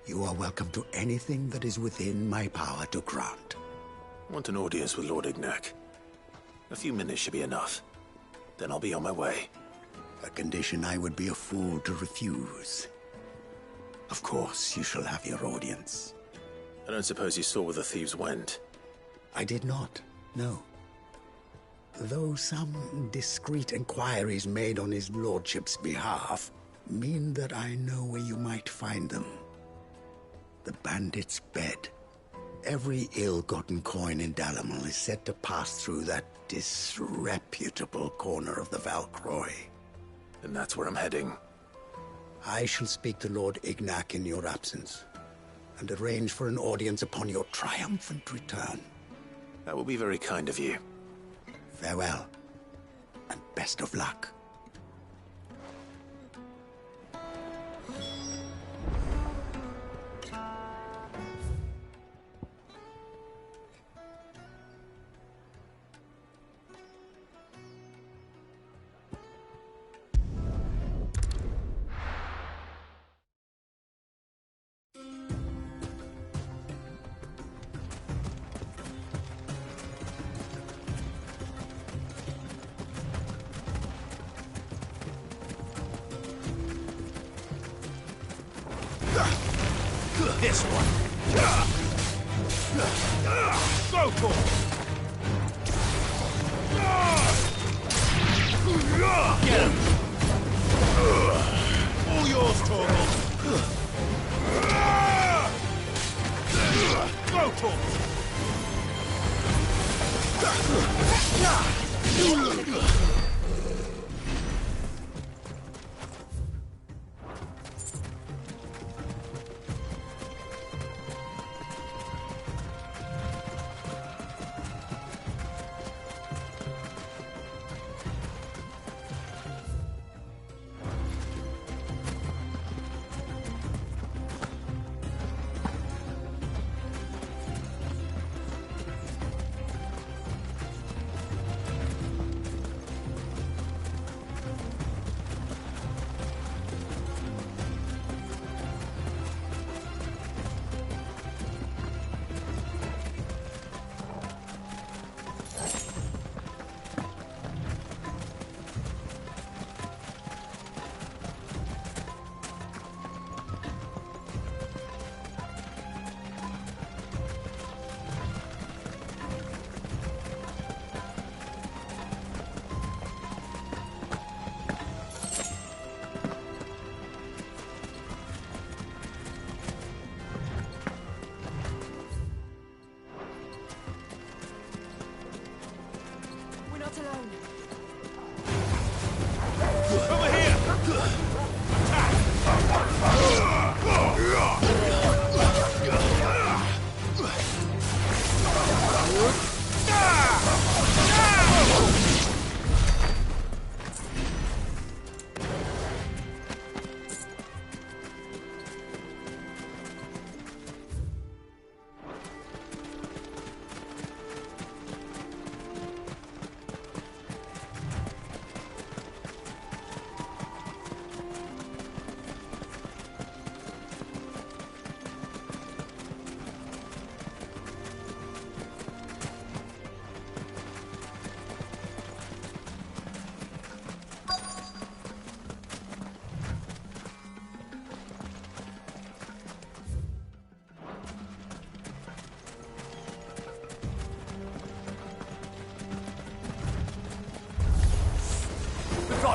You are welcome to anything that is within my power to grant. I want an audience with Lord Ignac. A few minutes should be enough. Then I'll be on my way. A condition I would be a fool to refuse. Of course, you shall have your audience. I don't suppose you saw where the thieves went? I did not, no. Though some discreet inquiries made on his lordship's behalf mean that I know where you might find them. The bandit's bed. Every ill-gotten coin in Dalamal is said to pass through that disreputable corner of the Valcroy. And that's where I'm heading. I shall speak to Lord Ignac in your absence, and arrange for an audience upon your triumphant return. That will be very kind of you. Farewell, and best of luck. This one. Go for it. Get him. All yours, Torvald. Go for it.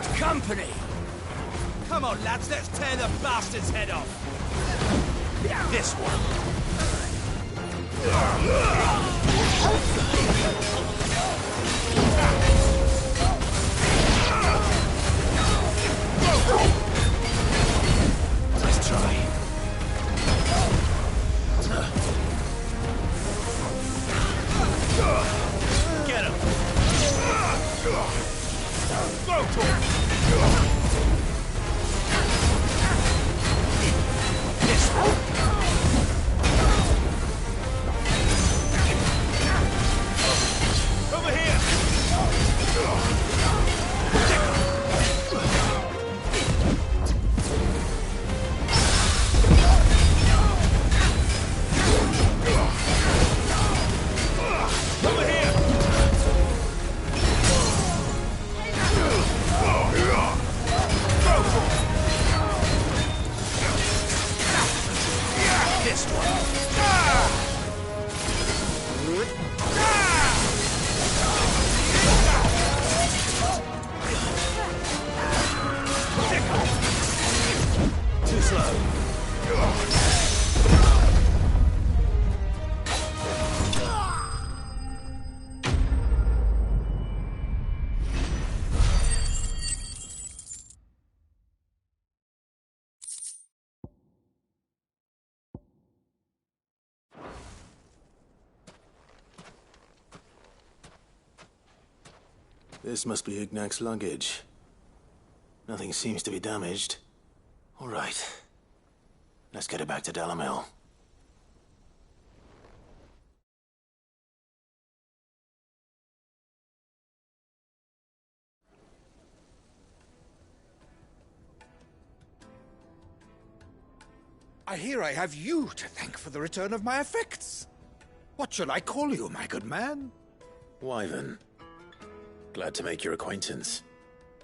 got company! Come on, lads, let's tear the bastard's head off! This one! Let's try. Get him! This one! Over here! Over here! This one! Too slow. This must be Ignac's luggage. Nothing seems to be damaged. All right. Let's get it back to Delamil. I hear I have you to thank for the return of my effects. What shall I call you, my good man? Wyvern. Glad to make your acquaintance.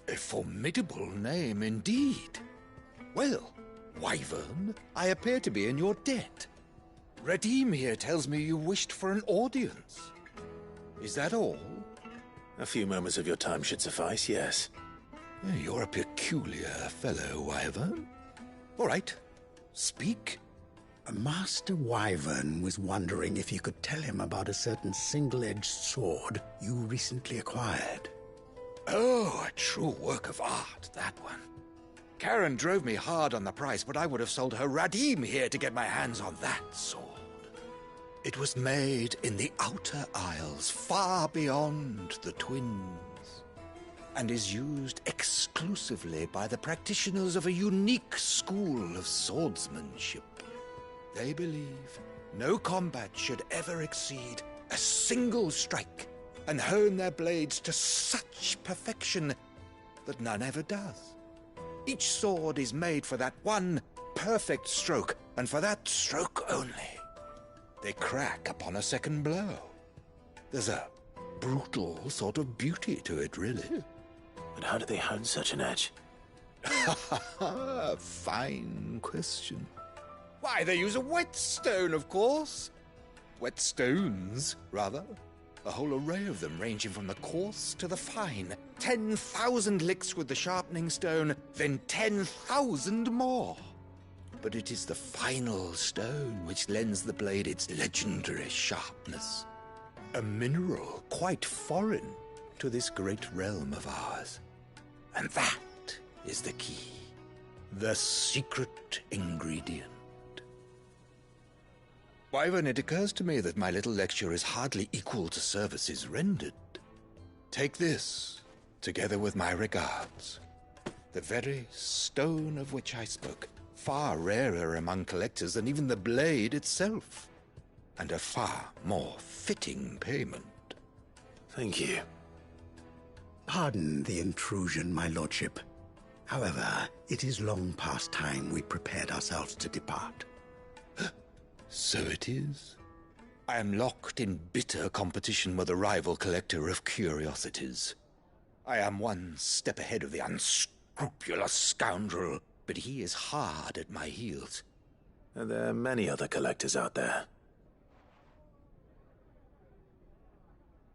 A formidable name indeed. Well, Wyvern, I appear to be in your debt. Redeem here tells me you wished for an audience. Is that all? A few moments of your time should suffice, yes. You're a peculiar fellow, Wyvern. All right, speak. Master Wyvern was wondering if you could tell him about a certain single-edged sword you recently acquired. Oh, a true work of art, that one. Karen drove me hard on the price, but I would have sold her Radim here to get my hands on that sword. It was made in the Outer Isles, far beyond the Twins, and is used exclusively by the practitioners of a unique school of swordsmanship. They believe no combat should ever exceed a single strike, and hone their blades to such perfection that none ever does. Each sword is made for that one perfect stroke, and for that stroke only. They crack upon a second blow. There's a brutal sort of beauty to it, really. But how do they hone such an edge? Fine question. Why, they use a whetstone, of course. Whetstones, rather. A whole array of them, ranging from the coarse to the fine. 10,000 licks with the sharpening stone, then 10,000 more. But it is the final stone which lends the blade its legendary sharpness. A mineral quite foreign to this great realm of ours. And that is the key. The secret ingredient. Wyvern, it occurs to me that my little lecture is hardly equal to services rendered. Take this, together with my regards. The very stone of which I spoke, far rarer among collectors than even the blade itself, and a far more fitting payment. Thank you. Pardon the intrusion, my lordship. However, it is long past time we prepared ourselves to depart. So it is. I am locked in bitter competition with a rival collector of curiosities. I am one step ahead of the unscrupulous scoundrel, but he is hard at my heels. Are there many other collectors out there?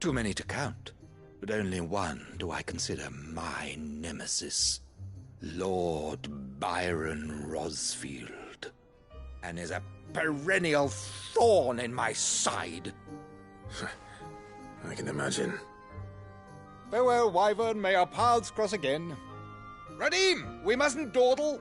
Too many to count. but only one do I consider my nemesis. Lord Byron Rosfield. And is a perennial thorn in my side. I can imagine. Farewell, Wyvern. May our paths cross again. Radim, we mustn't dawdle.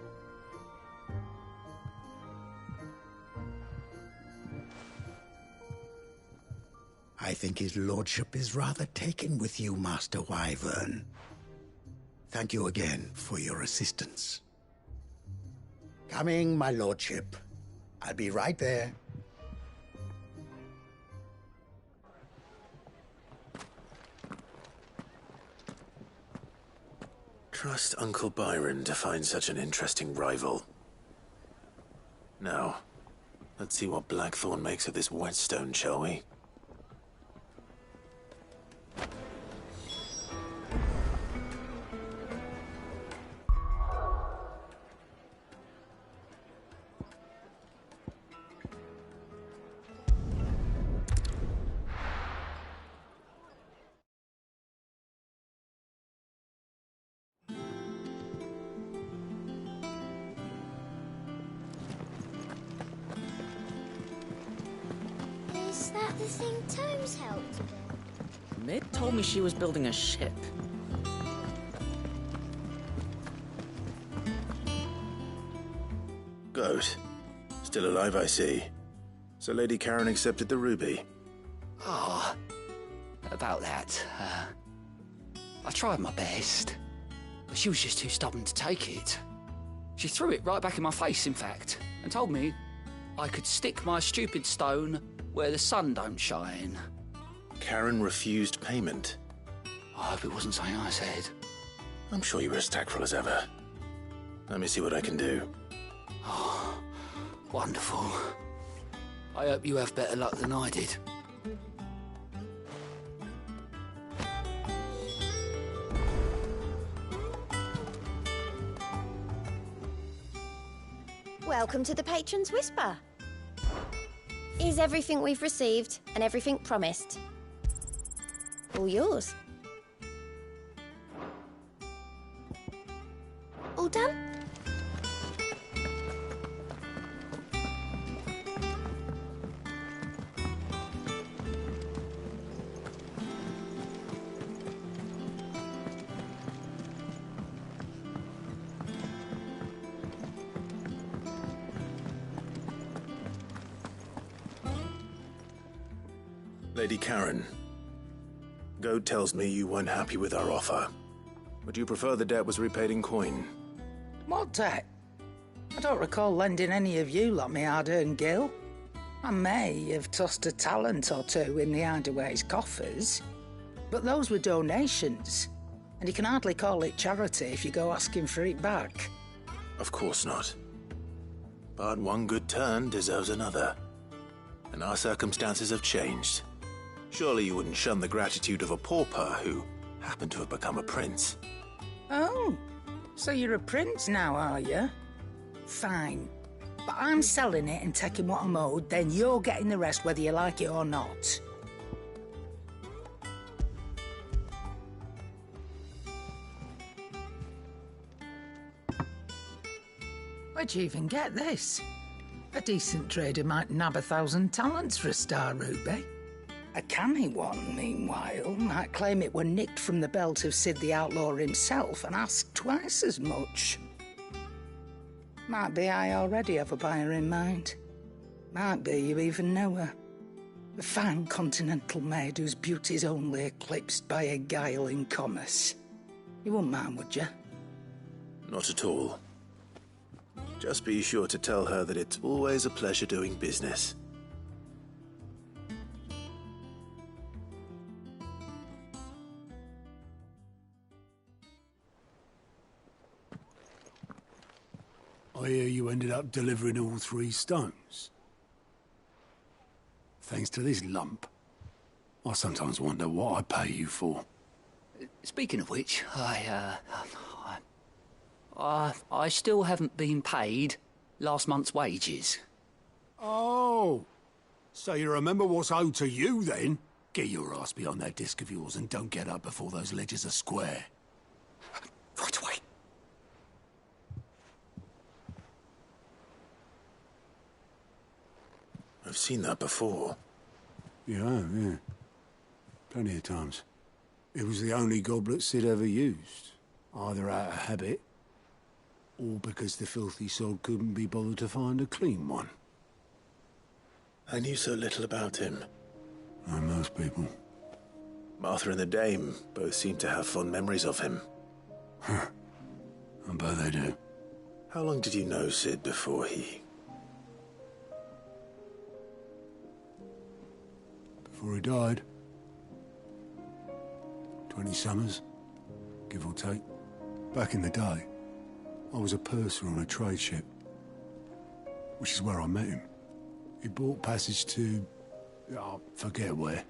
I think his lordship is rather taken with you, Master Wyvern. Thank you again for your assistance. Coming, my lordship. I'll be right there. Trust Uncle Byron to find such an interesting rival. Now, let's see what Blackthorn makes of this whetstone, shall we? Is that the thing Tomes helped with? Mid told me she was building a ship. Goat. Still alive, I see. So Lady Karen accepted the ruby. Ah, about that. I tried my best, but she was just too stubborn to take it. She threw it right back in my face, in fact, and told me I could stick my stupid stone where the sun don't shine. Karen refused payment. I hope it wasn't something I said. I'm sure you were as tactful as ever. Let me see what I can do. Oh, wonderful. I hope you have better luck than I did. Welcome to the Patron's Whisper. Is everything we've received and everything promised? All yours. All done? Lady Karen, Goat tells me you weren't happy with our offer. Would you prefer the debt was repaid in coin? What debt? I don't recall lending any of you lot me hard-earned gil. I may have tossed a talent or two in the Hideaway's coffers, but those were donations, and you can hardly call it charity if you go asking for it back. Of course not. But one good turn deserves another. And our circumstances have changed. Surely you wouldn't shun the gratitude of a pauper who happened to have become a prince. Oh, so you're a prince now, are you? Fine. But I'm selling it and taking what I'm owed, then you're getting the rest whether you like it or not. Where'd you even get this? A decent trader might nab 1,000 talents for a star ruby. A canny one, meanwhile, might claim it were nicked from the belt of Sid the Outlaw himself and ask twice as much. Might be I already have a buyer in mind. Might be you even know her. A fine continental maid whose beauty's only eclipsed by a guile in commerce. You wouldn't mind, would you? Not at all. Just be sure to tell her that it's always a pleasure doing business. I hear you ended up delivering all 3 stones. Thanks to this lump. I sometimes wonder what I pay you for. Speaking of which, I still haven't been paid last month's wages. Oh, so you remember what's owed to you then? Get your ass beyond that disc of yours and don't get up before those ledges are square. Right away. I've seen that before. Yeah. Plenty of times. It was the only goblet Sid ever used. Either out of habit, or because the filthy sod couldn't be bothered to find a clean one. I knew so little about him. Like most people. Martha and the Dame both seem to have fond memories of him. I bet they do. How long did you know Sid before he... Before he died? 20 summers, give or take. Back in the day, I was a purser on a trade ship, which is where I met him. He bought passage to... I forget where.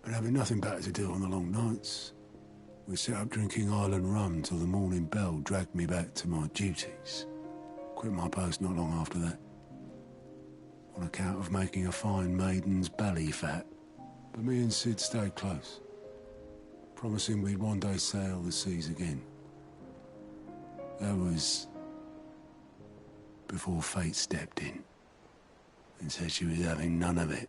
And having nothing better to do on the long nights, we sat up drinking island rum till the morning bell dragged me back to my duties. Quit my post not long after that, on account of making a fine maiden's belly fat. But me and Sid stayed close, promising we'd one day sail the seas again. That was before fate stepped in and said she was having none of it.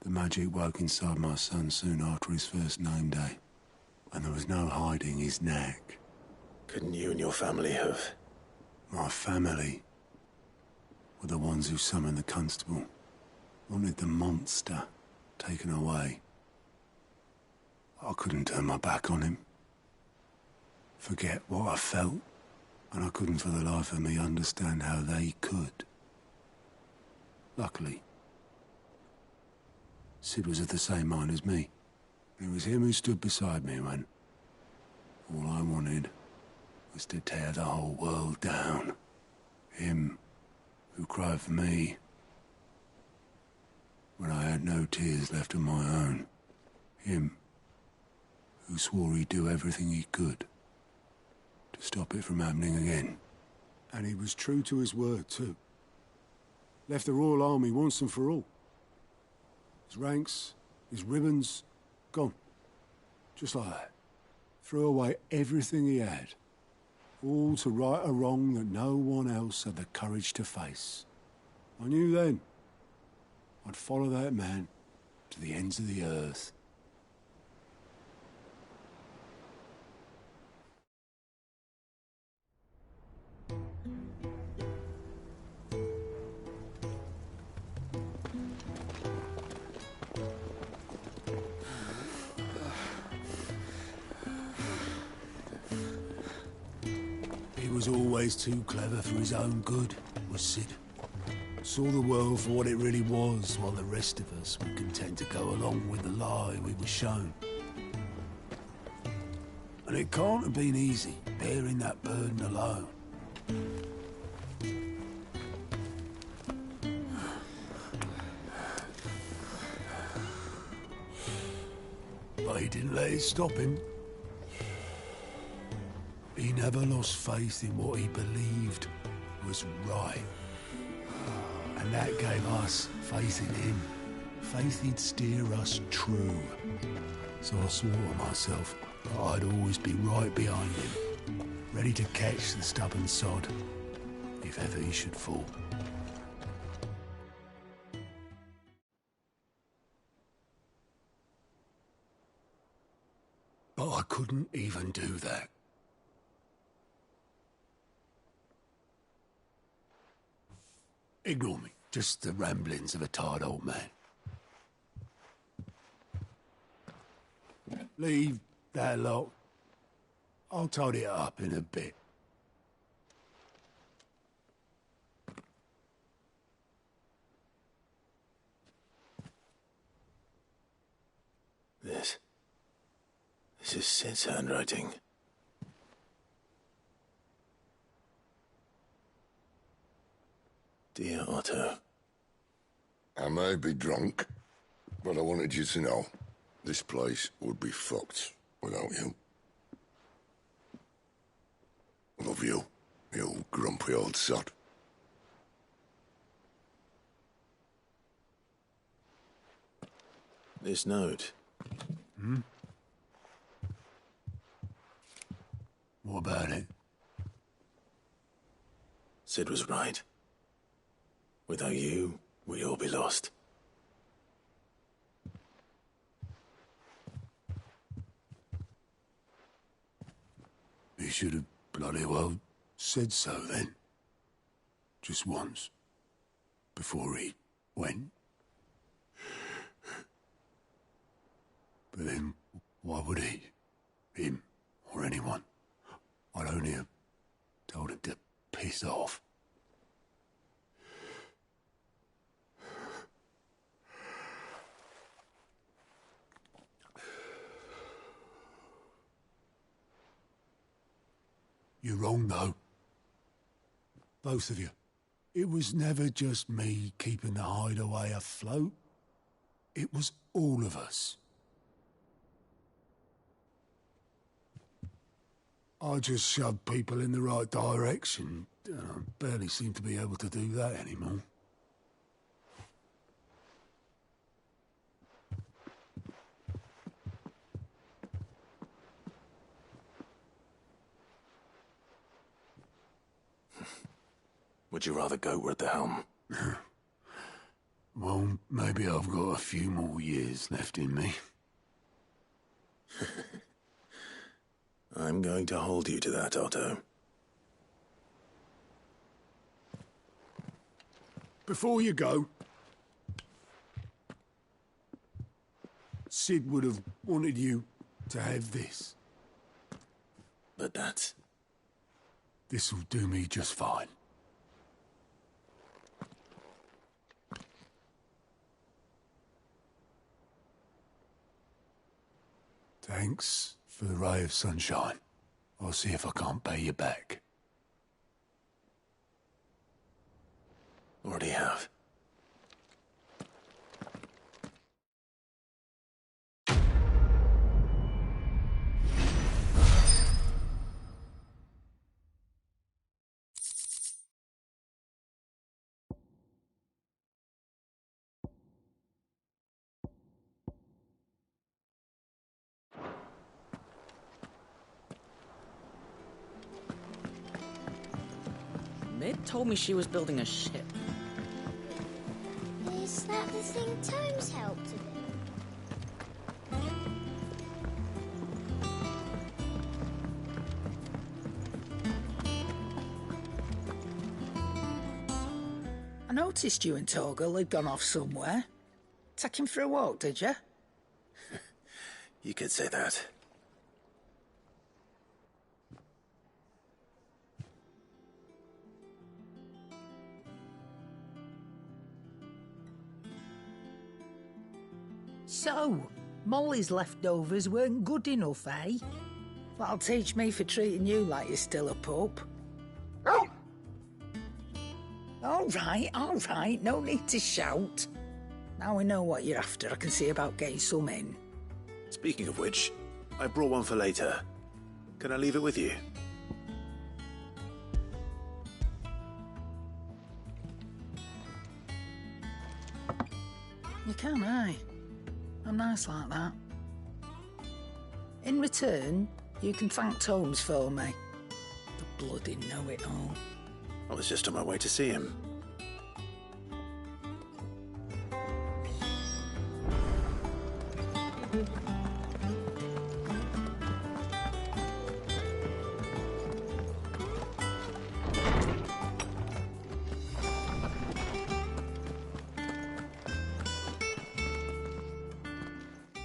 The magic woke inside my son soon after his first name day, and there was no hiding his knack. Couldn't you and your family have... My family were the ones who summoned the constable, wanted the monster taken away. I couldn't turn my back on him, forget what I felt, and I couldn't for the life of me understand how they could. Luckily, Sid was of the same mind as me. It was him who stood beside me when all I wanted was to tear the whole world down. Him who cried for me when I had no tears left of my own. Him who swore he'd do everything he could to stop it from happening again. And he was true to his word, too. Left the Royal Army once and for all. His ranks, his ribbons, gone. Just like that. Threw away everything he had. All to right a wrong that no one else had the courage to face. I knew then I'd follow that man to the ends of the earth. He was always too clever for his own good, was Sid. Saw the world for what it really was, while the rest of us were content to go along with the lie we were shown. And it can't have been easy, bearing that burden alone. But he didn't let it stop him. He never lost faith in what he believed was right. And that gave us faith in him. Faith he'd steer us true. So I swore to myself that I'd always be right behind him, ready to catch the stubborn sod, if ever he should fall. But I couldn't even do that. Ignore me. Just the ramblings of a tired old man. Leave that lot. I'll tidy it up in a bit. This is Sid's handwriting. Dear Otto. I may be drunk, but I wanted you to know this place would be fucked without you. Love you, you grumpy old sod. This note. Hmm? What about it? Sid was right. Without you, we'd all be lost. He should have bloody well said so then. Just once. Before he went. But then, why would he? Him, or anyone? I'd only have told him to piss off. You're wrong, though. Both of you. It was never just me keeping the hideaway afloat. It was all of us. I just shoved people in the right direction. I barely seem to be able to do that anymore. Would you rather Goat were at the helm? Well, maybe I've got a few more years left in me. I'm going to hold you to that, Otto. Before you go, Sid would have wanted you to have this. But that's... This'll do me just fine. Thanks for the ray of sunshine. I'll see if I can't pay you back. Already have. Mid told me she was building a ship. Is that the thing Tomes helped to do? I noticed you and Torgal had gone off somewhere. Take him for a walk, did you? You could say that. So, Molly's leftovers weren't good enough, eh? That'll teach me for treating you like you're still a pup. All right, no need to shout. Now we know what you're after, I can see about getting some in. Speaking of which, I brought one for later. Can I leave it with you? You can, eh? I'm nice like that. In return, you can thank Tomes for me. The bloody know-it-all. I was just on my way to see him.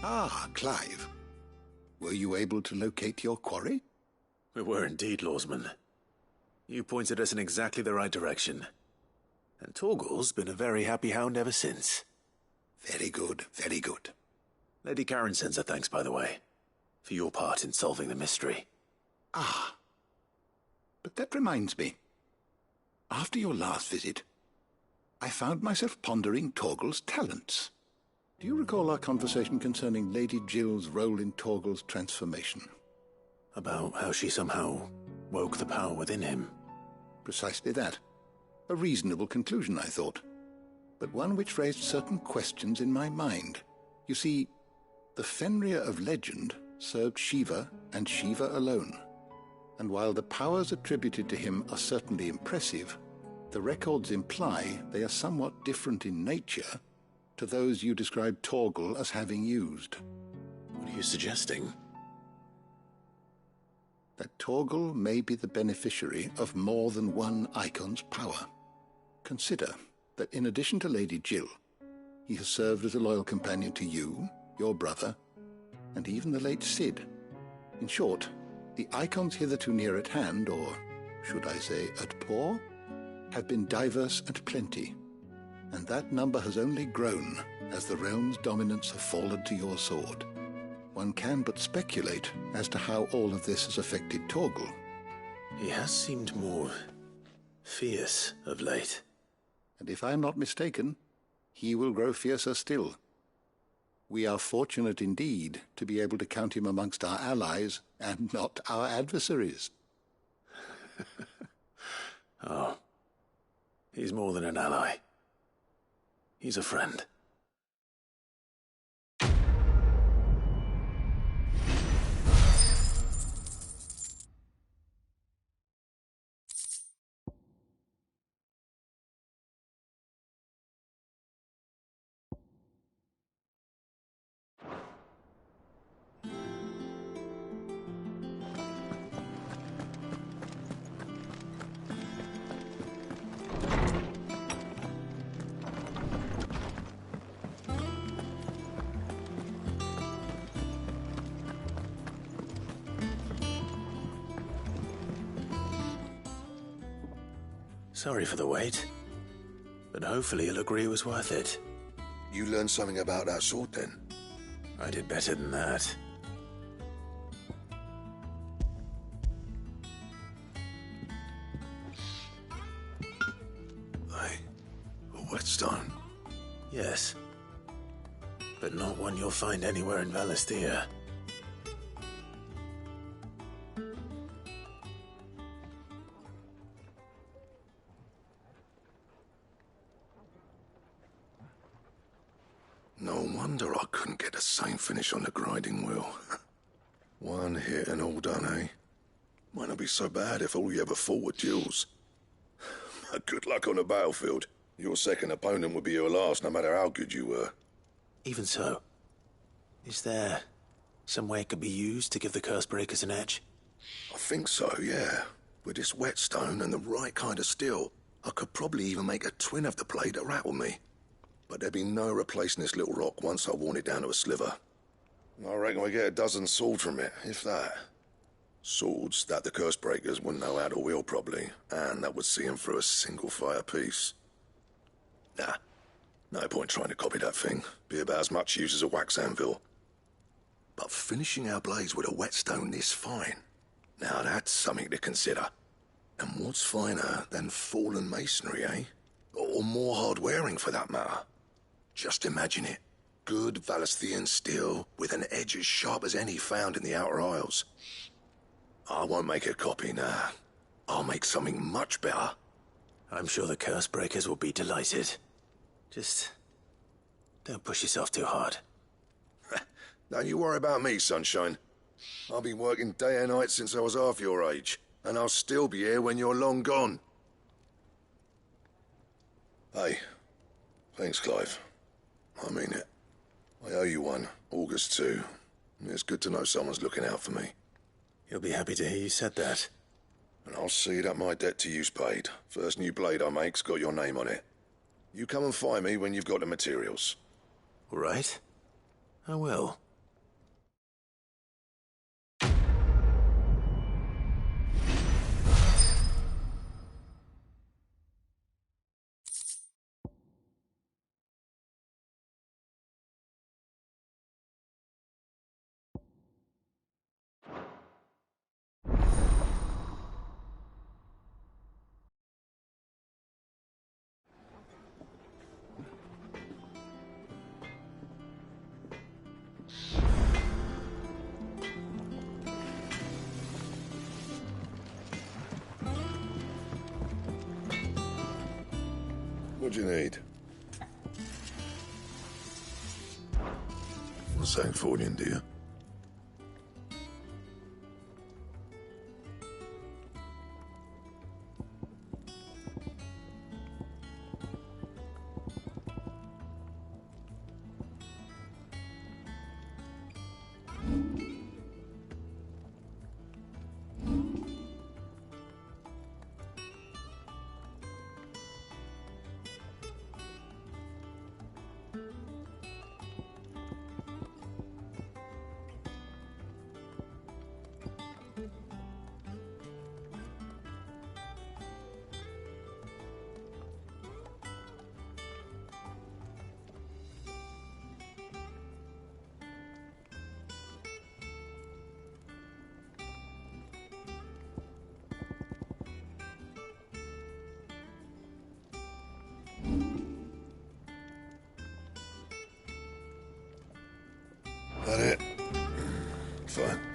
Ah, Clive. Were you able to locate your quarry? We were indeed, Lawsman. You pointed us in exactly the right direction. And Torgal's been a very happy hound ever since. Very good, very good. Lady Karen sends her thanks, by the way, for your part in solving the mystery. Ah. But that reminds me. After your last visit, I found myself pondering Torgal's talents. Do you recall our conversation concerning Lady Jill's role in Torgal's transformation? About how she somehow woke the power within him. Precisely that. A reasonable conclusion, I thought, but one which raised certain questions in my mind. You see, the Fenrir of legend served Shiva and Shiva alone. And while the powers attributed to him are certainly impressive, the records imply they are somewhat different in nature to those you described Torgal as having used. What are you suggesting? That Torgal may be the beneficiary of more than one icon's power. Consider that in addition to Lady Jill, he has served as a loyal companion to you, your brother, and even the late Cid. In short, the icons hitherto near at hand, or should I say at paw, have been diverse and plenty, and that number has only grown as the realm's dominance have fallen to your sword. One can but speculate as to how all of this has affected Torgal. He has seemed more fierce of late. And if I am not mistaken, he will grow fiercer still. We are fortunate indeed to be able to count him amongst our allies and not our adversaries. Oh, he's more than an ally. He's a friend. Sorry for the wait, but hopefully you'll agree it was worth it. You learned something about that sword, then? I did better than that. A whetstone? Yes, but not one you'll find anywhere in Valisthea. No wonder I couldn't get the same finish on the grinding wheel. One hit and all done, eh? Might not be so bad if all you ever fought were duels. But good luck on the battlefield. Your second opponent would be your last, no matter how good you were. Even so, is there some way it could be used to give the curse breakers an edge? I think so, yeah. With this whetstone and the right kind of steel, I could probably even make a twin of the blade that rattled me. But there'd be no replacing this little rock once I worn it down to a sliver. I reckon we get a dozen swords from it, if that. Swords that the curse breakers wouldn't know how to wield properly, and that would see them through a single fire piece. Nah, no point trying to copy that thing. Be about as much use as a wax anvil. But finishing our blades with a whetstone this fine, now that's something to consider. And what's finer than fallen masonry, eh? Or more hard-wearing, for that matter. Just imagine it. Good Valisthean steel with an edge as sharp as any found in the Outer Isles. I won't make a copy, nah. I'll make something much better. I'm sure the curse breakers will be delighted. Just don't push yourself too hard. Don't you worry about me, sunshine. I've been working day and night since I was half your age, and I'll still be here when you're long gone. Hey, thanks, Clive. I mean it. I owe you one, August too. It's good to know someone's looking out for me. You'll be happy to hear you said that. And I'll see that my debt to you's paid. First new blade I make's got your name on it. You come and find me when you've got the materials. All right. I will. What do you need? Not saying Fordian, do you? That it? Fine.